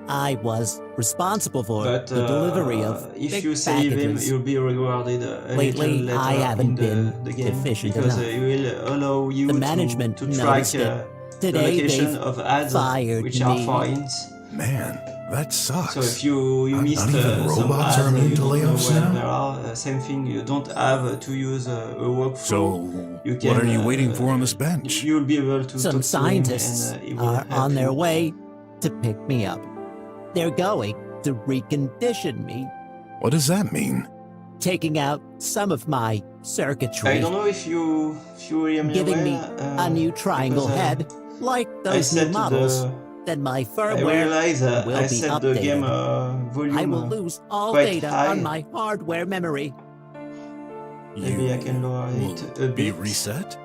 I was responsible for But the delivery of if big you save him, packages. you'll be rewarded a Lately, little later I haven't in been the game efficient because enough. it will allow you The management to track noticed it. the Today, location they've of ads, fired which are me. for hints. Man, that sucks. So if you Not missed even some robots ads, are immune you to don't know layoffs where now? there are. Same thing, you don't have to use a workflow. So, You what are can, you waiting for on this bench? You'll be able to Some talk scientists to him and he will are help on their you. way to pick me up. They're going to recondition me, What does that mean? taking out some of my circuitry, I don't know if you really am giving me aware, a new triangle because, head, like I those new set models. Then my I firmware realize will I be set the game updated. volume. I will lose all quite data high. on my hardware memory. Maybe I can lower will it a be bit. reset?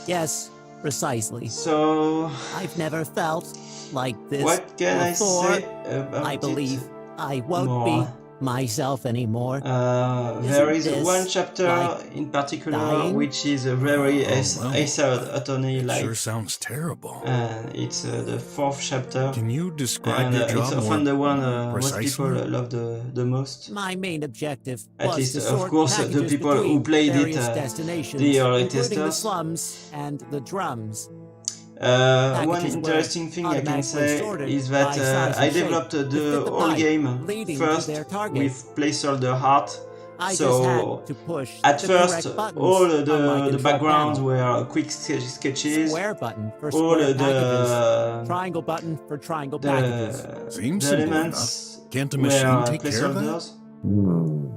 Yes, precisely. So, I've never felt like this what can before. I say about I believe it? I won't more? be myself anymore. There is Isn't one this chapter like in particular dying? which is a very well, Acer Attorney like, Sure sounds terrible. and it's the fourth chapter. Can you describe And your it's job often the one most precisely? people love the most. My main objective At was least, to of sort course, the packages people who between played it, various destinations, the early including the testers. slums and the drums. One Packages were interesting thing I can automatically say sorted is by that size I and shape developed to fit the the whole pipe game leading to first their target. with placeholder heart. I just So had to push at the first, correct buttons all on my the control backgrounds panel. were quick sketches. Square button for All square the packages. Triangle button for triangle packages. Seems the simple elements Can't the were machine take care of that? placeholders.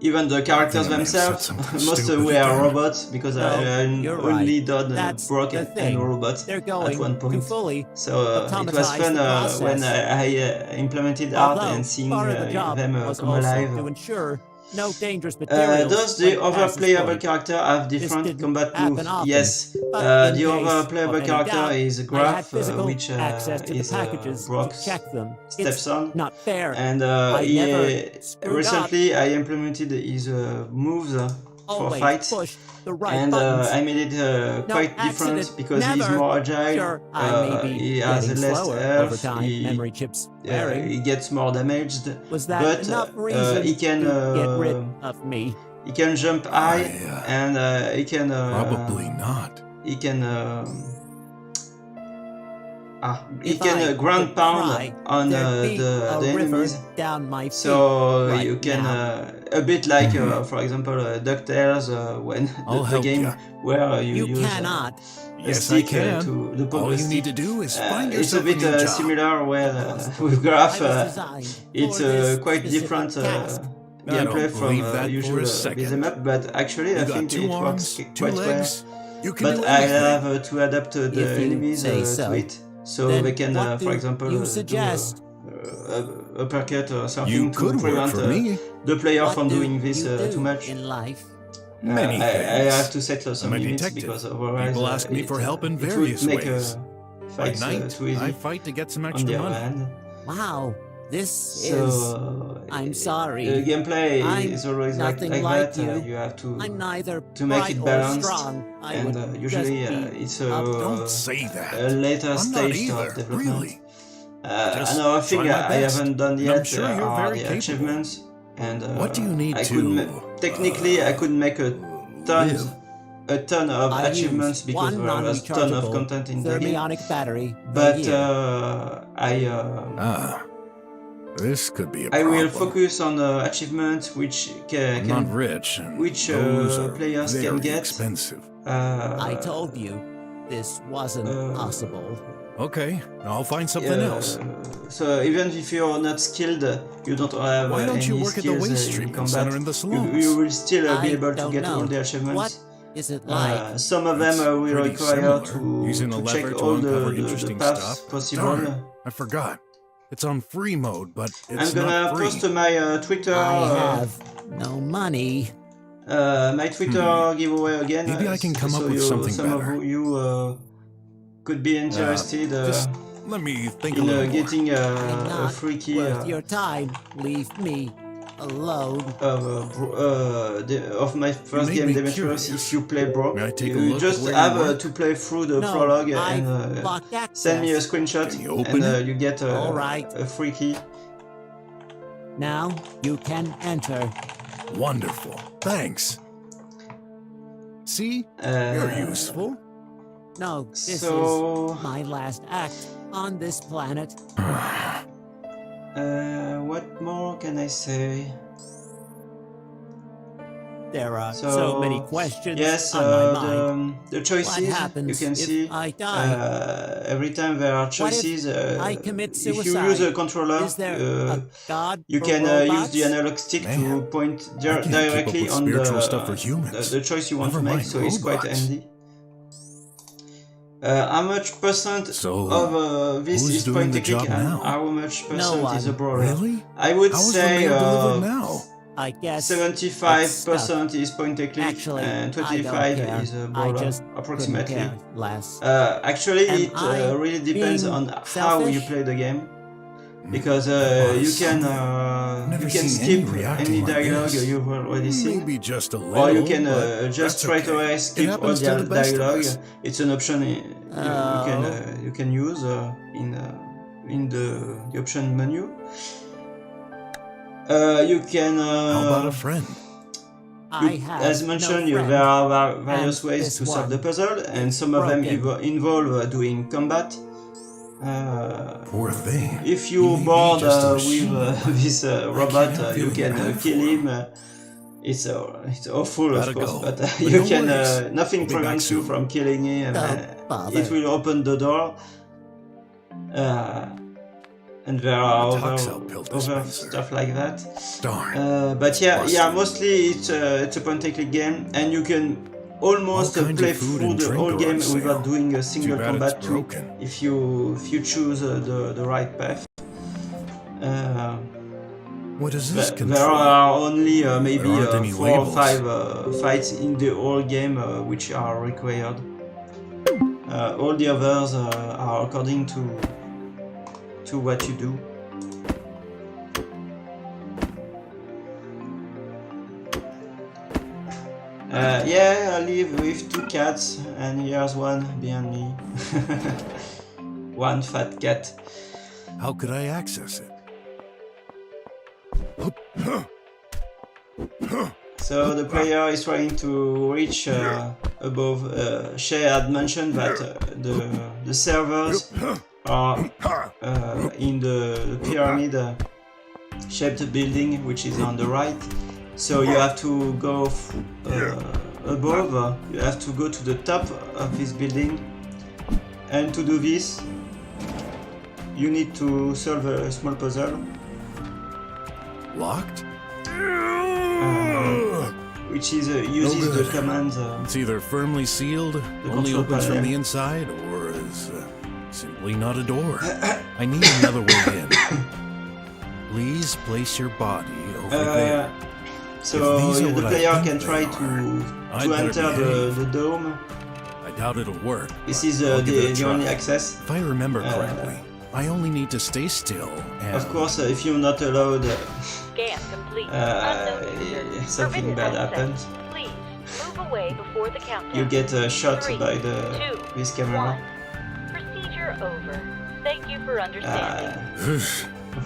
Even the characters I think I may have said themselves, something most stupid were again. robots because No, I you're only right. done That's Brock the and thing. robots They're at going one to point. fully So it was automatize fun the process. when I implemented art Although and seeing part of the job them was come also alive. to ensure no dangerous materials. Does the when other passes playable by. character have different didn't combat happen moves? often, Yes. but in The case other of playable any character doubt, is I had Graf, physical which access to the is packages Brock's to check them. stepson. It's not fair. And I never screwed recently I implemented his moves for Always fights, push the right and buttons. I made it No quite different accident, because he's never. more agile. Sure, I may be He has getting less slower health. over time. Memory chips He wearing. gets more damaged. Was that but enough reason he can to get rid of me? he can jump high, and he can Probably not. he can he If can I ground could pound cry, on there'd be the a river enemies. down my feet So right you can now. a bit like for example DuckTales when I'll the help game ya. where you You use cannot. a Yes, I stick can. to the All pogo you need stick. to do is find It's a yourself bit new job. similar where with Graf I was designed it's for this quite specific different task. I gameplay don't from believe that for usual a second. beat 'em up, but actually I You got think two it arms, works two quite well. legs. You can But do I anything. have to adapt the If you enemies say so. to it, so Then they can, what for do example, you suggest? do uppercut or something You to could work prevent for me. the player What from do doing this you do too much. in life? Many I things. have to set some I'm a limits detective. because otherwise People ask me it, for help in it would various make ways. By fights night, too easy. I fight to get some On the extra other money. hand, Wow, this is. so I'm sorry. the gameplay I'm is always nothing like like that. you. You have I'm neither to make bright it or balanced, strong. I and would usually just be it's Don't say a that. later I'm not stage either, of development. really. Just Another thing try my I best. haven't done And yet I'm sure you're are very the capable. achievements, and What do you need I to, could technically I could make a ton of I achievements use because one there was a ton of non-rechargeable content in the game. thermionic battery per But year. This could be a I problem. will focus on achievements which I'm can not rich, and which those are players very can get. expensive. I told you this wasn't possible. Okay, I'll find something else. So even if you're not skilled, you don't have Why don't any you work at the skills waste in treatment combat, center in the slums? you will still be I able to don't get know. all the achievements. What is it like? Some of them It's will pretty require similar. Using a to lever check to all uncover the interesting paths stuff. possible. Darn, I forgot. It's on free mode, but it's I'm gonna not free. post my Twitter. I have no money. My Twitter giveaway again. Maybe I can come up so with something some better. of you could be interested Just let me think a in little more. getting I'm a not free key worth your time. Leave me alone. of my first made game me Demetrius. curious. If you play Brock, May I take a you look at just where have you work? to play through the No, prologue I've and blocked access. send me a screenshot, Can you open and it? you get All right. a free key. Now you can enter. Wonderful. Thanks. See? You're useful. No, this So- is my last act on this planet. What more can I say? There are so many questions Yes, on my mind. the choices What happens you can if see. I die? Every time there are What if choices, I commit if you suicide? use a controller, Is there a god you for can use robots? the analog stick to Man, point I can't keep up directly with on spiritual stuff for humans. the choice you want Never to make, mind so it's quite robots. handy. How much percent So, of this who's is doing point the and click, job and now? how much No percent is a one. brawler? Really? I would How is the say mail delivered now? I guess 75% is point and click, Actually, and I don't 25 care. is a I brawler, just approximately. couldn't care less. Actually, Am it I really depends being on how selfish? you play the game, because Well, you can never skip seen any reacting any like dialogue this. you've already seen, Maybe just a little, or you can but just that's straight okay. away It skip all happens to the the best of dialogue. us. It's an option Oh. you can use in the option menu. You can. How about a friend? I have As mentioned, no friend. there are various and ways this to solve one the puzzle, and some of them broken. involve doing combat. Poor thing. If He you're may be bored just a with machine. this robot, help you you can bad kill for him. It's awful, of Gotta course, go. but But you no can. worries. Nothing I'll be back prevents you soon. from killing him. Don't bother. It will open the door. And there are A Toxel other, pill other dispenser. stuff like that. Darn. But yeah, Busted. mostly it's a point and click game, and you can almost All kinds play of food through and the drink whole are game on sale. without doing a single Too bad combat it's too, broken. if you choose the right path. What does this There control? are only maybe There aren't any 4 or labels. 5 fights in the whole game which are required. All the others are according to what you do. Yeah, I live with 2 cats, and here's one behind me. One fat cat. How could I access it? So the player is trying to reach above. Shay had mentioned that the servers are in the pyramid-shaped building, which is on the right. So you have to go above. You have to go to the top of this building, and to do this, you need to solve a small puzzle. Locked? Which is uses No the good. command. It's either firmly sealed, only control opens from panel. the inside, or is simply not a door. I need another way in. Please place your body over there. So If these are the what I player think can they try are, to I'd better enter behave. the dome. I doubt it'll work. This is I'll give it a the try. only access. If I remember correctly, I only need to stay still and... Of course, if you're not allowed, Scan complete. something bad happens. Please move away before the countdown. You get shot 3, by 2, this camera. 1. Procedure over. Thank you for understanding.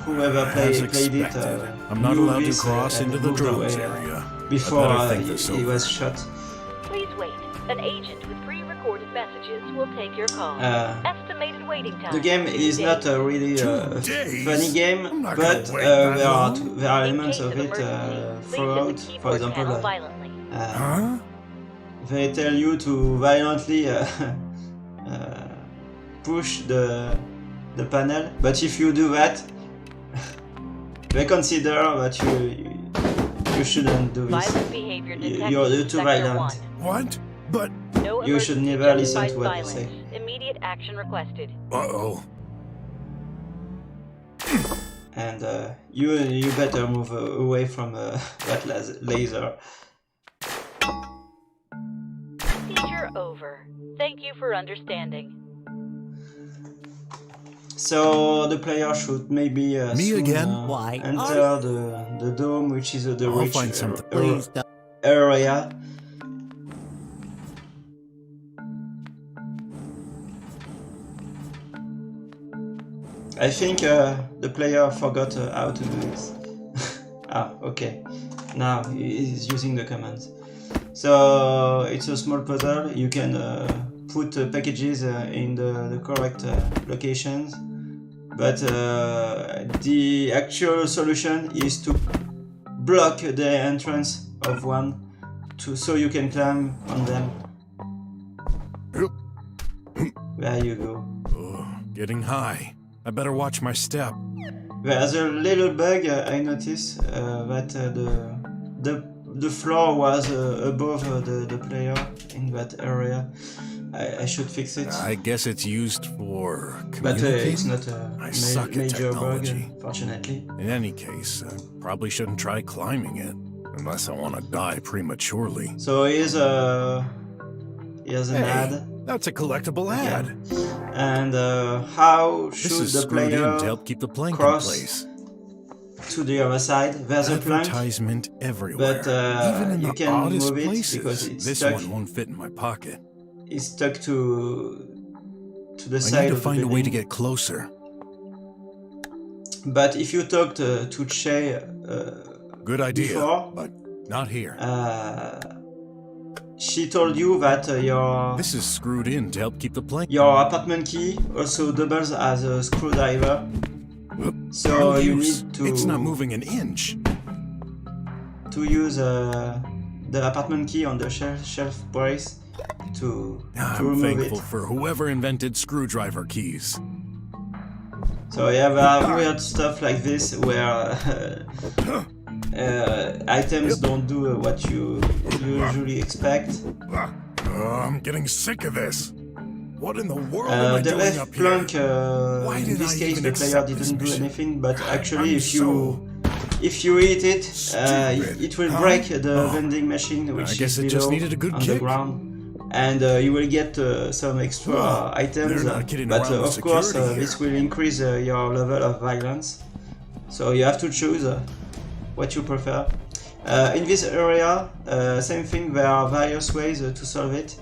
Whoever As played it, expected. I'm not knew allowed to this, cross and into the moved drones away, area. before I better think this he over. was shot. Please wait. An agent with pre-recorded messages will take your call. Estimated waiting time. The game 2 is days. not really a funny game, but there are elements of it throughout. For example, they tell you to violently push the panel, but if you do that, they consider that you shouldn't do this. Violent behavior detected. You're too Sector violent. 1. What? But... No You should emergency never listen justified to what they violence. say. Immediate action requested. Uh-oh. And you better move away from that laser. Procedure over. Thank you for understanding. So the player should maybe Me soon, again? Why enter the dome, which is the I'll rich find something. Please don't. area. I think the player forgot how to do this. Okay. Now he's using the commands. So it's a small puzzle. You can put packages in the correct locations, but the actual solution is to block the entrance of one, so you can climb on them. There you go. Oh, getting high. I better watch my step. There's a little bug I noticed that the floor was above the player in that area. I should fix it. I guess it's used for But communicating. it's not a I suck at major bug, technology. fortunately. In any case, I probably shouldn't try climbing it, unless I want to die prematurely. So here's an Hey, ad. that's a collectible ad. And how This should is the screwed in player to help keep the plank in cross place. to the other side? There's a plank, Advertisement everywhere. but Even in you the can oddest move it places. because it's This stuck. one won't fit in my pocket. It's stuck to the I side need to of the find a way to building. get closer. But if you talked to Che Good idea, before, but not here. she told you that This is screwed in to help keep the plank. your apartment key also doubles as a screwdriver. So No you use. need to It's not moving an inch. use the apartment key on the shelf brace to I'm remove thankful it. for whoever invented screwdriver keys. So yeah, there are weird stuff like this where items don't do what you usually expect. I'm getting sick of this. What in the world am I The doing left up here? plank, Why in did this I case, even the player accept this didn't do mission? anything, but actually, I'm if you if you hit it, it will break the vending machine, which is below on the ground, and you will get some extra items. But of course, this will increase your level of violence. So you have to choose what you prefer. In this area, same thing. There are various ways to solve it.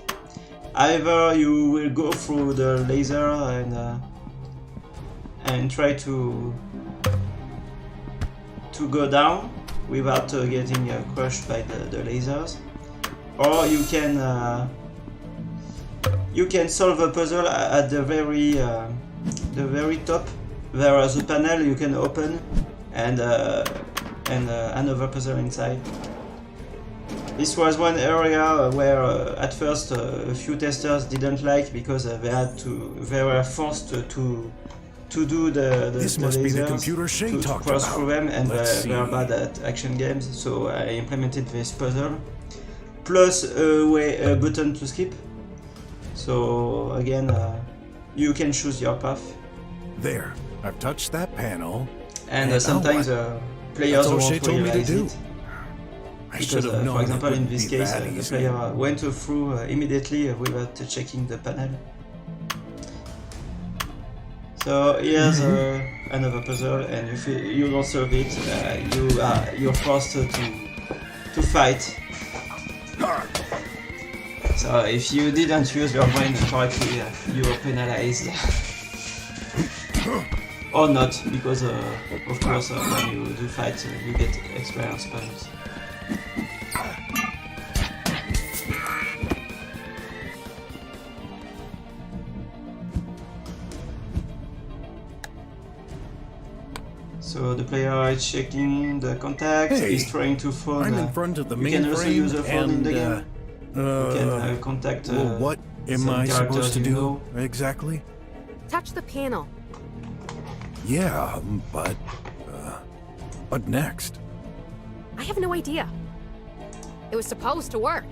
Either you will go through the laser and try to go down without getting crushed by the lasers, or you can solve a puzzle at the very top. There is a panel you can open and another puzzle inside. This was one area where at first a few testers didn't like, because they were forced to do the lasers, to cross through them, and they are bad at action games, so I implemented this puzzle, plus a button to skip. So again, you can choose your path. There, I've touched that panel. And sometimes players won't realize it. Because, for example, in this case, the player went through immediately without checking the panel. So here's another puzzle, and if you don't solve it, you're forced to fight. So if you didn't use your brain correctly, you are penalized. Or not, because of course when you do fight, you get experience points. So the player is checking the contacts, he's trying to phone. I'm in front of the you can also use a phone in the game. You can contact what am I supposed to do exactly? Touch the panel. Yeah, but what next? I have no idea. It was supposed to work.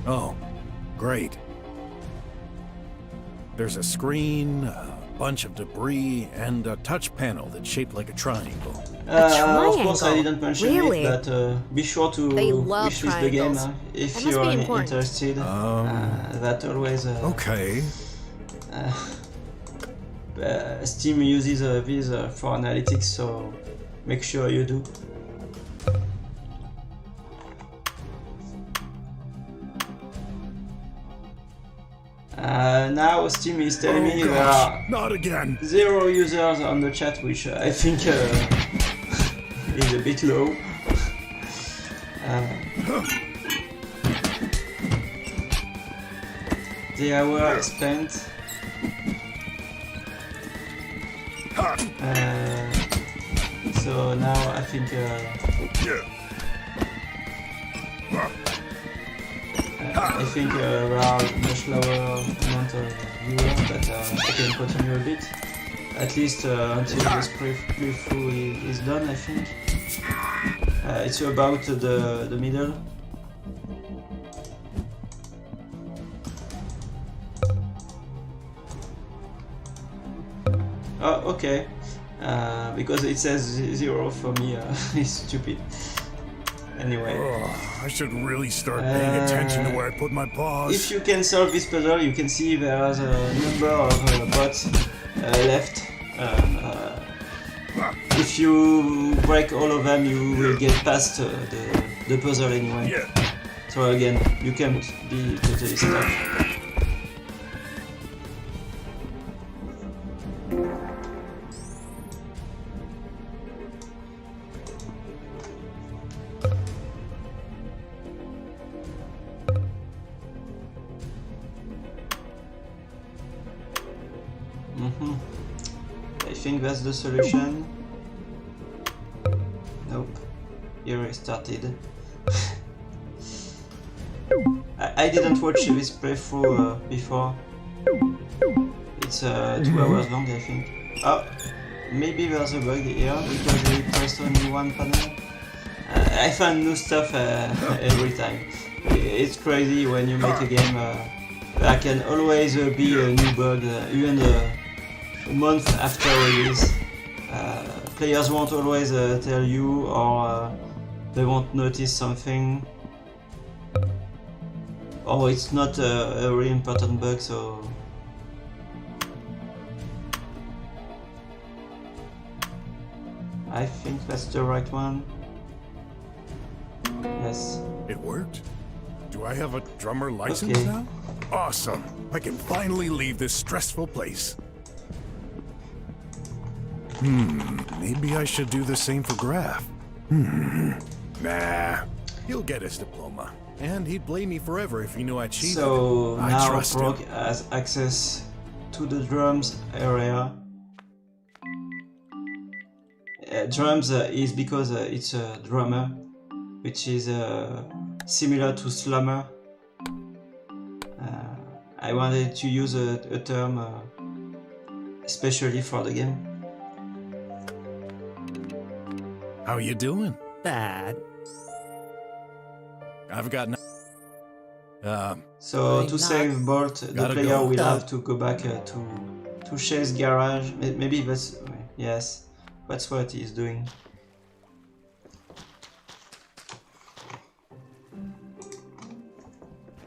Oh, great. There's a screen, a bunch of debris, and a touch panel that's shaped like a triangle. Of course, I didn't mention really? it, but be sure to wishlist the game if you're interested. That always. Okay. Steam uses these for analytics, so make sure you do. Now Steam is telling me there are not again. 0 users on the chat, which I think is a bit low. The hour spent. So now I think there are much lower amount of viewers, but I can continue a bit, at least until this playthrough is done. I think it's about the middle. Oh, okay. Because it says 0 for me, it's stupid. Anyway. I should really start paying attention to where I put my paws. If you can solve this puzzle, you can see there's a number of bots left. If you break all of them, you will get past the puzzle anyway. Yeah. So again, you can't be totally stuck. I think that's the solution. Nope. You restarted. I didn't watch this playthrough before. It's 2 hours long, I think. Oh, maybe there's a bug here because we pressed only one panel. I find new stuff every time. It's crazy when you make a game. There can always be a new bug, even a month after release. Players won't always tell you, or they won't notice something, or it's not a really important bug, so I think that's the right one. Yes. It worked? Do I have a drummer license now? Awesome! I can finally leave this stressful place. Maybe I should do the same for Graf. Nah, he'll get his diploma. And he'd blame me forever if he knew I cheated. So I now trust Brock him. has access to the drums area. Drums is because it's a drummer, which is similar to slummer. I wanted to use a term especially for the game. How you doing? Bad. I've got So to save Bolt, the player will have to go back to Shay's garage. Maybe that's... yes, that's what he's doing.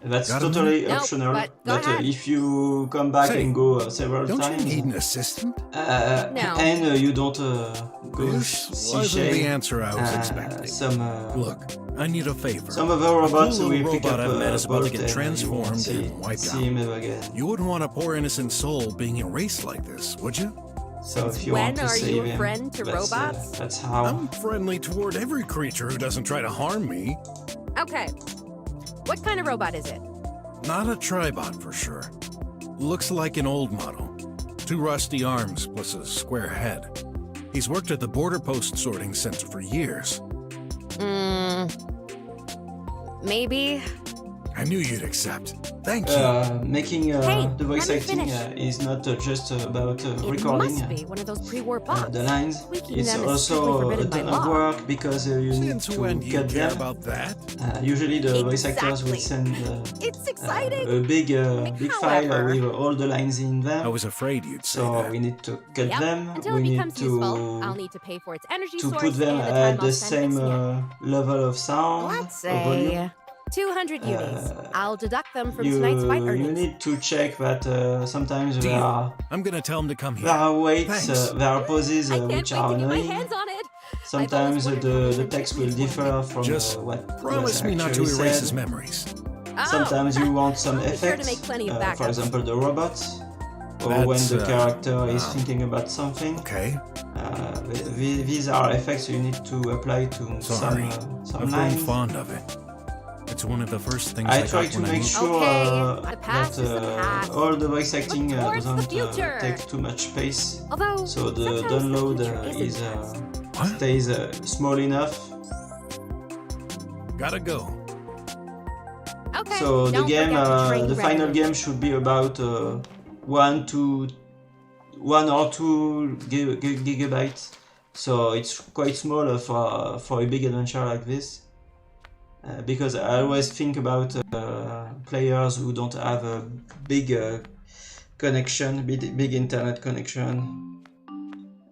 That's totally optional, but if you come back and go several times... Don't you need an assistant? And you don't go see Shay, the answer I was expecting. Look, I need a favor. Some of the robots will will pick up I met is about to Bolt get and transformed you and won't wiped see him out. ever again. You wouldn't want a poor innocent soul being erased like this, would you? So if you want to save him, friend to robots? That's how. I'm friendly toward every creature who doesn't try to harm me. Okay. What kind of robot is it? Not a Tribot for sure. Looks like an old model. 2 rusty arms plus a square head. He's worked at the border post sorting center for years. Maybe. I knew you'd accept. Thank you. Making the voice acting is not just about recording It must be one of those pre-war bots. the lines. Tweaking It's them is also strictly a forbidden by ton of law. work because you need Since when to do you cut care them. about that? Usually the voice actors will send It's exciting. a big file However- with all the lines in them. I was afraid you'd say So that. we need to cut Yep. them. Until We it need becomes useful, I'll to need to pay for its energy to source put them and the at time the I'll spend same fixing it. level of sound. Let's or volume. say 200 unis. I'll deduct them from tonight's fight You earnings. need to check that sometimes there are I'm gonna tell him to come here. weights, Thanks. there are poses I can't which wait are to get my annoying. hands on it. Sometimes I've always the text will differ from Just what promise was me not to actually erase said. his memories. Oh. Sometimes you want some I'll be sure to effects, make plenty of for backups. example the robots, or when That's, the character is thinking about something. Okay. These are effects you need to apply to Sorry. some I've grown lines. fond of it. It's one of the first things I I try got to when I make moved. sure Okay, the past that is the past. all the voice acting Look towards the doesn't future. take too much space. Although, So the sometimes download the future is isn't past. stays small enough. Gotta go. Okay, So the don't game, forget to train the final regularly. game should be about 1 or 2 gigabytes. So it's quite small for a big adventure like this. Because I always think about players who don't have a big connection, big internet connection.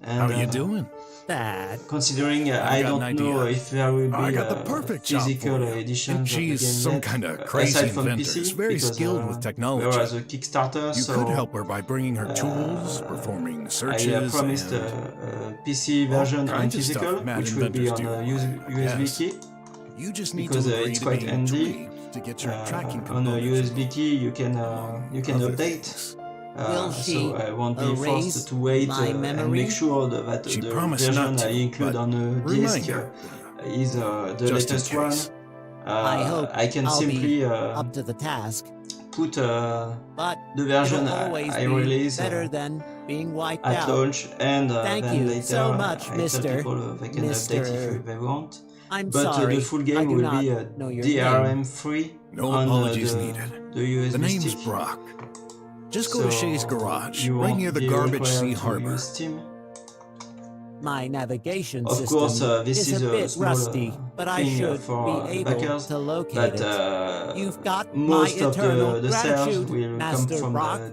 And, How are you doing? Bad. Considering I've I got don't an know idea. if there will be I got the perfect job physical for you. editions And of the game she's some yet, kind of crazy aside from inventor. PC, She's very because, skilled with technology. There was a Kickstarter, You so could help her by bringing her tools, performing I searches, promised and a PC version and kinds of stuff physical, mad which will be on inventors a do. USB Yes. key. you just need because to agree it's to quite be handy. intrigued to get your tracking On a components. USB key, you can Other update. things. Will she So I won't be erase forced to wait my and memory? make sure that She the promised version not to, I include but on a disk reminder, is the just in latest one. case. I hope I can I'll simply be up to the task, put but the version it'll always I be release better than being wiped at out. launch, and Thank then you later so much, I tell Mr. people they can update if they want. I'm But sorry. the full I game do will not be know your DRM free No on apologies the needed. USB The name's stick. Brock. Just go to So Shay's garage, you right won't near the be Garbage required Sea to Harbor. use Steam. My navigation Of system course, this is a bit small rusty, but I thing should for be able backers, to locate but it. You've got my most of eternal the sales gratitude, will come Master from Brock. the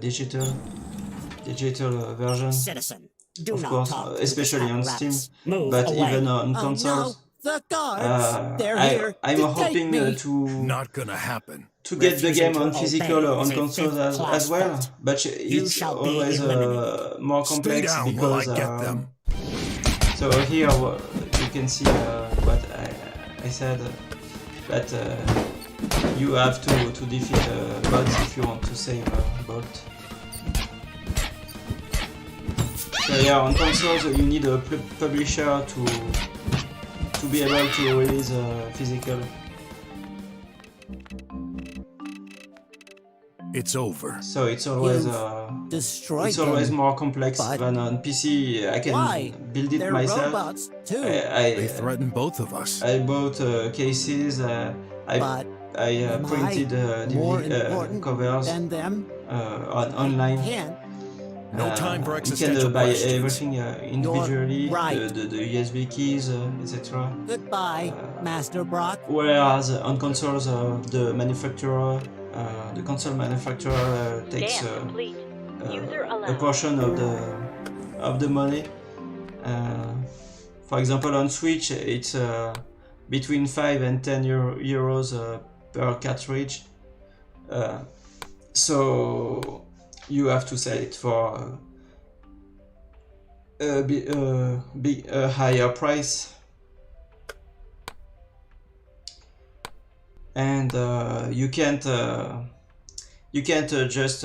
digital version. Citizen, Do of not course, talk to especially the on cat Steam, rats. Move but away. even on Oh consoles. no, the guards! They're here I'm to hoping take me. Not gonna happen. to get the Refusing game on to physical obey on is a consoles fifth-class as well, fault. but You it's shall be always eliminated. more Stay complex down while I because get them. so here you can see what I said, that you have to defeat bots if you want to save a bot. So yeah, on consoles you need a publisher to be able to release physical. It's over. So it's always Destroyed it's always them. more complex But than on PC. I can Why? build it They're myself. robots too. They threaten both of us. I bought cases. But I am printed more important covers than them? online. Can't. No time for You existential can buy questions. everything individually, right. the USB keys, etc. Goodbye, Master Brock. Whereas on consoles, the manufacturer, the console manufacturer takes Scan complete. User a allowed. portion of the money. For example, on Switch, it's between 5 and 10 euros per cartridge. So you have to sell it for a higher price, and you can't just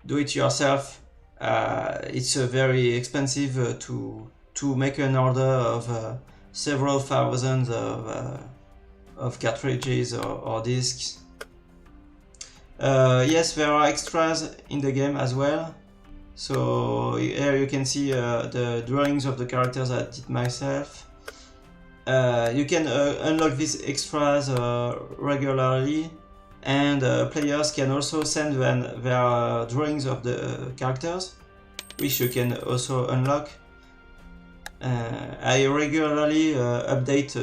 do it yourself. It's very expensive to make an order of several thousands of cartridges or discs. Yes, there are extras in the game as well. So here you can see the drawings of the characters I did myself. You can unlock these extras regularly, and players can also send their drawings of the characters, which you can also unlock. I regularly update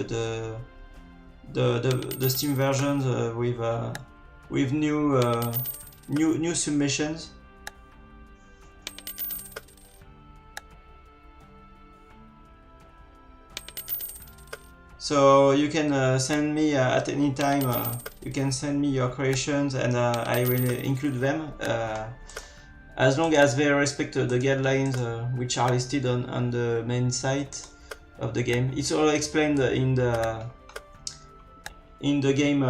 the Steam versions with new submissions. So you can send me at any time. You can send me your creations, and I will include them as long as they respect the guidelines which are listed on the main site of the game. It's all explained in the game.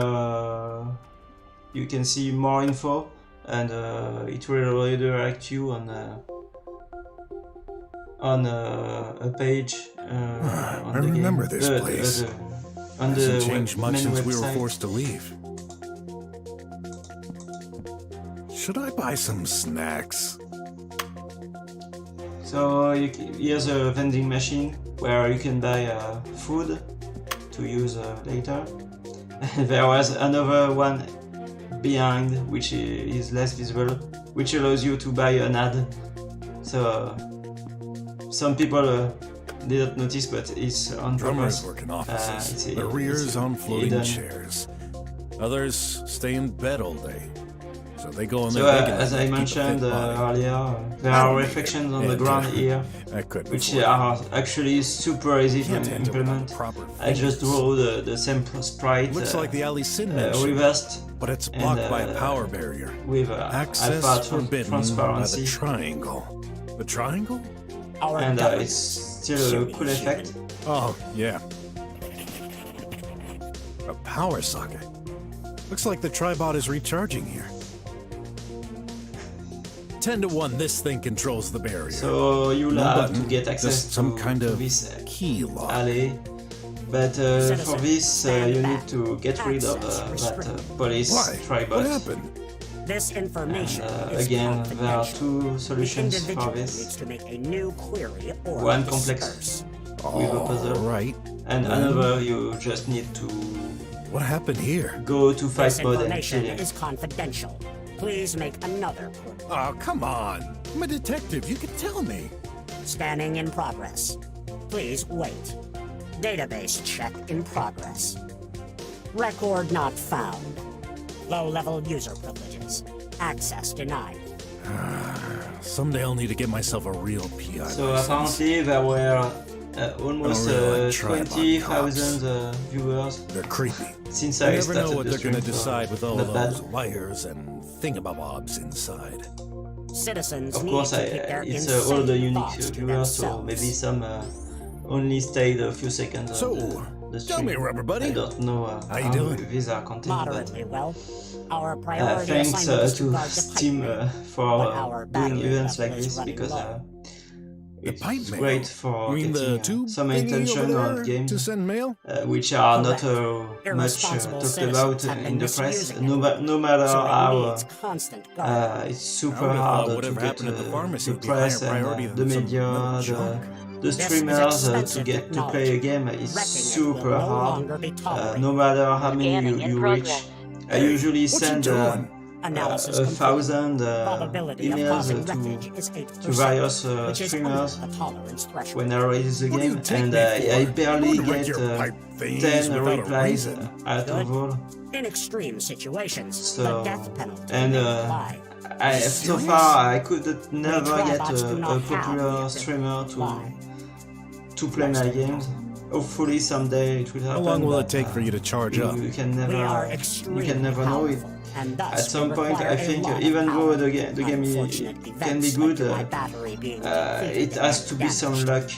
You can see more info, and it will redirect you on a page. I remember this place. On the Hasn't changed much main since we were website. forced to leave. Should I buy some snacks? So here's a vending machine where you can buy food to use later. There was another one behind, which is less visible, which allows you to buy an ad. So some people didn't notice, but it's on Drummers purpose. work in offices. It's the rears on floating hidden. chairs. Others stay in bed all day. So they go on So their regular as to I keep a mentioned fit body. earlier, there I are don't need reflections it. on the And, ground here, I couldn't which afford it. are actually super easy to Can't enter without implement. proper I just fingers. draw the same sprite, Looks like the alley Sin mentioned, reversed, but it's and, blocked by a power barrier. with Access alpha forbidden by transparency. the triangle. The triangle? Our And government it's still a cool is effect. human. Oh, yeah. A power socket. Looks like the Tribot is recharging here. 10 to 1, this thing controls the barrier. So you'll No have button, to get access just some to, kind to of this key lock. alley. But for Citizen, this, stand you back. need to get rid of Access that restricted. police Why? tribot. What happened? This information is Again, there are confidential. two The solutions for individual this. needs to make a new query or One disperse. complex with a puzzle, right. and Then- another you just need to What happened here? go to fight This mode and information kill him. is confidential. Please make another query. Oh, come on. I'm a detective. You can tell me. Scanning in progress. Please wait. Database check in progress. Record not found. Low-level user privileges. Access denied. Someday I'll need to get myself a real PI So license. apparently there were almost really like Tribot 20,000 viewers. They're creepy. Since You I never started know what the they're gonna stream, so decide with all not bad. those wires and thingamabobs inside. Citizens Of need course, to keep their it's all the insane unique thoughts to viewers, so themselves. maybe some only stayed a few seconds So, on the tell stream. me, rubber buddy. I don't know How you doing? these are contained, Moderately but well. Our priority thanks assignment is to to guard the Steam pipe main, for but our doing battery events level like is this running because low. it's pipe mail? great for You mean the getting tube some thingy attention over on there games to send mail? which are not Correct. much Irresponsible talked citizens about have in been the press. misusing No matter So it how needs constant guard. it's I super would've hard thought to whatever get happened at the pharmacy the would be higher press and priority the than some media, metal junk. the This is streamers to expensive get to technology. play a game is Wrecking it super will no hard. longer be tolerated. No matter how many Scanning in you reach. progress. I usually what you send doing? Analysis a complete. 1,000 Probability of emails causing to wreckage is 8%, various which is under streamers the tolerance threshold. when I release the What do you game, take and me for? I barely I'm gonna wreck get your pipe thingies 10 without a replies reason. out of all. In extreme situations, So, the death penalty and may apply. so far I could never get Tribots do a not have popular the streamer apply. to play my games. Hopefully someday it will happen. How long will it but, take for you to charge you, up? you can We are never extremely know it. powerful, and thus At some we point, require I a think lot of even though power. the game Unfortunate can be events good, like my battery being it has to be some luck.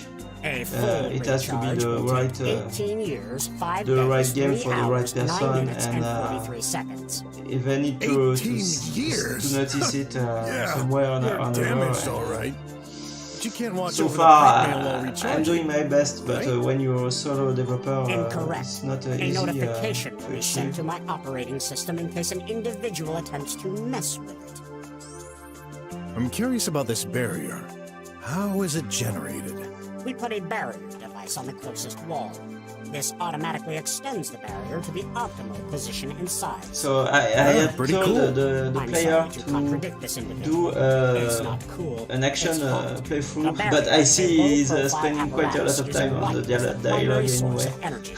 A full It has to be recharge the will right take 18 years, 5 the days, right game 3 for the right hours, 9 person, minutes, and and 43 seconds. if I need to 18 years? to notice it Yeah, somewhere on you're the damaged, road. all right. But you can't watch So over far, the pipe mail while I'm recharging. doing my best, but right? when you're a solo developer, Incorrect. it's not A easy notification will to be achieve. sent to my operating system in case an individual attempts to mess with it. I'm curious about this barrier. How is it generated? We put a barrier device on the closest wall. This automatically extends the barrier to the optimal position inside. So I had pretty told cool. the I'm player sorry to contradict this do individual. It's not cool. an action It's fault. playthrough, A barrier but I is a see he's low-profile spending quite a apparatus lot of using time on the light as the primary dialogue source anyway. of energy.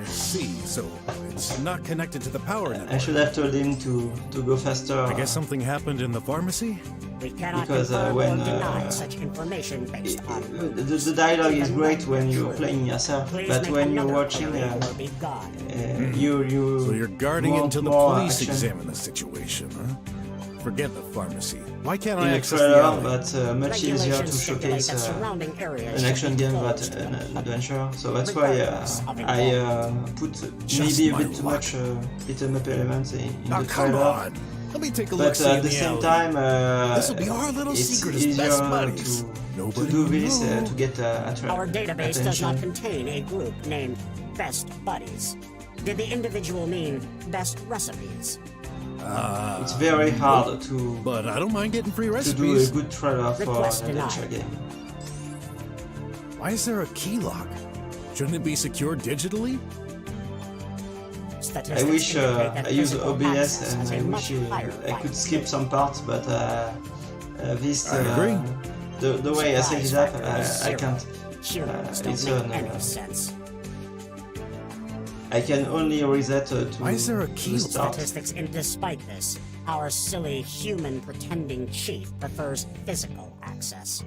I see, so it's not connected to the power network. I should have told him to go faster. I guess something happened in the pharmacy? We cannot Because, confirm when, or deny such information based on the dialogue is great when you're playing yourself, Please but make when you're another watching, clearing or be gone. you So you're guarding want until the more police action. examine the situation, huh? Forget the pharmacy. Why can't in I a access the trailer, alley? but much easier to Regulations stipulate showcase that surrounding areas an should action be game closed than to an the adventure. So that's why regardless of I put Just maybe a my bit too luck. much beat-em up elements in Oh, the come trailer. on! Let me take a look But see at in the the same alley. time, This'll be our little it's secret as easier best buddies. to Nobody do will this know. to get Our database does not attention. contain a group named Best Buddies. Did the individual mean best recipes? It's very hard to But I don't mind getting free do a recipes. good trailer for Request an adventure denied. game. Why is there a key lock? Shouldn't it be secured digitally? I wish I use physical OBS access and has a I much wish higher I could skip some parts, but this I agree. The way I set it up, Surprise factor is I zero. can't. Humans it's don't make on, any sense. I can only reset to Why is there a key restart. Statistics, and despite this, our silly human pretending chief prefers physical access.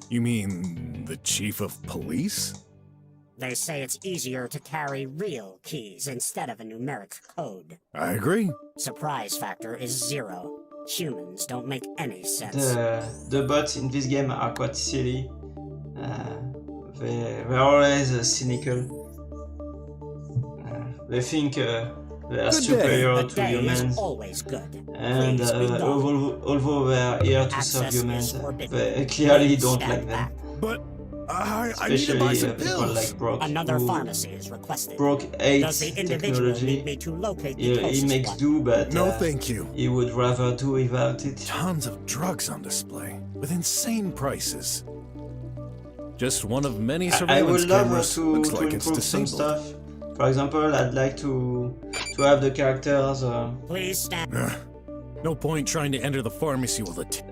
You mean the chief of police? They say it's easier to carry real keys instead of a numeric code. I agree. Surprise factor is 0. Humans don't make any sense. The bots in this game are quite silly. They're always cynical. They think they are Good superior The to day is humans, always good. and Please be gone. although they are here to serve Access is humans, forbidden. they clearly Please don't stand like them. back. But I need to buy Especially some people pills. like Brock, Another who pharmacy is requested. Brock Does hates the individual need technology. me to locate the He closest makes one? do, but No, thank you. he would rather do without it. Tons of drugs on display with insane prices. Just one of many I surveillance would love cameras. to Looks like it's improve some disabled. stuff. For example, I'd like to have the characters. Please stand. No point trying to enter the pharmacy with it.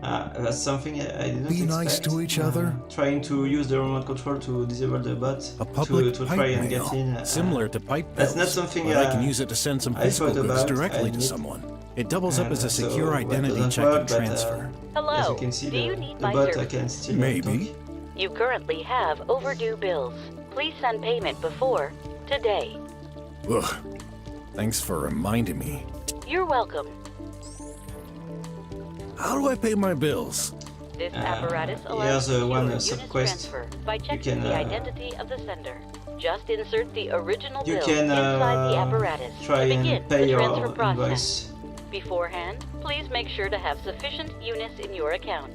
That's something I didn't Be expect. nice to each other. Trying to use the remote control to disable the bot A public to pipe try and mail, get in. similar to pipe that's bills, not something but I can use it to send some I physical thought goods about, directly I to admit. someone. It doubles up as a so secure that identity doesn't check work, and but, transfer. as Hello. you can see, Do you the need my bot services? can still Maybe. talk. You currently have overdue bills. Please send payment before today. Ugh. Thanks for reminding me. You're welcome. How do I pay my bills? This apparatus here's allows one secure unit sub-quest. transfer by You checking can, the identity of the sender. Just insert the original You bill can inside the apparatus try to begin and pay the your transfer process. invoice. Beforehand, please make sure to have sufficient units in your account.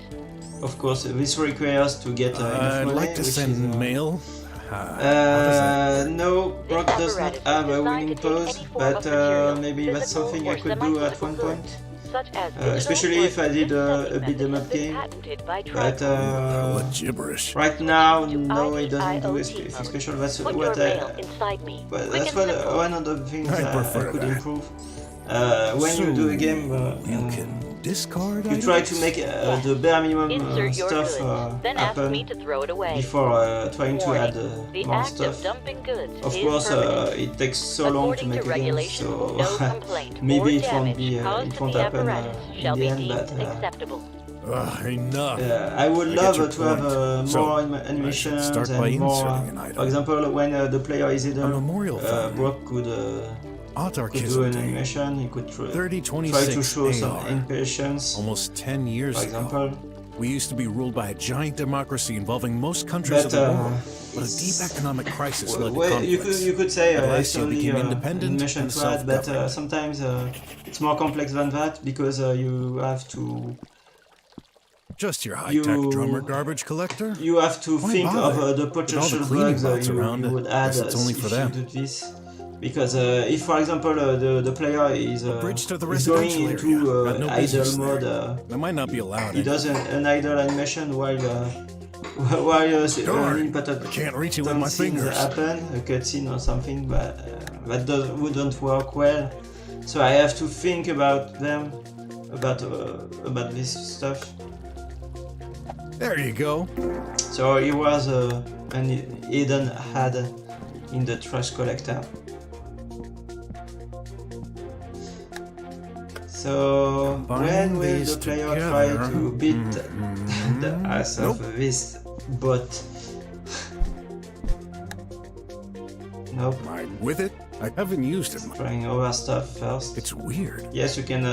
Of course, this requires to get enough I'd money, like to which send is, mail. no, Brock does not apparatus have a is designed winning to take pose, any form but of material, maybe that's physical something I or could do at semi-physical one goods, point. such as digital Especially or if I did a sending beat 'em method up has been game. patented by But What gibberish. right now, to no, it doesn't do IDIOT anything mode. special. That's Put what your mail inside me. But Quick that's and what simple. one of the things I I prefer could that. improve. When you do a game, You can discard you try to items? make the bare minimum Insert your stuff goods, then ask me happen to throw it away. before trying to Warning, add the more act stuff. of dumping goods Of is course, permanent. it takes so long to According make to a game, regulation, so no complaint maybe or it won't damage be caused it to won't the happen apparatus in shall the be end, deemed but acceptable. Enough. I would I get love your to have point. So, more I should animations start by and more. inserting an item. For example, when the player is idle, memorial fountain. Brock could do Autarchism an Day. animation. He could try to 3026 show some AR. impatience. Almost 10 years For ago. example. We used to be ruled by a giant democracy involving most countries But, of the world. But a deep economic crisis led to Well, conflicts. you could say At last it's you only became independent animation and to add, but self-governed. sometimes it's more complex than that because you have to. Just your high-tech drummer garbage collector? You have to Why think bother? of the With all potential the cleaning bugs bots you around, would add guess it's only if for you them. do this. Because if, for example, the player is, bridge to the is going residential into area. Got no idle business mode, That might not be allowed. he does an idle animation while important I can't reach it with my things fingers. happen, a cutscene or something, but that wouldn't work well. So I have to think about them, about this stuff. There you go. So he was an hidden head in the trash collector. So when will the player try to beat the ass of this bot? Nope. Am I with it? I haven't used it. Trying over stuff first. It's weird. Yes, you can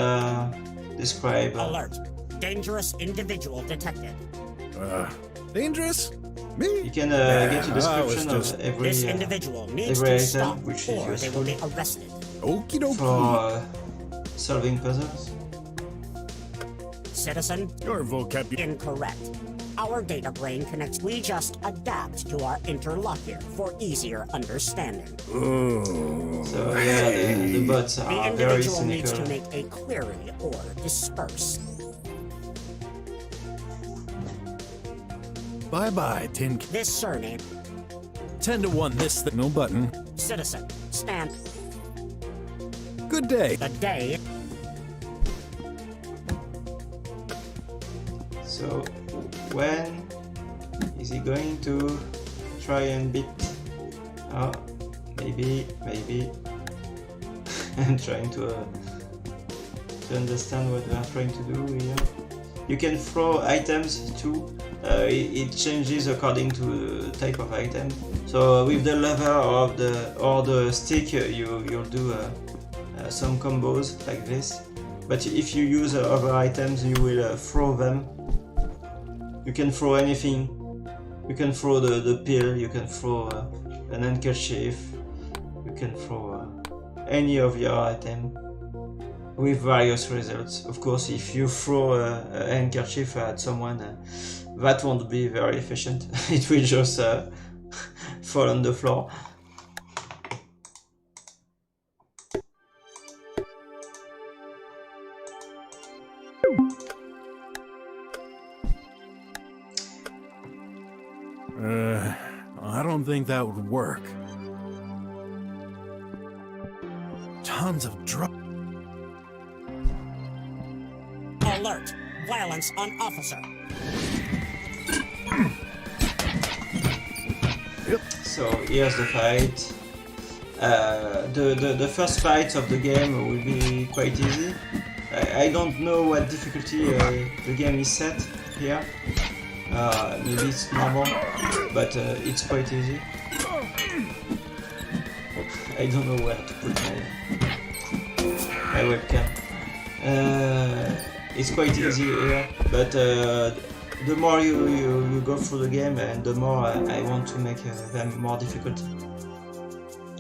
describe. Alert. Dangerous individual detected. Dangerous? Me? You can Yeah, get a I was description just- of every This individual needs every to item, stop which or is they will useful be arrested. Okie dokie. for solving puzzles. Citizen, Your vocabulary. incorrect. Our data brain connects. We just adapt to our interlocutor for easier understanding. So yeah, the bots The are very individual needs to cynical. make a query or disperse. Bye-bye, Tin. This surname, 10 to 1, this no button. citizen, stand. Good day. The day. So when is he going to try and beat? Oh, maybe. I'm trying to understand what we are trying to do here. You can throw items too. It changes according to the type of item. So with the lever or the stick, you'll do some combos like this. But if you use other items, you will throw them. You can throw anything. You can throw the pill. You can throw an handkerchief. You can throw any of your item with various results. Of course, if you throw a handkerchief at someone, that won't be very efficient. It will just fall on the floor. I don't think that would work. Tons of drugs. Alert. Violence on officer. So here's the fight. The first fight of the game will be quite easy. I don't know what difficulty the game is set here. Maybe it's normal, but it's quite easy. I don't know where to put my webcam. It's quite easy here, but the more you go through the game, and the more I want to make them more difficult.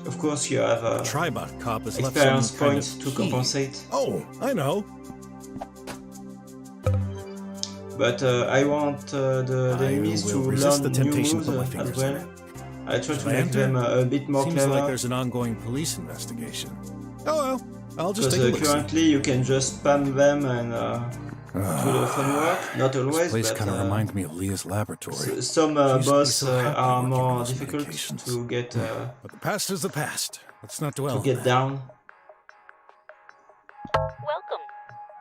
Of course, you have Tribot cop has left experience some kind points of to key. compensate. Oh, I know. But I want the enemies to will resist learn the new temptation moves to put my as fingers well. in it. I try to Should I make enter? them a bit more Seems clever. like there's an ongoing police investigation. Oh well, I'll just Because take a look. currently you can just spam them and do the fun work. Not always, This place but kind of reminds me of Leah's laboratory. some She used to be boss so happy are working more on those difficult medications. to get But the past is the past. Let's not dwell on that. down. Welcome.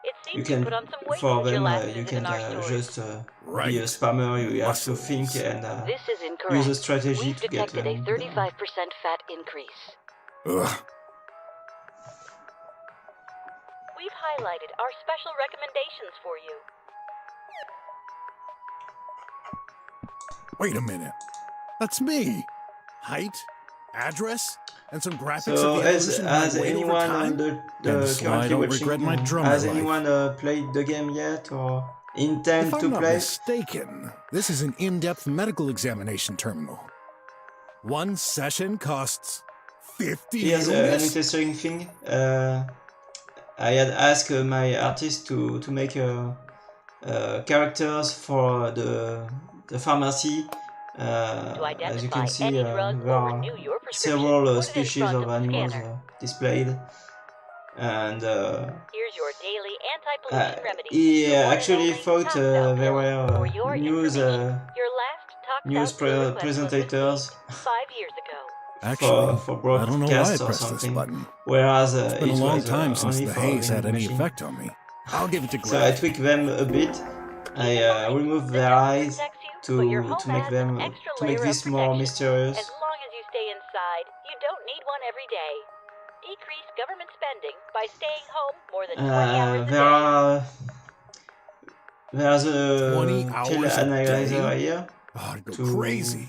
It You seems can, you put on some weight for since your them, last you visit can in our stores. just Right. be a spammer. You have to think and This is incorrect. use a strategy We've to get detected them a 35% fat increase. Ugh. We've highlighted our special recommendations for you. Wait a minute. That's me. Height, address, and some graphics So of the evolution of my has weight over anyone time? on the And so I currently don't watching, regret my drummer has life. anyone played the game yet or intend If I'm to not play? mistaken, this is an in-depth medical examination terminal. One session costs 50 Here's an units? interesting thing. I had asked my artist to make characters for the pharmacy. As you can see, there are several species of animals displayed, and Here's your daily anti-pollution remedy. he actually thought there were news presentators 5 years ago. Actually, for I don't know why I broadcast or pressed this something. button. Whereas It's been a it long was time since only the for haze had vending any machine. effect on me. I'll give it to So I Greg. tweak them a bit. I remove their eyes to make them to make this more mysterious. As long as you stay inside, you don't need one every day. Decrease government spending by staying home more than 20 hours a day. There's a 20 kill hours a analyzer day? here Oh, I'd go to crazy.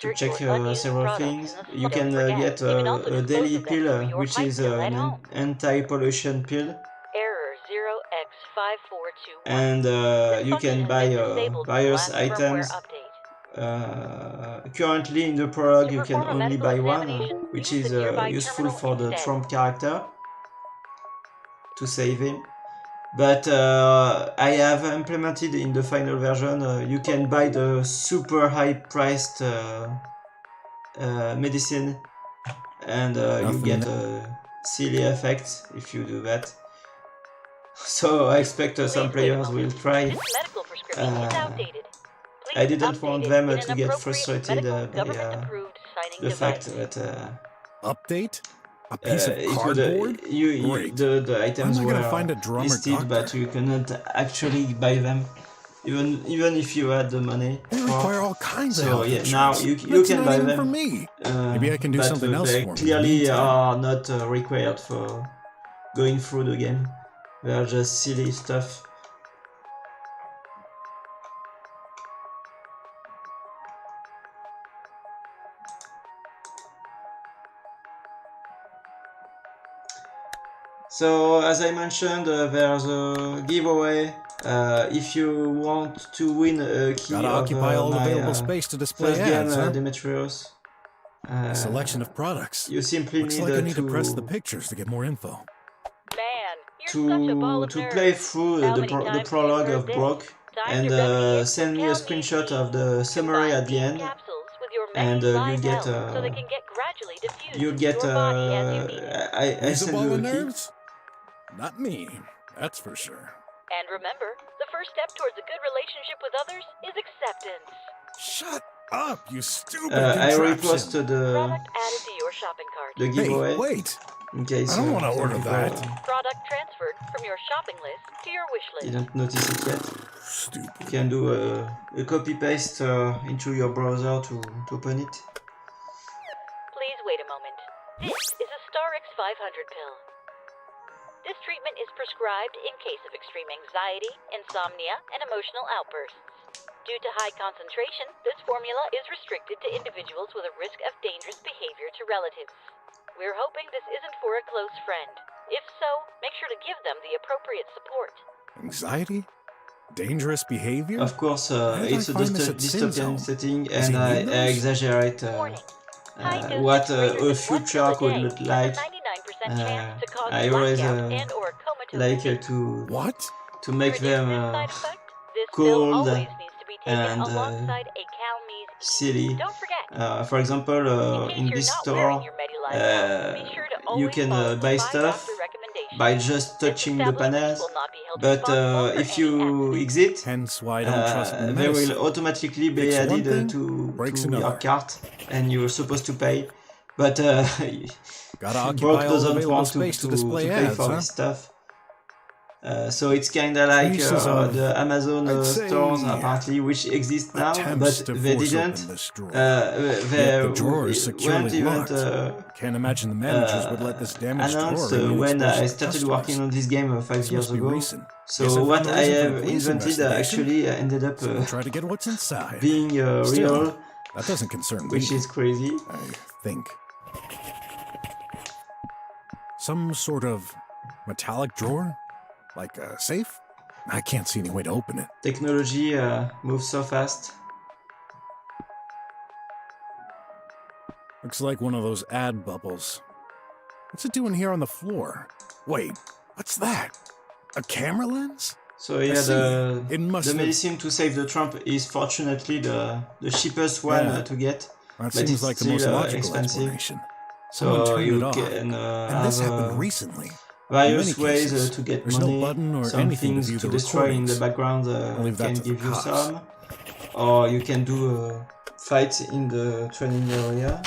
to check several things. You can get a daily pill, which is an anti-pollution pill, Error 0x5421. and you can buy various items. Currently in the prologue you can only buy one, which is useful for the Trump character to save him. But I have implemented in the final version, you can buy the super high priced medicine, and you get silly effects if you do that. So I expect some players will try. This medical prescription is outdated. I didn't want them in to an get appropriate frustrated medical by government-approved signing the fact device. that Update? A piece of it would, cardboard? Great. the items When am I were gonna find a drummer listed, doctor? but you cannot actually buy them, even if you had the money. They require all kinds of So health yeah, insurance. now you That's can not buy even them. for me. Maybe I can do but something else they for me in the clearly meantime. are not required for going through the game. They are just silly stuff. So as I mentioned, there's a giveaway. If you want to win a key Gotta of occupy all my available space to display first game, ads, huh? Demetrius, A selection of products. you simply Looks need, like I need to to press the pictures to get more info. Man, you're such a ball of nerves. play through How the many times the have you prologue heard of this? Brock Time and to remedy it send me a without screenshot me. of the summary at the Combine end, these capsules with your and Magnify you get Health so they can get gradually diffused you into get your body as you need it. I He's a send ball you of a key. nerves? Not me. That's for sure. And remember, the first step towards a good relationship with others is acceptance. Shut up, you stupid I contraption. reposted Product added to your shopping cart. the giveaway. Hey, wait. In case I don't want to some order people, that. Product transferred from your shopping list to your wish list. didn't notice it yet. Stupid. You can do a copy paste into your browser to open it. Please wait a moment. This is a StarX 500 pill. This treatment is prescribed in case of extreme anxiety, insomnia, and emotional outbursts. Due to high concentration, this formula is restricted to individuals with a risk of dangerous behavior to relatives. We're hoping this isn't for a close friend. If so, make sure to give them the appropriate support. Anxiety? Dangerous behavior? Of course, it's a dystopian setting, Has and he I made those? exaggerate what a future could look like. I always like to make them cold and silly. For example, in this store, you can buy stuff by just touching the panels, but if you exit, they will automatically be added to your cart, and you're supposed to pay. But Brock doesn't want to pay for this stuff. So it's kinda like the Amazon stores apparently, which exist now, but they didn't. They weren't even can't imagine the managers would let this damaged announced drawer when I started working on this game 5 years ago. So what I have invented actually ended up try to get what's inside. being real. That doesn't concern which me. is crazy. I think. Some sort of metallic drawer? Like a safe? I can't see any way to open it. Technology moves so fast. Looks like one of those ad bubbles. What's it doing here on the floor? Wait, what's that? A camera lens? So yeah, the medicine to save the Trump is fortunately the cheapest one to get, That but seems it's like the still most logical expensive. explanation. Someone So turned you it off. can And this happened have recently. various In many ways cases, to get there's money. no button or Some anything to things view to the destroy in the recordings. background I'll leave that can to the give you cops. some, or you can do fights in the training area.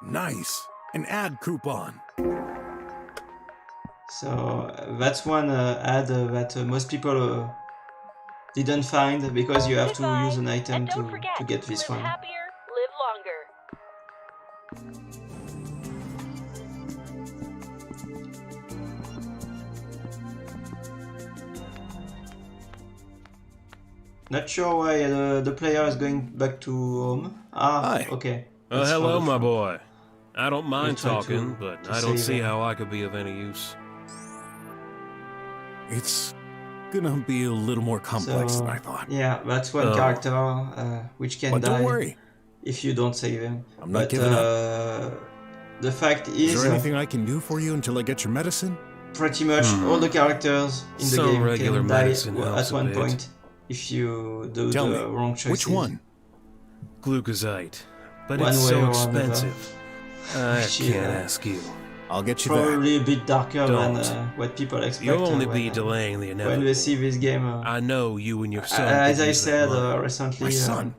Nice. An ad coupon. So that's one ad that most people didn't find, because you have to use an item to get this one. Happier, live longer. Not sure why the player is going back to home. Hi. Okay. Hello, my boy. I don't mind try to- talking, but to I don't save see him. how I could be of any use. It's gonna be a little more complex So, than I thought. yeah, that's one Oh. character which can But die don't worry. if you don't save him. I'm not But giving up. the fact Is is, there anything I can do for you until I get your medicine? pretty much all the characters in the Some game regular can die medicine helps at a one bit. point if you do Tell the me, wrong choices. which one? Glucosite. But One it's way so or another. expensive. I Which, can't yeah. ask you. I'll get you that. Probably a bit darker than Don't. what people expect. You'll only when, be delaying the when they inevitable. see this game. I know you and your son. As could I use that said money. recently, My son.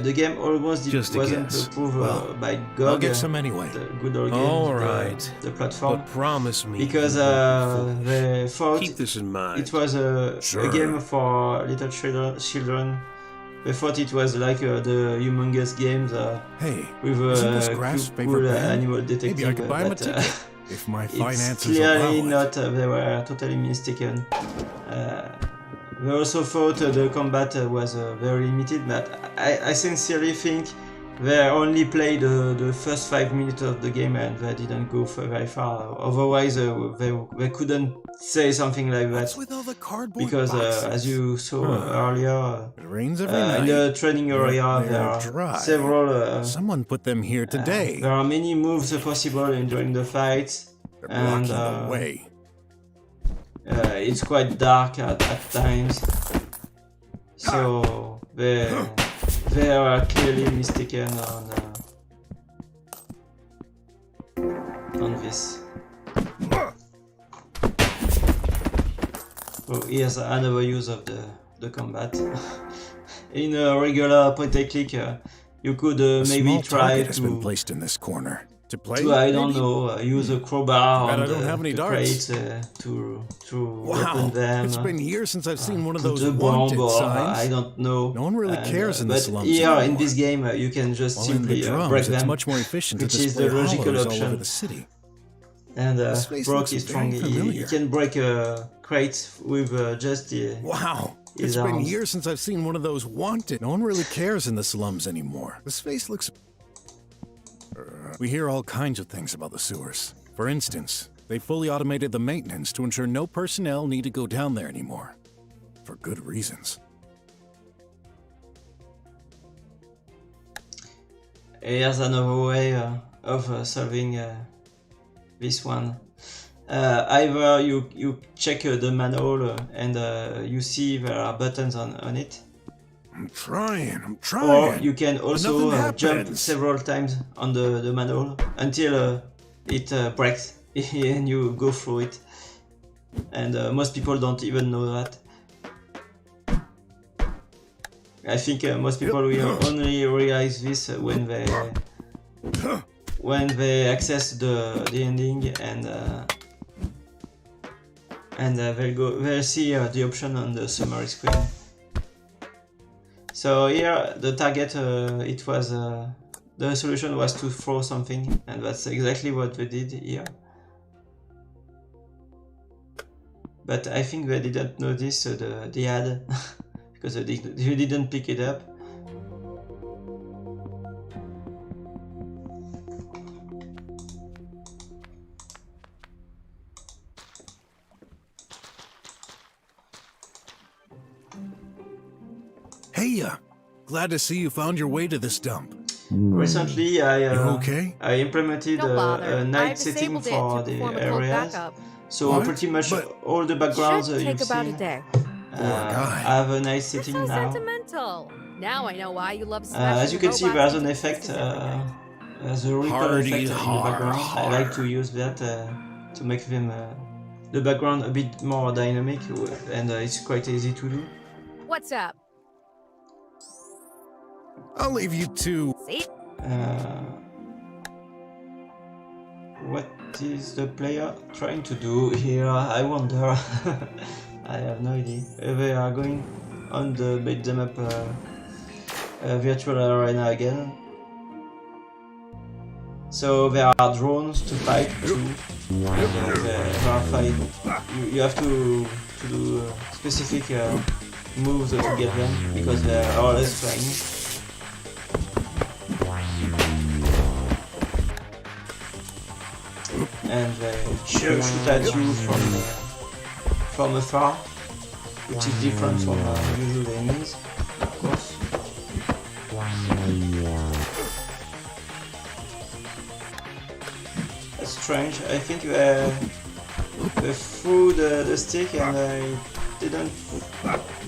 the game almost Just a wasn't guess. approved by I'll GOG, get some anyway. the good old game, All right. the platform, But promise me. because you won't be they fooled. thought Keep this in mind. it was a Sure. game for little children. They thought it was like the humongous games Hey, with isn't this a Graff's cool favorite band? animal detective. Maybe I could buy him a but, ticket if my it's finances clearly allow it. not. They were totally mistaken. They also thought the combat was very limited, but I sincerely think they only played the first 5 minutes of the game and they didn't go very far. Otherwise, they couldn't say something like that. What's with all the cardboard Because boxes? as you saw earlier, It rains every in night. the training area, They there are are dry. several. Someone put them here today. There are many moves possible during the fights, They're and blocking the way. it's quite dark at times. So they are clearly mistaken on this. So here's another use of the combat. In a regular point and click, you could A maybe small try target has been to placed in this corner. To play? I don't maybe? know, use a crowbar Bet on I don't have any the darts. crates to Wow, open them. it's been years since I've seen one of put those the bomb wanted or signs. I don't know. No one really cares in the but slums here anymore. in this game you can just While in the simply drums, break it's them, much more efficient to which is display the logical hollows all option. over the city. And This face Brock looks is strong. very He familiar. can break a crate with just Wow, his it's been arms. years since I've seen one of those wanted. No one really cares in the slums anymore. This face looks... We hear all kinds of things about the sewers. For instance, they fully automated the maintenance to ensure no personnel need to go down there anymore. For good reasons. Here's another way of solving this one. Either you check the manual and you see there are buttons on it. I'm trying. Or you can also Nothing jump happens. several times on the manual until it breaks and you go through it. And most people don't even know that. I think most people will only realize this when they access the ending and they'll see the option on the summary screen. So here the target it was the solution was to throw something, and that's exactly what they did here. But I think they didn't notice the ad because they didn't pick it up. Hey, glad to see you found your way to this dump. Recently, You okay? I implemented Don't bother. a night I've setting disabled it for to the perform a cold areas. backup. So What? pretty much But- all the backgrounds Should you take about see a day. have a nice You're setting so now. sentimental. Now I know why you love As you can see, there's an effect, there's a ripple Hardy effect in the har background. I like to use that to make them the background a bit more dynamic, and it's quite easy to do. What's up? I'll leave you to... See? What is the player trying to do here? I wonder. I have no idea. They are going on the beat them up virtual arena again. So there are drones to fight too. There are fight. You have to do specific moves to get them because they are always flying. And they shoot at you from afar, which is different from usual enemies, of course. That's strange. I think they threw the stick and I didn't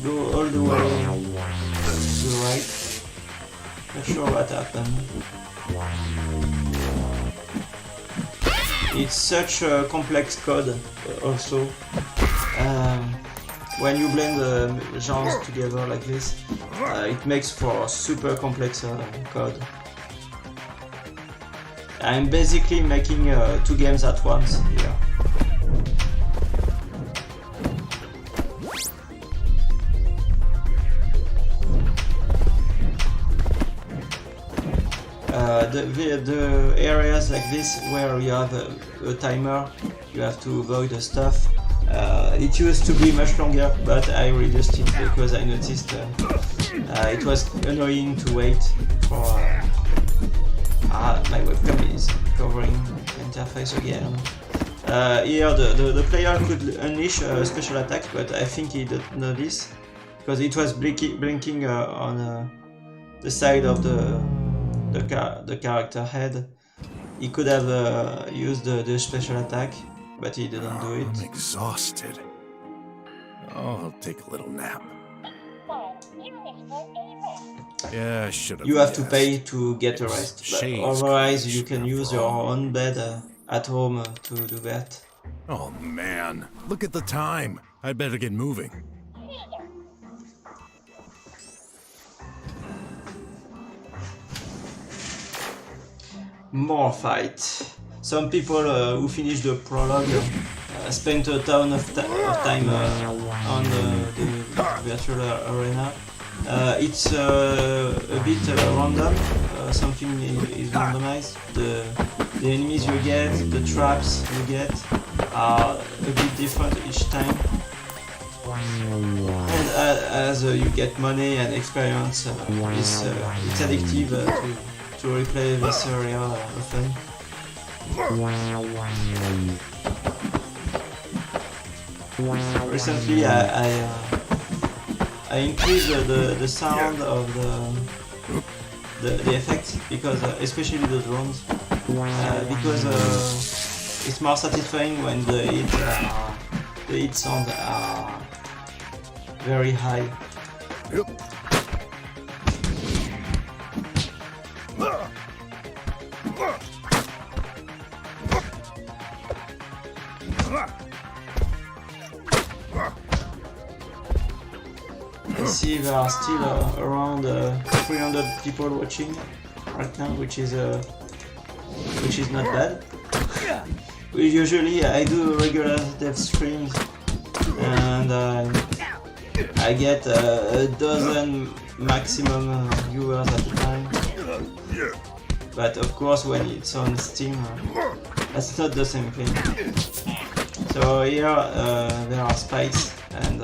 go all the way to the right. Not sure what happened. It's such a complex code also. When you blend the genres together like this, it makes for super complex code. I'm basically making 2 games at once here. The areas like this where you have a timer, you have to avoid the stuff. It used to be much longer, but I reduced it because I noticed it was annoying to wait for... my webcam is covering the interface again. Here the player could unleash a special attack, but I think he didn't know this because it was blinking on the side of the character head. He could have used the special attack, but he didn't do it. I'm exhausted. I'll take a little nap. Yeah, I should have. You have to pay to get a rest, but Shades otherwise crash you can use your own bed at home to do that. Oh man, look at the time. I'd better get moving. more fight. Some people who finish the prologue spent a ton of time on the virtual arena. It's a bit random, something is randomized. The enemies you get, the traps you get are a bit different each time. And as you get money and experience, it's addictive to replay this area often. Recently I increased the sound of the effects, because especially the drones, because it's more satisfying when the hit sound are very high. I see there are still around 300 people watching right now, which is not bad. Usually I do regular dev streams and I get a dozen maximum viewers at a time. But of course when it's on Steam, that's not the same thing. So here there are spikes, and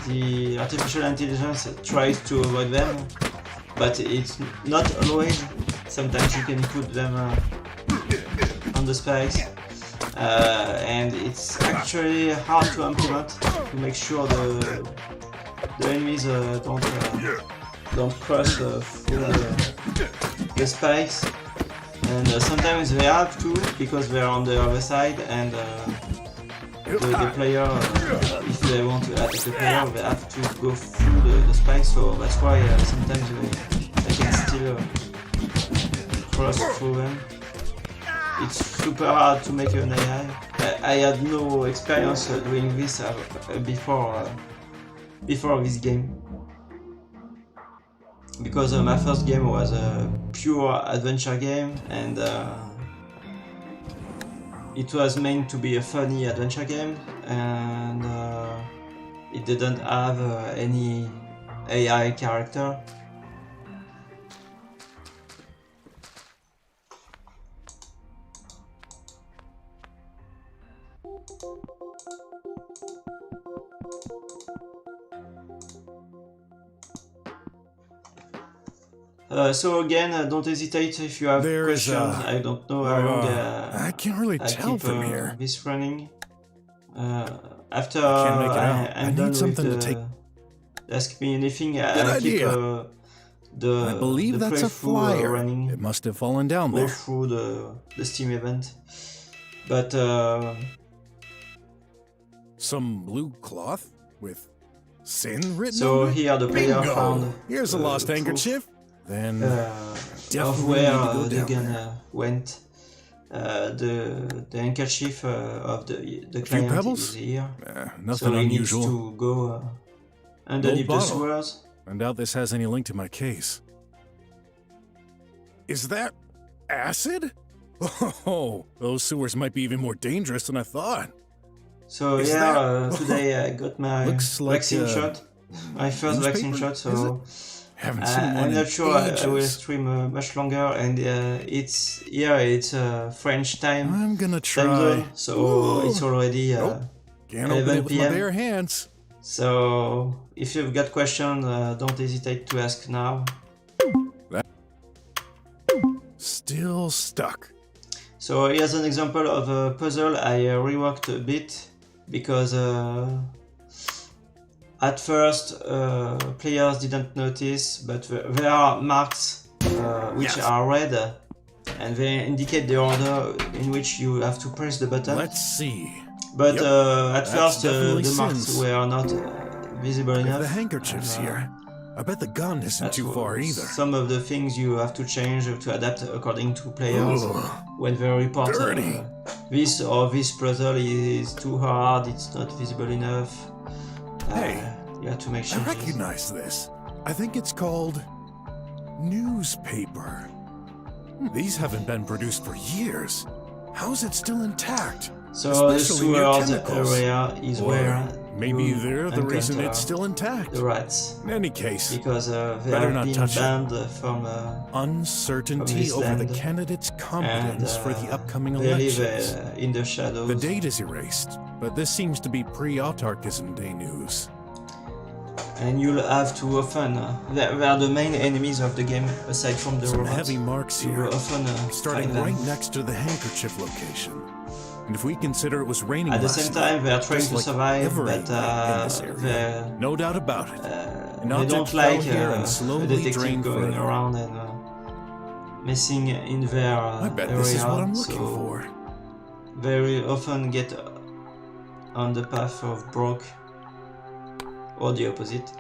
the artificial intelligence tries to avoid them, but it's not always. Sometimes you can put them on the spikes, and it's actually hard to implement to make sure the enemies don't cross through the spikes. And sometimes they have to, because they're on the other side, and the player, if they want to attack the player, they have to go through the spikes, so that's why sometimes they can still cross through them. It's super hard to make an AI. I had no experience doing this before this game, because my first game was a pure adventure game, and it was meant to be a funny adventure game, and it didn't have any AI character. So again, don't hesitate if you have questions. I don't know how long I can't really tell keep from here. this running. After can't make it out. I'm I done need something with to take. Ask Me Anything, Good I'll keep idea. I believe that's a flyer. running. It must have fallen down Go there. through the Steam event. But Some blue cloth with sin written so on it? here the player Bingo! found Here's a lost proof handkerchief. Then of definitely where need to go the down gun there. went. The handkerchief of the Few client pebbles? is here. Nothing so he needs unusual. to go underneath the Old bottle. sewers. I doubt this has any link to my case. Is that acid? Oh, those sewers might be even more dangerous than I thought. So Is yeah, that- today I got my Looks like vaccine shot. My first vaccine newspaper, shot, so Haven't seen one I'm in not sure I will ages. stream much longer, and it's French time. I'm gonna time try. zone, so it's already Can't open 11 it with my PM. bare hands. So if you've got questions, don't hesitate to ask now. Still stuck. So here's an example of a puzzle I reworked a bit, because at first players didn't notice, but there are marks which are red, and they indicate the order in which you have to press the button. Let's see. But Yep, at that's first definitely the marks sins. were not visible If enough. the handkerchief's here, I bet the gun isn't too far either. Some of the things you have to change to adapt according to players. When they report Dirty. this or this puzzle is too hard, it's not visible enough. Hey, you have to make I changes. recognize this. I think it's called newspaper. These haven't been produced for years. How is it still intact? So the Especially near sewers chemicals. area is Or where maybe you they're the reason encounter it's still intact. the rats. In any case, Because they better have not been touch it. banned from Uncertainty this over the land. candidate's competence for the upcoming they live elections. in the shadows. The date is erased, but this seems to be pre-autarchism day news. And you'll have to often they are the main enemies of the game aside from the Some robots. heavy marks You here, will often starting find them. right next to the handkerchief location. And if we consider it was raining At the last same time, they are night, trying just to like survive, every but night in this area. No doubt about it. An they object don't fell like here and a slowly detective drained going further. around and messing in their I bet area. this is what I'm looking so for. very often get on the path of Brock, or the opposite.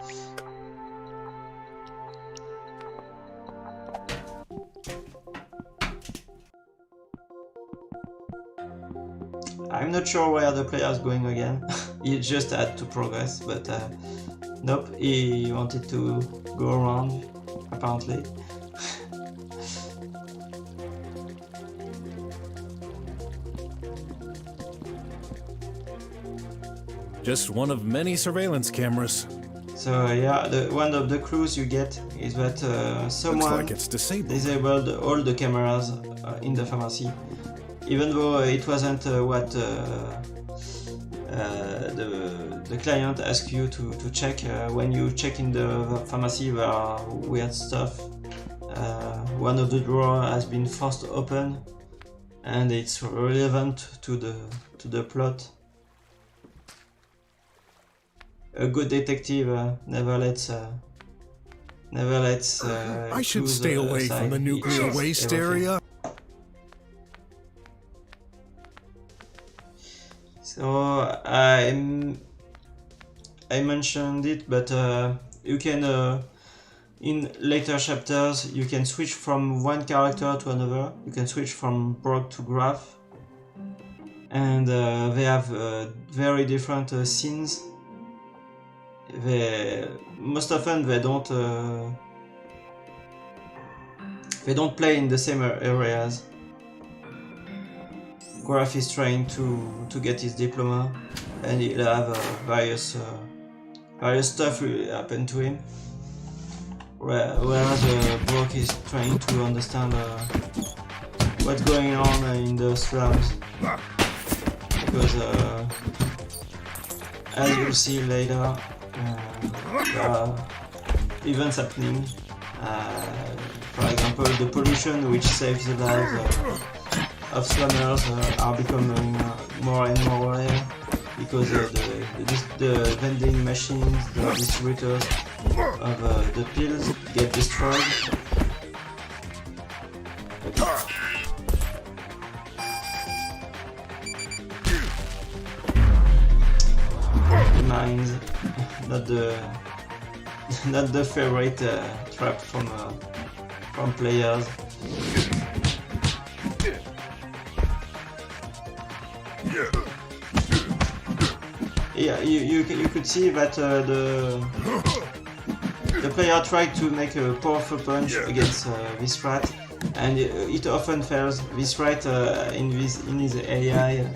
I'm not sure where the player is going again. He just had to progress, but nope, he wanted to go around, apparently. Just one of many surveillance cameras. So yeah, one of the clues you get is that someone like it's disabled all the cameras in the pharmacy, even though it wasn't what the client asked you to check. When you check in the pharmacy, there are weird stuff. One of the drawers has been forced open, and it's relevant to the plot. A good detective never lets I should clues stay away aside. from the He nuclear checks waste everything. area. So I mentioned it, but you can in later chapters you can switch from one character to another. You can switch from Brock to Graf, and they have very different scenes. Most often they don't play in the same areas. Graf is trying to get his diploma, and he'll have various stuff will happen to him. Whereas Brock is trying to understand what's going on in the slums, because as you'll see later, there are events happening. For example, the pollution which saves the lives of slummers are becoming more and more rare, because the vending machines, the distributors of the pills get destroyed. The mines, not the favorite trap from players. Yeah, you could see that the player tried to make a powerful punch against this rat, and it often fails. This rat in his AI,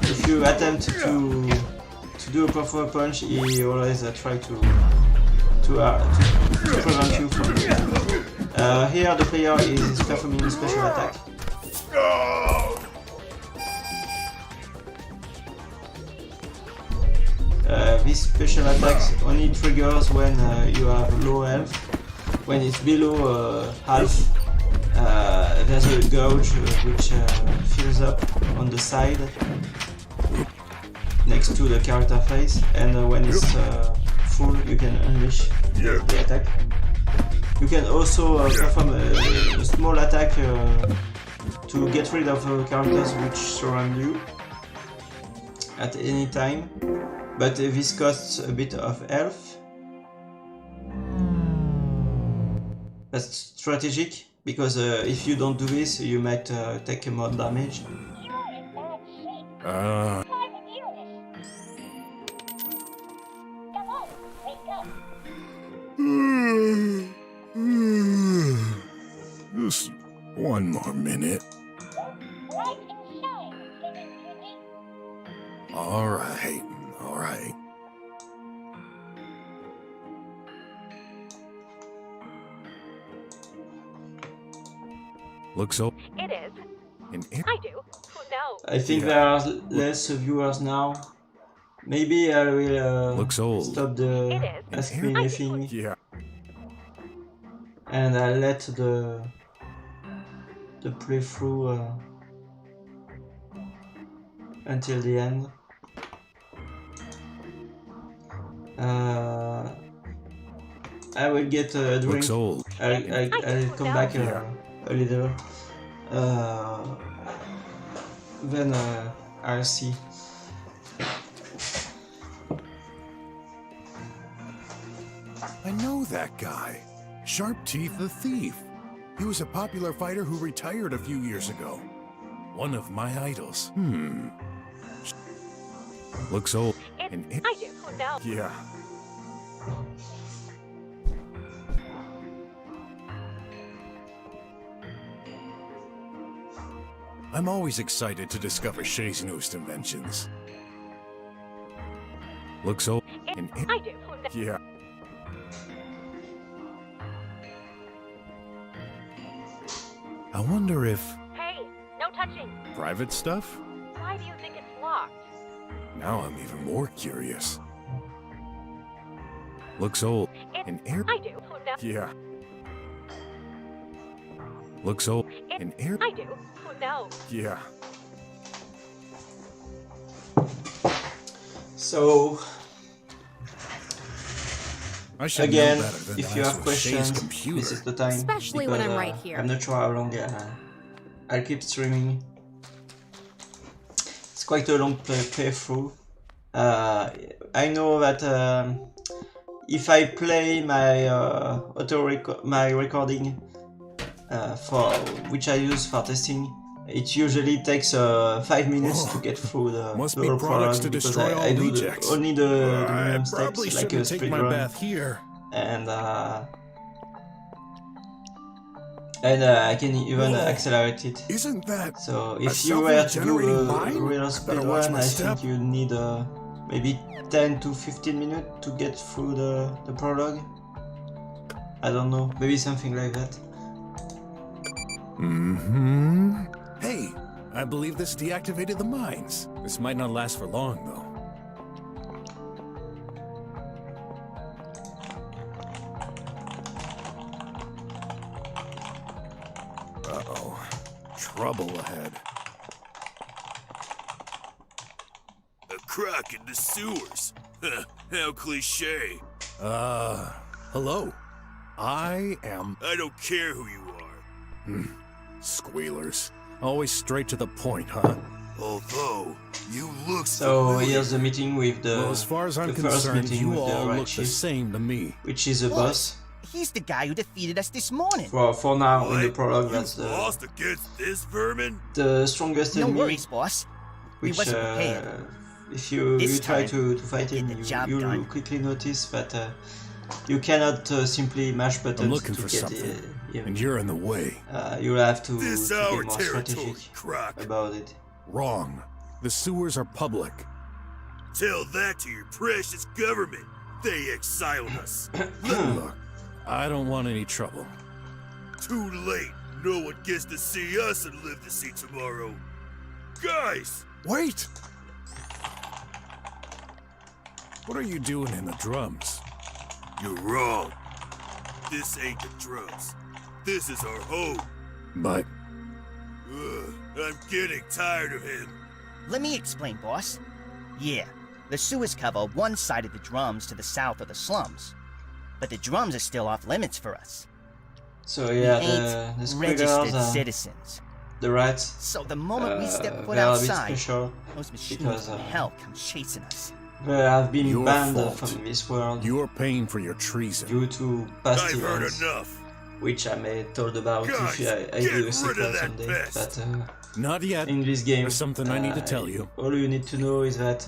if you attempt to do a powerful punch, he always try to prevent you from it. Here the player is performing a special attack. This special attack only triggers when you have low health. When it's below half, there's a gouge which fills up on the side next to the character face, and when it's full, you can unleash the attack. You can also perform a small attack to get rid of characters which surround you at any time, but this costs a bit of health. That's strategic, because if you don't do this, you might take more damage. One more minute. All right, all right. Looks old. It is. In I do. Who knows? I think there are less viewers now. Maybe I will looks old. Stop the Ask Me Anything. Yeah. And I'll let the playthrough until the end. I will get a drink. Looks old. I'll come back a little. Then I'll see. I know that guy. Sharp Teeth the Thief. He was a popular fighter who retired a few years ago. One of my idols. Looks old. I do. Who knows? Yeah. I'm always excited to discover Shay's newest inventions. Looks old. I do. Who knows? Yeah. I wonder if... Hey, no touching. Private stuff? Why do you think it's locked? Now I'm even more curious. Looks old. I do. Who knows? Yeah. Looks old. I do. Who knows? Yeah. So I should again, know better than if to you mess have with Shay's questions, computer. this is the time. Especially when I'm right here. I'm not sure how long I'll keep streaming. It's quite a long playthrough. I know that if I play my my recording for which I use for testing, it usually takes 5 minutes to get through the Must the be whole products product to because destroy all I do rejects. only the I minimum probably steps like a shouldn't take speed my run, bath here. and I can even accelerate it. Isn't that So a if you were to do self-regenerating a mine? real I speed better watch run, my I step. think you need maybe 10 to 15 minutes to get through the prologue. I don't know, maybe something like that. Hey, I believe this deactivated the mines. This might not last for long, though. Uh-oh. Trouble ahead. A croc in the sewers. How cliche. Hello. I am... I don't care who you are. Squealers. Always straight to the point, huh? Although, you look So familiar. here's the meeting with the, Well, as far as I'm the first concerned, meeting you with the all Red look the Chief, same to me. which is a boss. He's the guy who defeated us this morning. For now, in the What? prologue, You that's lost against this vermin? the strongest No enemy. worries, boss. We Which, wasn't prepared. if you This try time, to fight him, get the job you'll done. quickly notice that you cannot simply mash buttons I'm looking to for get something, him. and you're in the way. You'll have to This be our more territory, strategic croc. about it. Wrong. The sewers are public. Tell that to your precious government. They exiled us. Look, I don't want any trouble. Too late. No one gets to see us and live to see tomorrow. Guys! Wait! What are you doing in the drums? You're wrong. This ain't the drums. This is our home. But I'm getting tired of him. Let me explain, boss. Yeah, the sewers cover one side of the drums to the south of the slums. But the drums are still off limits for us. So yeah, we ain't the registered squiggles, citizens. the rats. So the moment we step foot they are a bit outside, special those machines because from hell come chasing us. they have been Your banned fault. from this world you're paying for your treason. due to past I've heard events, enough. which I may told about Guys, if I get do rid a of sequel that someday. pest. But Not yet. in this game, There's something I need to tell you. All you need to know is that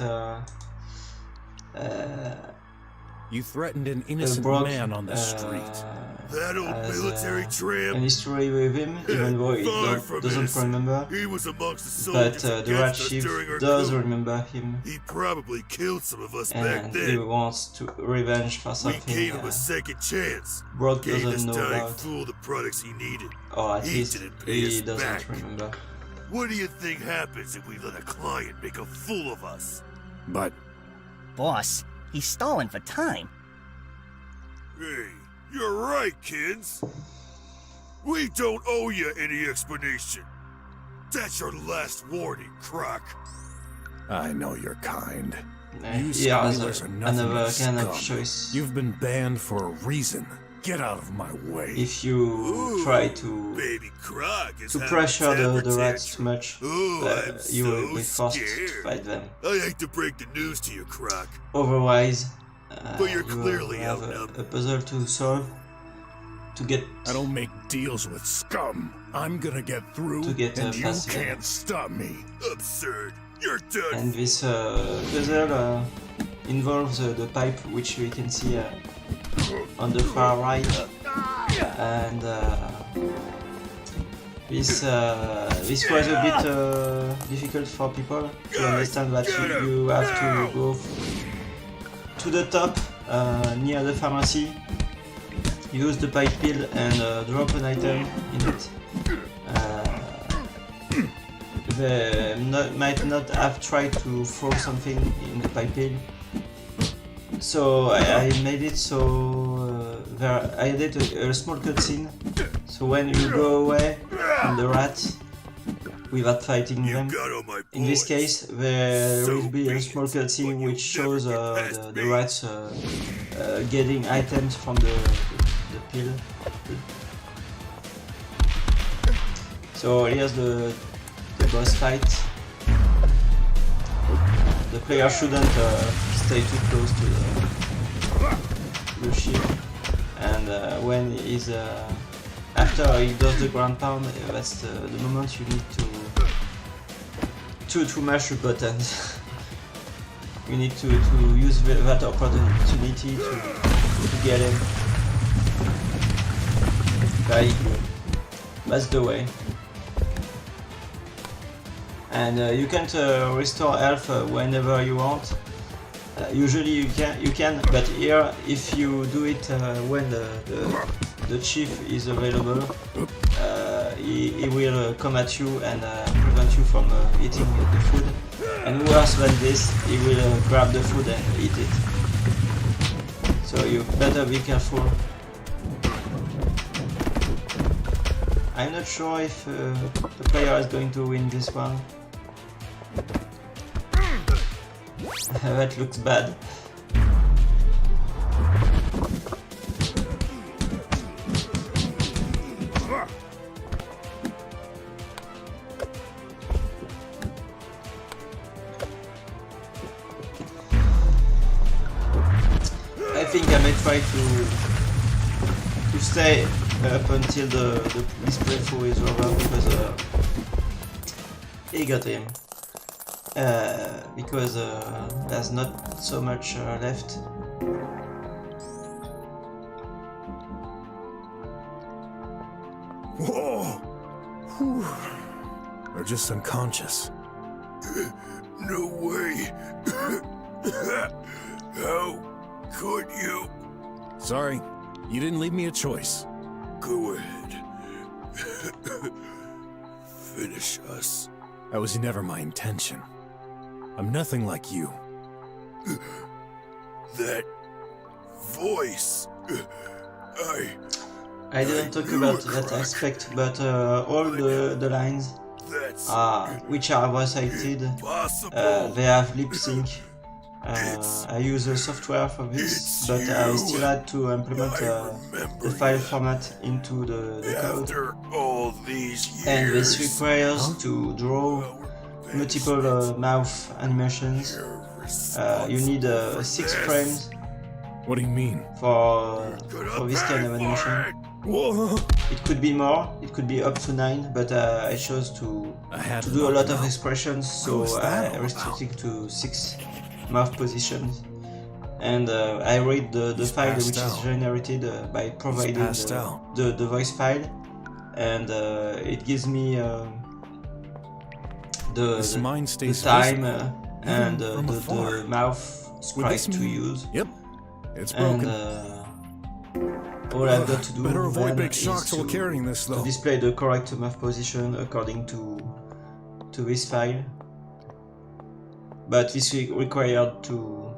You threatened an the innocent Brock man on the street. That old has military tramp. an history with him, even though he doesn't remember. He was amongst the But soldiers the Rat against us Chief during our does coup. remember him, He probably killed some of us back and he then. wants to revenge for We something gave him a second chance. Brock Gave this doesn't know dying about, fool the products he needed. or at He least didn't pay he us doesn't back. remember. What do you think happens if we let a client make a fool of us? But... Boss, he's stalling for time. Hey, you're right, kids. We don't owe you any explanation. That's your last warning, Croc. I know you're kind. You He has smugglers are nothing another but kind of scum. choice. You've been banned for a reason. Get out of my way. If you try to Baby Croc is having pressure a temper the rats tantrum. too much, I'm you will so be forced to scared. fight them. I hate to break the news to you, Croc. Otherwise, But you're you clearly will have outnumbered. a puzzle to solve to get I don't make deals with scum. I'm gonna get through, To get, and you past them. can't stop me. Absurd. You're done. And this puzzle involves the pipe, which we can see on the far right, and this was a bit difficult for people to understand that you have to go to the top near the pharmacy, use the pipe pill and drop an item in it. They might not have tried to throw something in the pipe pill, so I made it so I did a small cutscene, so when you go away from the rats without fighting them, in this case there will be a small cutscene which shows the rats getting items from the pill. So here's the boss fight. The player shouldn't stay too close to the ship, and when he's after he does the ground pound, that's the moment you need to mash the buttons. You need to use that opportunity to get him. Very good. That's the way. And you can't restore health whenever you want. Usually you can, but here if you do it when the chief is available, he will come at you and prevent you from eating the food. And worse than this, he will grab the food and eat it. So you better be careful. I'm not sure if the player is going to win this one. That looks bad. I think I may try to stay up until this playthrough is over, because he got him. Because there's not so much left. Whoa! Whew. They're just unconscious. No way. How could you? Sorry, you didn't leave me a choice. Go ahead. Finish us. That was never my intention. I'm nothing like you. That voice. I didn't talk about that aspect, but all the lines which are voice acted, they have lip sync. I use a software for this, but I still had to implement the file format into the code. And this requires to draw multiple mouth animations. You need 6 frames. What do you mean? For this kind of animation. It could be more, it could be up to 9, but I chose to do a lot of expressions, so I restricted to 6 mouth positions. and I read the file which passed is out. generated by providing passed out. the voice file, and it gives me This mind the stays time visible, and even from afar. the mouth With this sprite to use. Yep, it's And broken. all I've got to do Better avoid then big is shocks while carrying this, to though. display the correct mouth position according to this file. But this required to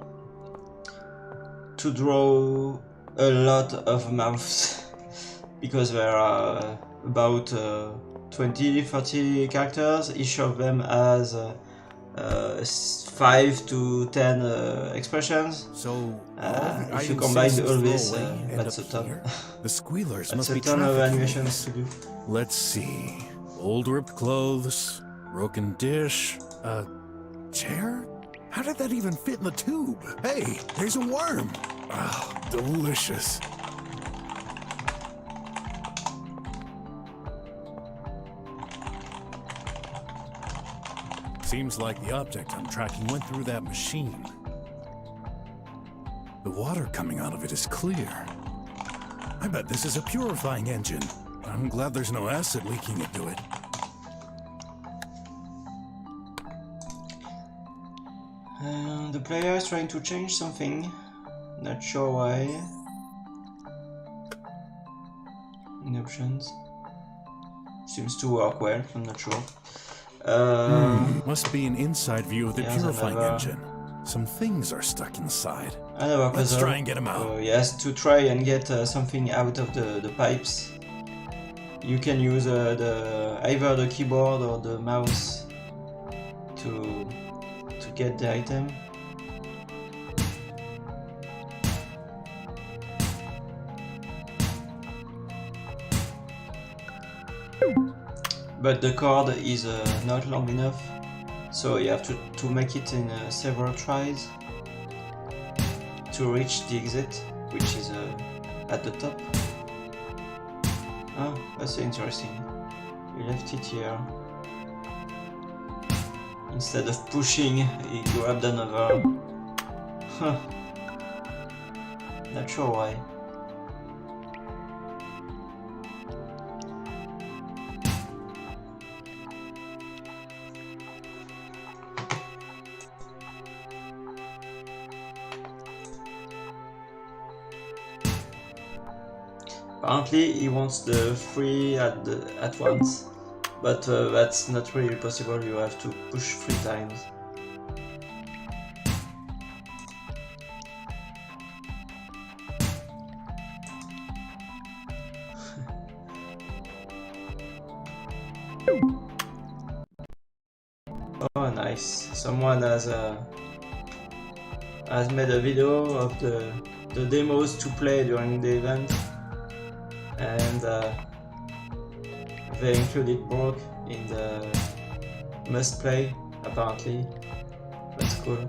draw a lot of mouths because there are about 20-30 characters. Each of them has 5 to 10 expressions. So if you combine all this, that's a ton. The squealers That's must a be ton of trafficking animations to do. Let's see. Old ripped clothes, broken dish, a chair? How did that even fit in the tube? Hey, there's a worm. Ah, delicious. Seems like the object I'm tracking went through that machine. The water coming out of it is clear. I bet this is a purifying engine. I'm glad there's no acid leaking into it. The player is trying to change something. Not sure why. In options. Seems to work well, I'm not sure. Must be an inside view of the here's purifying another- engine. Some things are stuck inside. Another Let's puzzle. try and get them out. Yes, to try and get something out of the pipes. You can use either the keyboard or the mouse to get the item. But the cord is not long enough, so you have to make it in several tries to reach the exit, which is at the top. Ah, that's interesting. You left it here. Instead of pushing, you grabbed another. Huh. Not sure why. Apparently he wants the 3 at once, but that's not really possible. You have to push 3 times. Oh, nice! Someone has made a video of the demos to play during the event. And they included Brock in the must play, apparently. That's cool.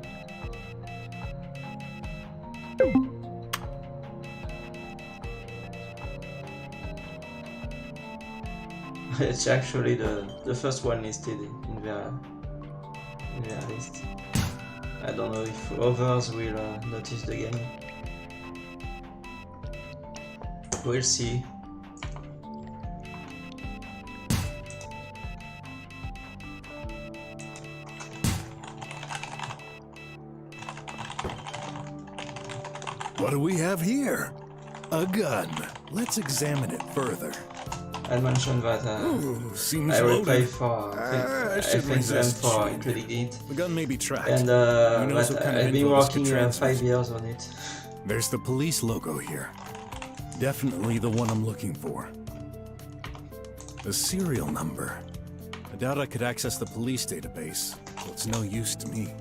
It's actually the first one listed in their list. I don't know if others will notice the game. We'll see. What do we have here? A gun. Let's examine it further. I mentioned that seems I will loaded. pay for I should thank them resist for shooting. including it. The gun may be tracked. And Who knows but what kind of I've been info this could working transmit. 5 years on it. There's the police logo here. Definitely the one I'm looking for. The serial number. I doubt I could access the police database, so it's no use to me.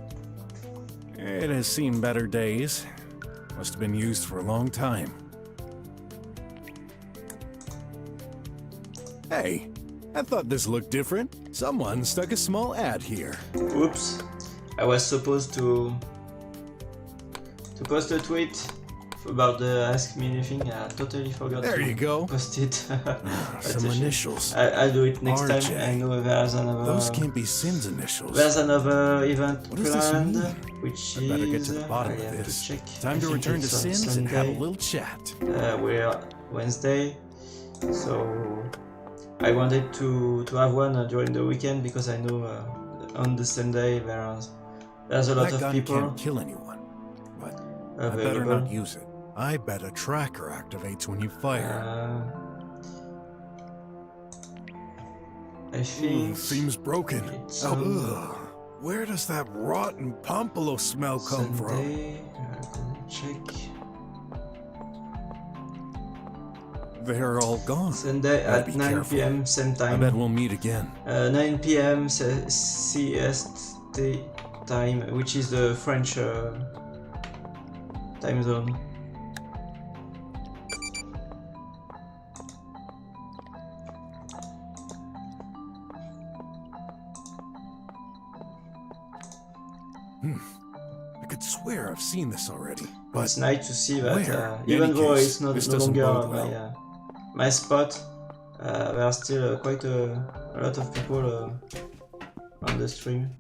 It has seen better days. Must have been used for a long time. Hey, I thought this looked different. Someone stuck a small ad here. Oops. I was supposed to post a tweet about the Ask Me Anything. I totally forgot There to you go. post it. Some initials. I'll do it next RJ. time. I know there's another. Those can't be Sin's initials. There's another event What does this planned, mean? which I better get to is. the bottom I of have this. to check. Time I to think return to it's on Sin's and have a Sunday. little chat. We're Wednesday, so I wanted to have one during the weekend because I know on the Sunday there's a lot That of gun people can't kill anyone, but I better available. not use it. I bet a tracker activates when you fire. I think seems broken. it's Oh, on ugh. Where does that rotten Pompolo smell come Sunday. I'm gonna check. They're all gone. Sunday Gotta at be 9 careful. p.m. same I time. bet we'll meet again. 9 p.m. CST time, which is the French time zone. I could swear I've seen this already. But It's nice to see that where? In even any though case, it's not this no doesn't longer bode well. my spot, there are still quite a lot of people on the stream.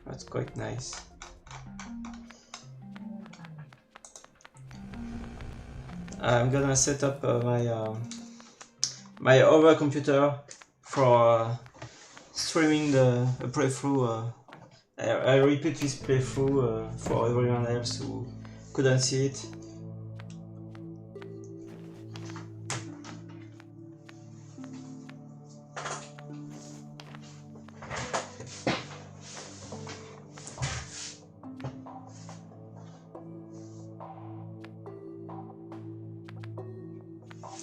That's quite nice. I'm gonna set up my other computer for streaming the playthrough. I repeat this playthrough for everyone else who couldn't see it.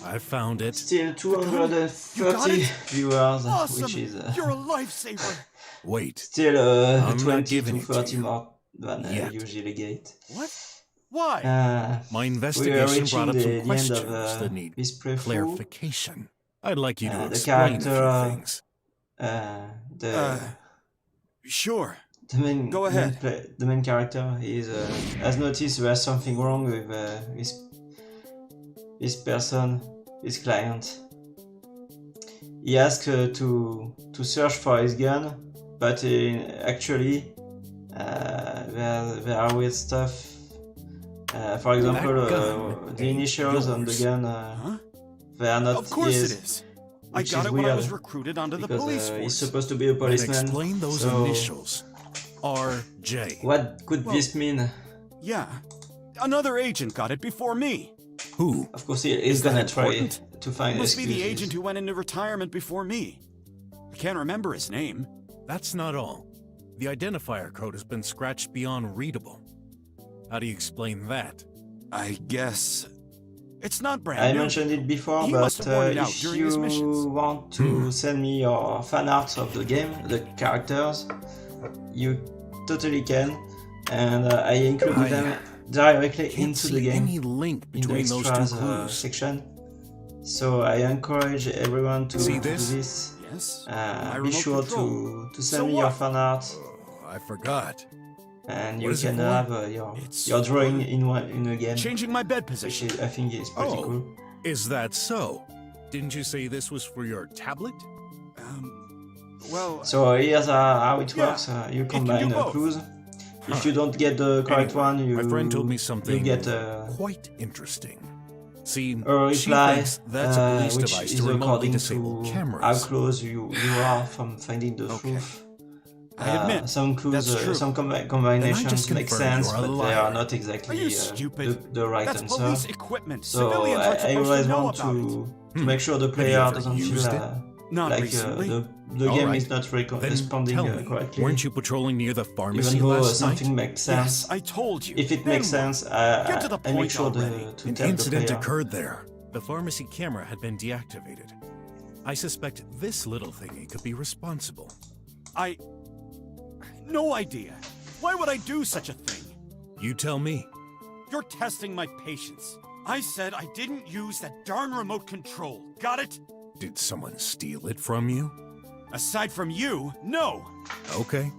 I found it. Still You got 230 it? viewers, Awesome! which is You're a lifesaver. Wait. still I'm not 20 giving to it to 30 you. more than I Yet. usually get. What? Why? My We are investigation reaching brought up the some end questions of that need this playthrough. clarification. I'd like you to The explain a few character, things. Sure. The main, Go ahead. The main character is has noticed there's something wrong with this person, this client. He asked to search for his gun, but actually there are weird stuff. For example, gun the initials on the yours. gun they are not Of course his, it is. I which got is it when I weird, was recruited onto the because police he's force. supposed to be a Then policeman. explain those so initials. RJ. what could this mean? Yeah. Another agent got it before me. Who? Of course, he's Is that gonna try important? to find Must be the excuses. agent who went into retirement before me. I can't remember his name. That's not all. The identifier code has been scratched beyond readable. How do you explain that? I guess it's not brand I new. mentioned it before, He must but have worn it out if during his missions. you want to send me your fan art of the game, the characters, you totally can, and I included them directly Can't into the see game any link in the between those two extras clues. section. So I encourage everyone to See do this? this. Yes. My Be remote sure control. to So send me your what? fan art, I forgot. and What you is it can for? have your drawing in a game, Changing my bed which position. is, I think is pretty Oh, cool. is that so? Didn't you say this was for your tablet? Well, So here's how it Yeah, works. You it can combine do both. clues. If you don't get the correct Anyway, one, you my friend told me something you get quite interesting. See, a she reply, thinks that's a police which device is to remotely according disable to cameras. how close you are from finding the truth. I admit, some clues, that's true. some Then I combinations just make confirmed sense, you're a but they are liar. not Are exactly you stupid? the right That's answer. police equipment. So Civilians aren't I supposed always to know want about to make sure the Have you player ever doesn't feel used it? Not like recently. the All game right. is not Then responding tell me, correctly. weren't you patrolling near the pharmacy Even though last night? something makes sense. Yes, I told you. If it Then makes what? sense, Get to the I make point sure already. to An tell the incident player. occurred there. The pharmacy camera had been deactivated. I suspect this little thingy could be responsible. No idea. Why would I do such a thing? You tell me. You're testing my patience. I said I didn't use that darn remote control. Got it? Did someone steal it from you? Aside from you, no. Okay.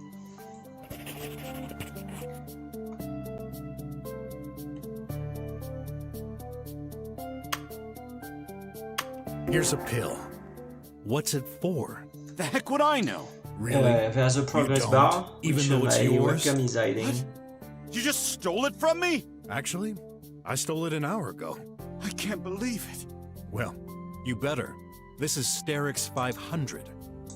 Here's a pill. What's it for? The heck would I know? Really? There's a progress You don't? bar, Even which though it's my yours? webcam is hiding. You just stole it from me? Actually, I stole it an hour ago. I can't believe it. Well, you better. This is Sterix 500,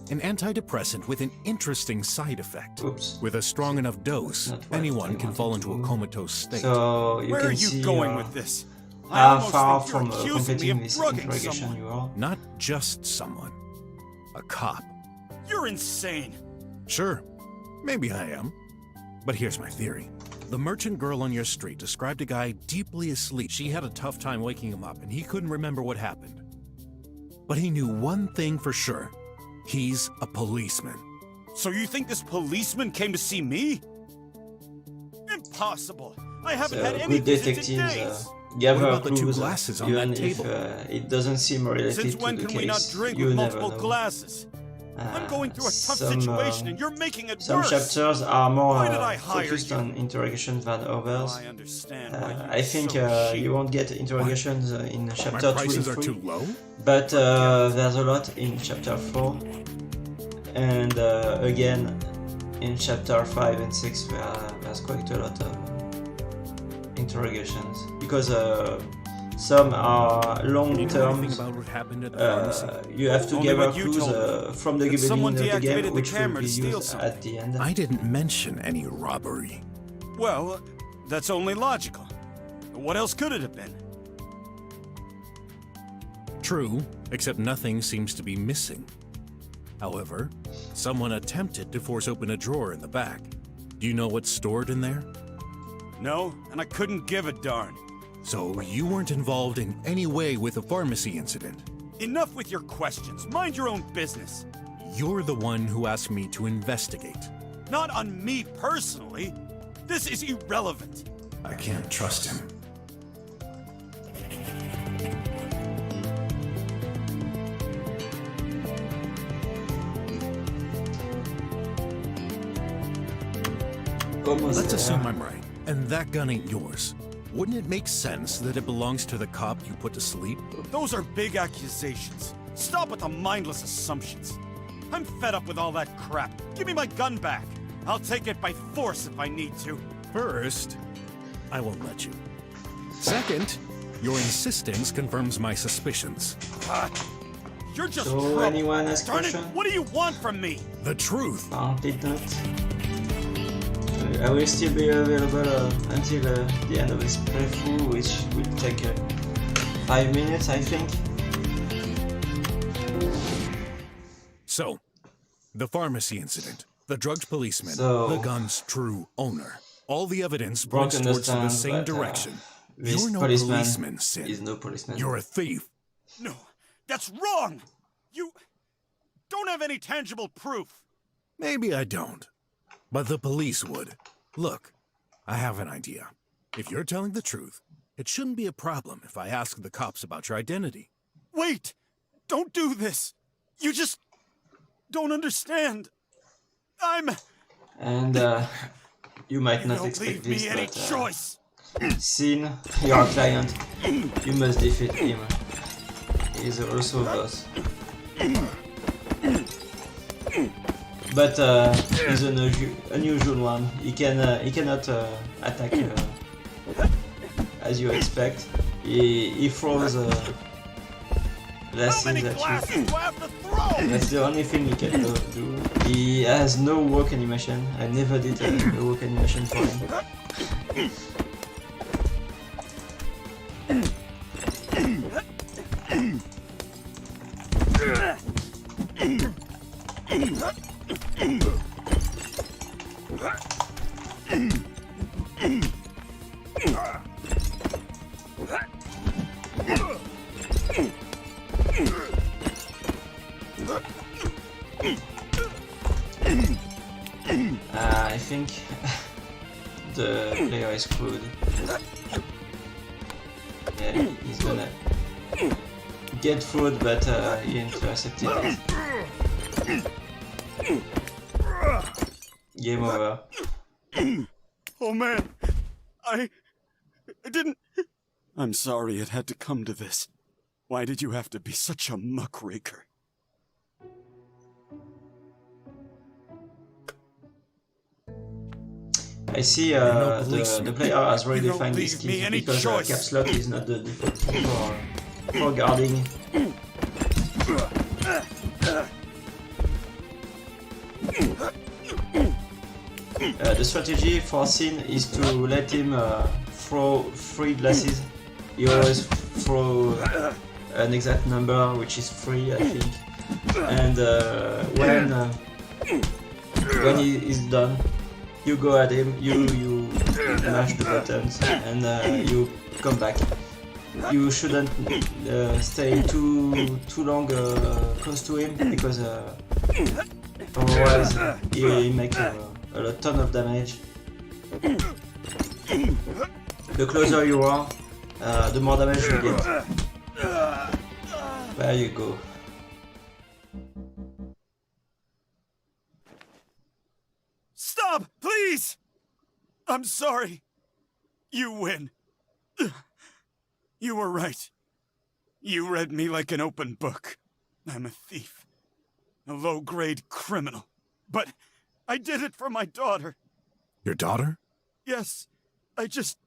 an antidepressant with an interesting side effect. Oops. With a strong enough dose, Not what anyone I can fall wanted into a to. comatose state. So you Where can are you see going with this? I how almost far think you're from accusing me completing of this drugging interrogation someone. you are. Not just someone. A cop. You're insane. Sure, maybe I am. But here's my theory. The merchant girl on your street described a guy deeply asleep. She had a tough time waking him up, and he couldn't remember what happened. But he knew one thing for sure. He's a policeman. So you think this policeman came to see me? Impossible. I haven't had So any good visits in detectives days. gather What about the two clues, glasses on even that if table? it doesn't seem related Since to when the can we not case. drink You with never multiple know. glasses? I'm going through a tough some, situation and you're making it Some worse. chapters are more Why did I hire focused you? on interrogation than others. I understand why you're I think so you won't get interrogations in My chapter 2 prices and are 3, too low? but there's a lot in chapter 4, and again in chapter 5 and 6 there's quite a lot of interrogations, because some are long Can you know anything terms. about what happened at the pharmacy? You have to Only gather what you clues told me. from the That beginning someone of the deactivated game, the which will camera be to steal used something. at the end. I didn't mention any robbery. Well, that's only logical. What else could it have been? True, except nothing seems to be missing. However, someone attempted to force open a drawer in the back. Do you know what's stored in there? No, and I couldn't give a darn. So you weren't involved in any way with the pharmacy incident. Enough with your questions. Mind your own business. You're the one who asked me to investigate. Not on me personally. This is irrelevant. I can't trust him. Almost Let's there. assume I'm right, and that gun ain't yours. Wouldn't it make sense that it belongs to the cop you put to sleep? Those are big accusations. Stop with the mindless assumptions. I'm fed up with all that crap. Give me my gun back. I'll take it by force if I need to. First, I won't let you. Second, your insistence confirms my suspicions. You're just So trouble. anyone has Darn it, question? what do you want from me? The truth. Did not. I will still be available until the end of this playthrough, which will take 5 minutes, I think. So, the pharmacy incident, the drugged policeman, So- the gun's true owner. All the evidence Brock points towards the understands same that, direction. this You're no policeman policeman, Sid. is no policeman. You're a thief. No, that's wrong. You don't have any tangible proof. Maybe I don't, but the police would. Look, I have an idea. If you're telling the truth, it shouldn't be a problem if I ask the cops about your identity. Wait! Don't do this! You just don't understand. And you might You not don't expect leave this, me any but choice. Sin, your client, you must defeat him. He is also a boss. But he's an unusual one. He cannot attack as you expect. He throws glasses at you. That's the only thing he can do. He has no walk animation. I never did a walk animation for him. I think the player is screwed. Yeah, he's gonna get food, but he intercepted it. Game over. Oh man, I didn't... I'm sorry it had to come to this. Why did you have to be such a muckraker? I see the player has already defined his keys because caps lock is not the default key for guarding. The strategy for Sin is to let him throw 3 glasses. He always throw an exact number, which is 3, I think. And when he is done, you go at him, you mash the buttons, and you come back. You shouldn't stay too long close to him, because otherwise he makes a ton of damage. The closer you are, the more damage you get. There you go. Stop, please! I'm sorry. You win. You were right. You read me like an open book. I'm a thief. A low-grade criminal. But I did it for my daughter. Your daughter? Yes. I just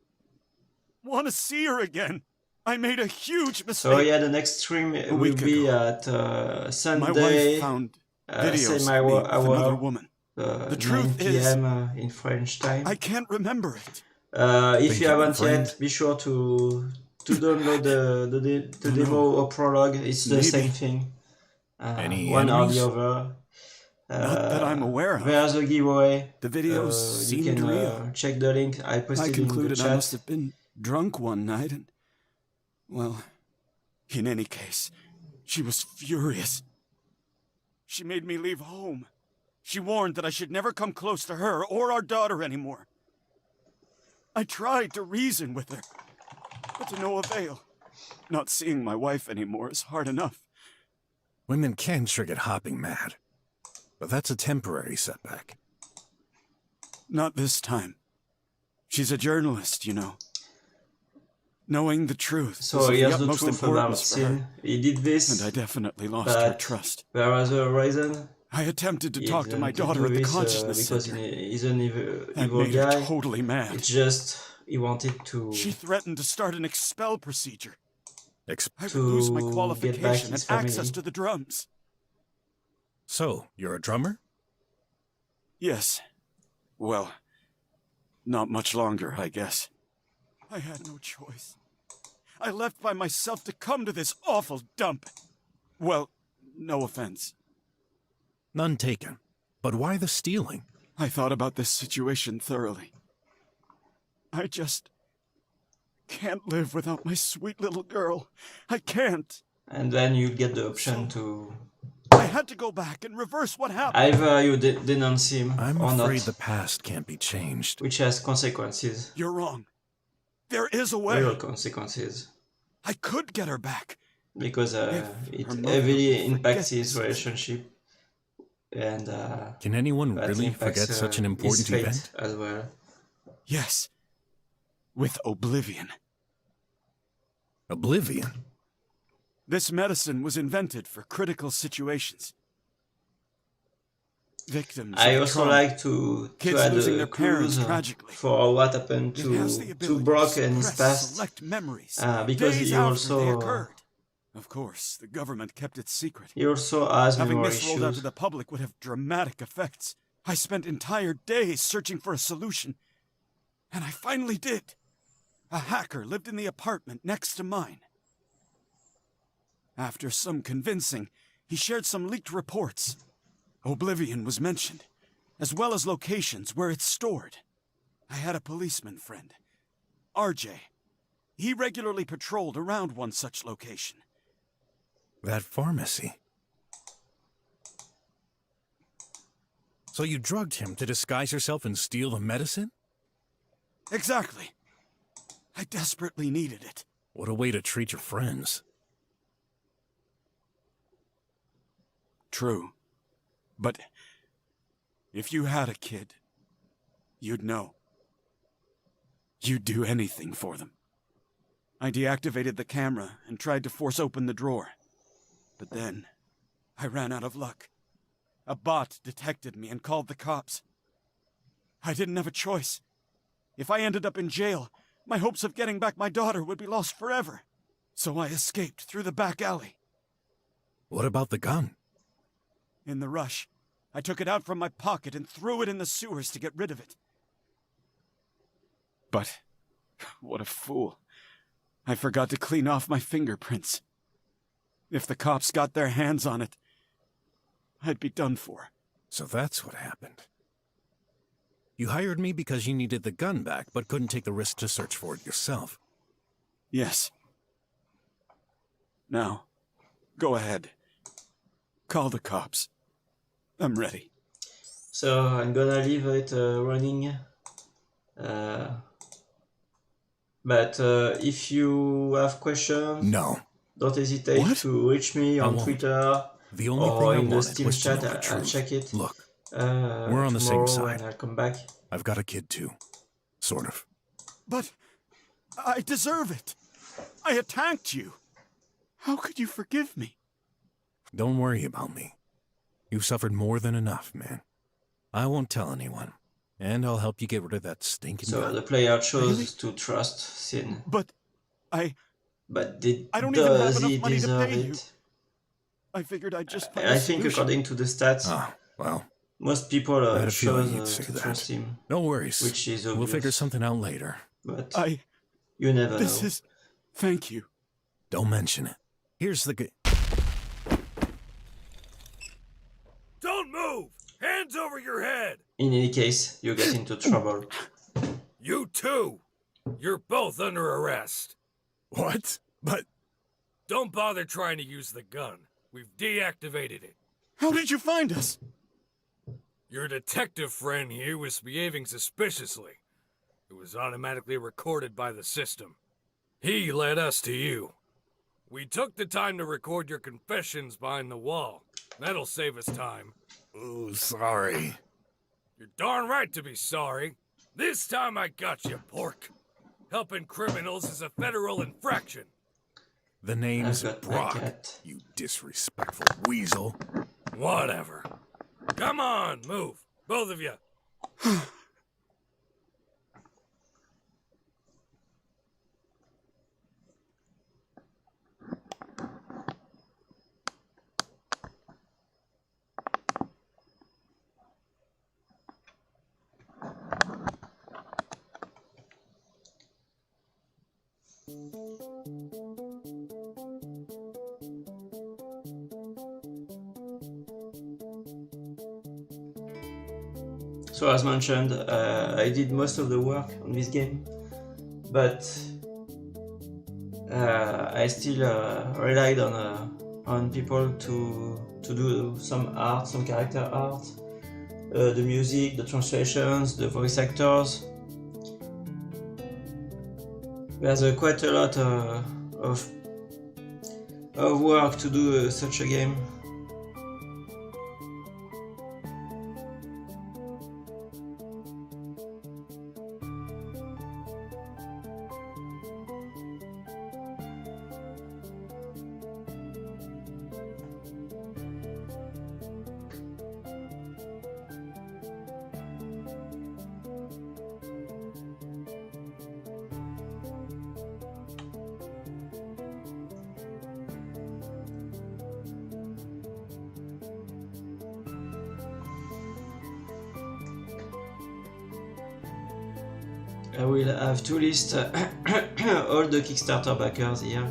want to see her again. I made a huge mistake. So yeah, the next stream will be at Sunday. My wife found videos same of me with hour, another woman. The The truth 9 PM in French time. I can't remember it. If you haven't yet, be sure to download the demo or prologue. It's the same thing. One or the other. Not that I'm aware of. There's a giveaway. The videos you seemed can real. check the link. I posted concluded in the I must chat. have been drunk one night and... Well, in any case, she was furious. She made me leave home. She warned that I should never come close to her or our daughter anymore. I tried to reason with her, but to no avail. Not seeing my wife anymore is hard enough. Women can sure get hopping mad. But that's a temporary setback. Not this time. She's a journalist, you know. Knowing the truth. So here's the truth about Sin. He did this, and I definitely lost her trust. There was a reason. I attempted to talk to my daughter at the consciousness because center. He's an evil made guy. her totally mad. It's just he wanted to. She threatened to start an expel procedure. I would to lose my get back qualification his and access family. to the drums. So, you're a drummer? Yes. Well, not much longer, I guess. I had no choice. I left by myself to come to this awful dump. Well, no offense. None taken. But why the stealing? I thought about this situation thoroughly. I just can't live without my sweet little girl. I can't. And then you get the option to. I had to go back and reverse what happened. Either you denounce him I'm or afraid not, the past can't be changed. which has consequences. You're wrong. There is a way. Real consequences. I could get her back. Because it her mother heavily would impacts forget his this. relationship. And Can anyone that really impacts, forget such an his important fate event? as well. Yes. With Oblivion. Oblivion? This medicine was invented for critical situations. Victims I of also trauma. like to Kids add losing a their parents clues tragically. for what happened It has the to ability Brock to and his suppress past. select memories, Because days he after also they occurred. Of course, the government kept it secret. he also has Having memory this rolled out issues. to the public would have dramatic effects. I spent entire days searching for a solution. And I finally did. A hacker lived in the apartment next to mine. After some convincing, he shared some leaked reports. Oblivion was mentioned, as well as locations where it's stored. I had a policeman friend, RJ. He regularly patrolled around one such location. That pharmacy. So you drugged him to disguise yourself and steal the medicine? Exactly. I desperately needed it. What a way to treat your friends. True. But if you had a kid, you'd know. You'd do anything for them. I deactivated the camera and tried to force open the drawer. But then, I ran out of luck. A bot detected me and called the cops. I didn't have a choice. If I ended up in jail, my hopes of getting back my daughter would be lost forever. So I escaped through the back alley. What about the gun? In the rush, I took it out from my pocket and threw it in the sewers to get rid of it. But, what a fool. I forgot to clean off my fingerprints. If the cops got their hands on it, I'd be done for. So that's what happened. You hired me because you needed the gun back, but couldn't take the risk to search for it yourself. Yes. Now, go ahead. Call the cops. I'm ready. So I'm gonna leave it running. But if you have questions, no, don't hesitate to reach me on Twitter the only or thing I in the wanted Steam was to know chat. the I'll truth. check it. Look, we're on the same tomorrow side. when I come back. I've got a kid too. Sort of. But I deserve it. I attacked you. How could you forgive me? Don't worry about me. You've suffered more than enough, man. I won't tell anyone. And I'll help you get rid of that stinking So gun. the player chose to trust Sin. But I don't even have does enough he money to deserve pay you. it? I figured I'd just find I a think solution. according to the stats, well, most people I had a feeling you'd chose say to that. trust him. No worries. Which is We'll obvious. figure something out later. But I... you never This know. is... Thank you. Don't mention it. Here's the Don't move! Hands over your head! In any case, you get into trouble. You too! You're both under arrest. What? But... Don't bother trying to use the gun. We've deactivated it. How did you find us? Your detective friend here was behaving suspiciously. It was automatically recorded by the system. He led us to you. We took the time to record your confessions behind the wall. That'll save us time. Oh, sorry. You're darn right to be sorry. This time I got you, pork. Helping criminals is a federal infraction. The name's I've got my Brock, cat. you disrespectful weasel. Whatever. Come on, move. Both of you. So as mentioned, I did most of the work on this game, but I still relied on people to do some art, some character art, the music, the translations, the voice actors. There's quite a lot of work to do such a game. I will have to list all the Kickstarter backers here,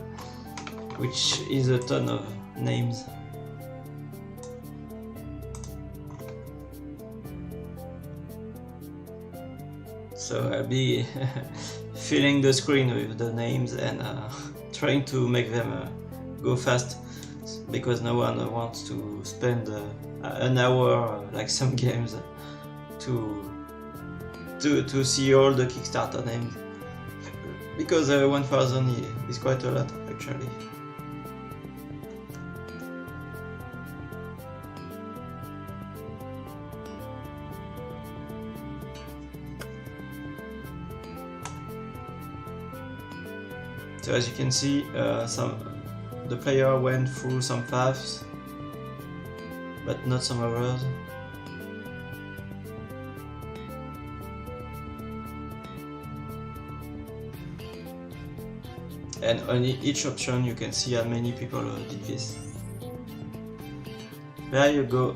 which is a ton of names. So I'll be filling the screen with the names and trying to make them go fast, because no one wants to spend an hour like some games to see all the Kickstarter names, because 1000 is quite a lot actually. So as you can see, the player went through some paths, but not some others. And on each option you can see how many people did this. There you go.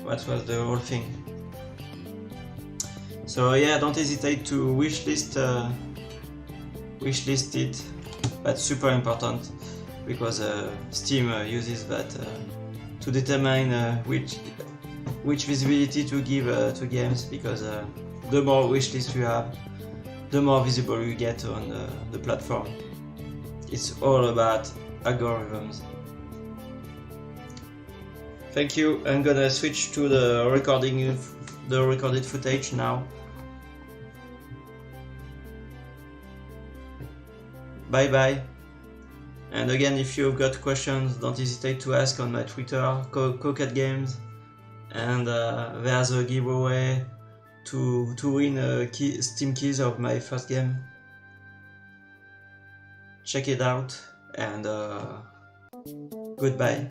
That was the whole thing. So yeah, don't hesitate to wishlist it. That's super important because Steam uses that to determine which visibility to give to games, because the more wishlist you have, the more visible you get on the platform. It's all about algorithms. Thank you. I'm gonna switch to the recorded footage now. Bye bye. And again, if you've got questions, don't hesitate to ask on my Twitter, Cocat Games. And there's a giveaway to win Steam keys of my first game. Check it out, and goodbye.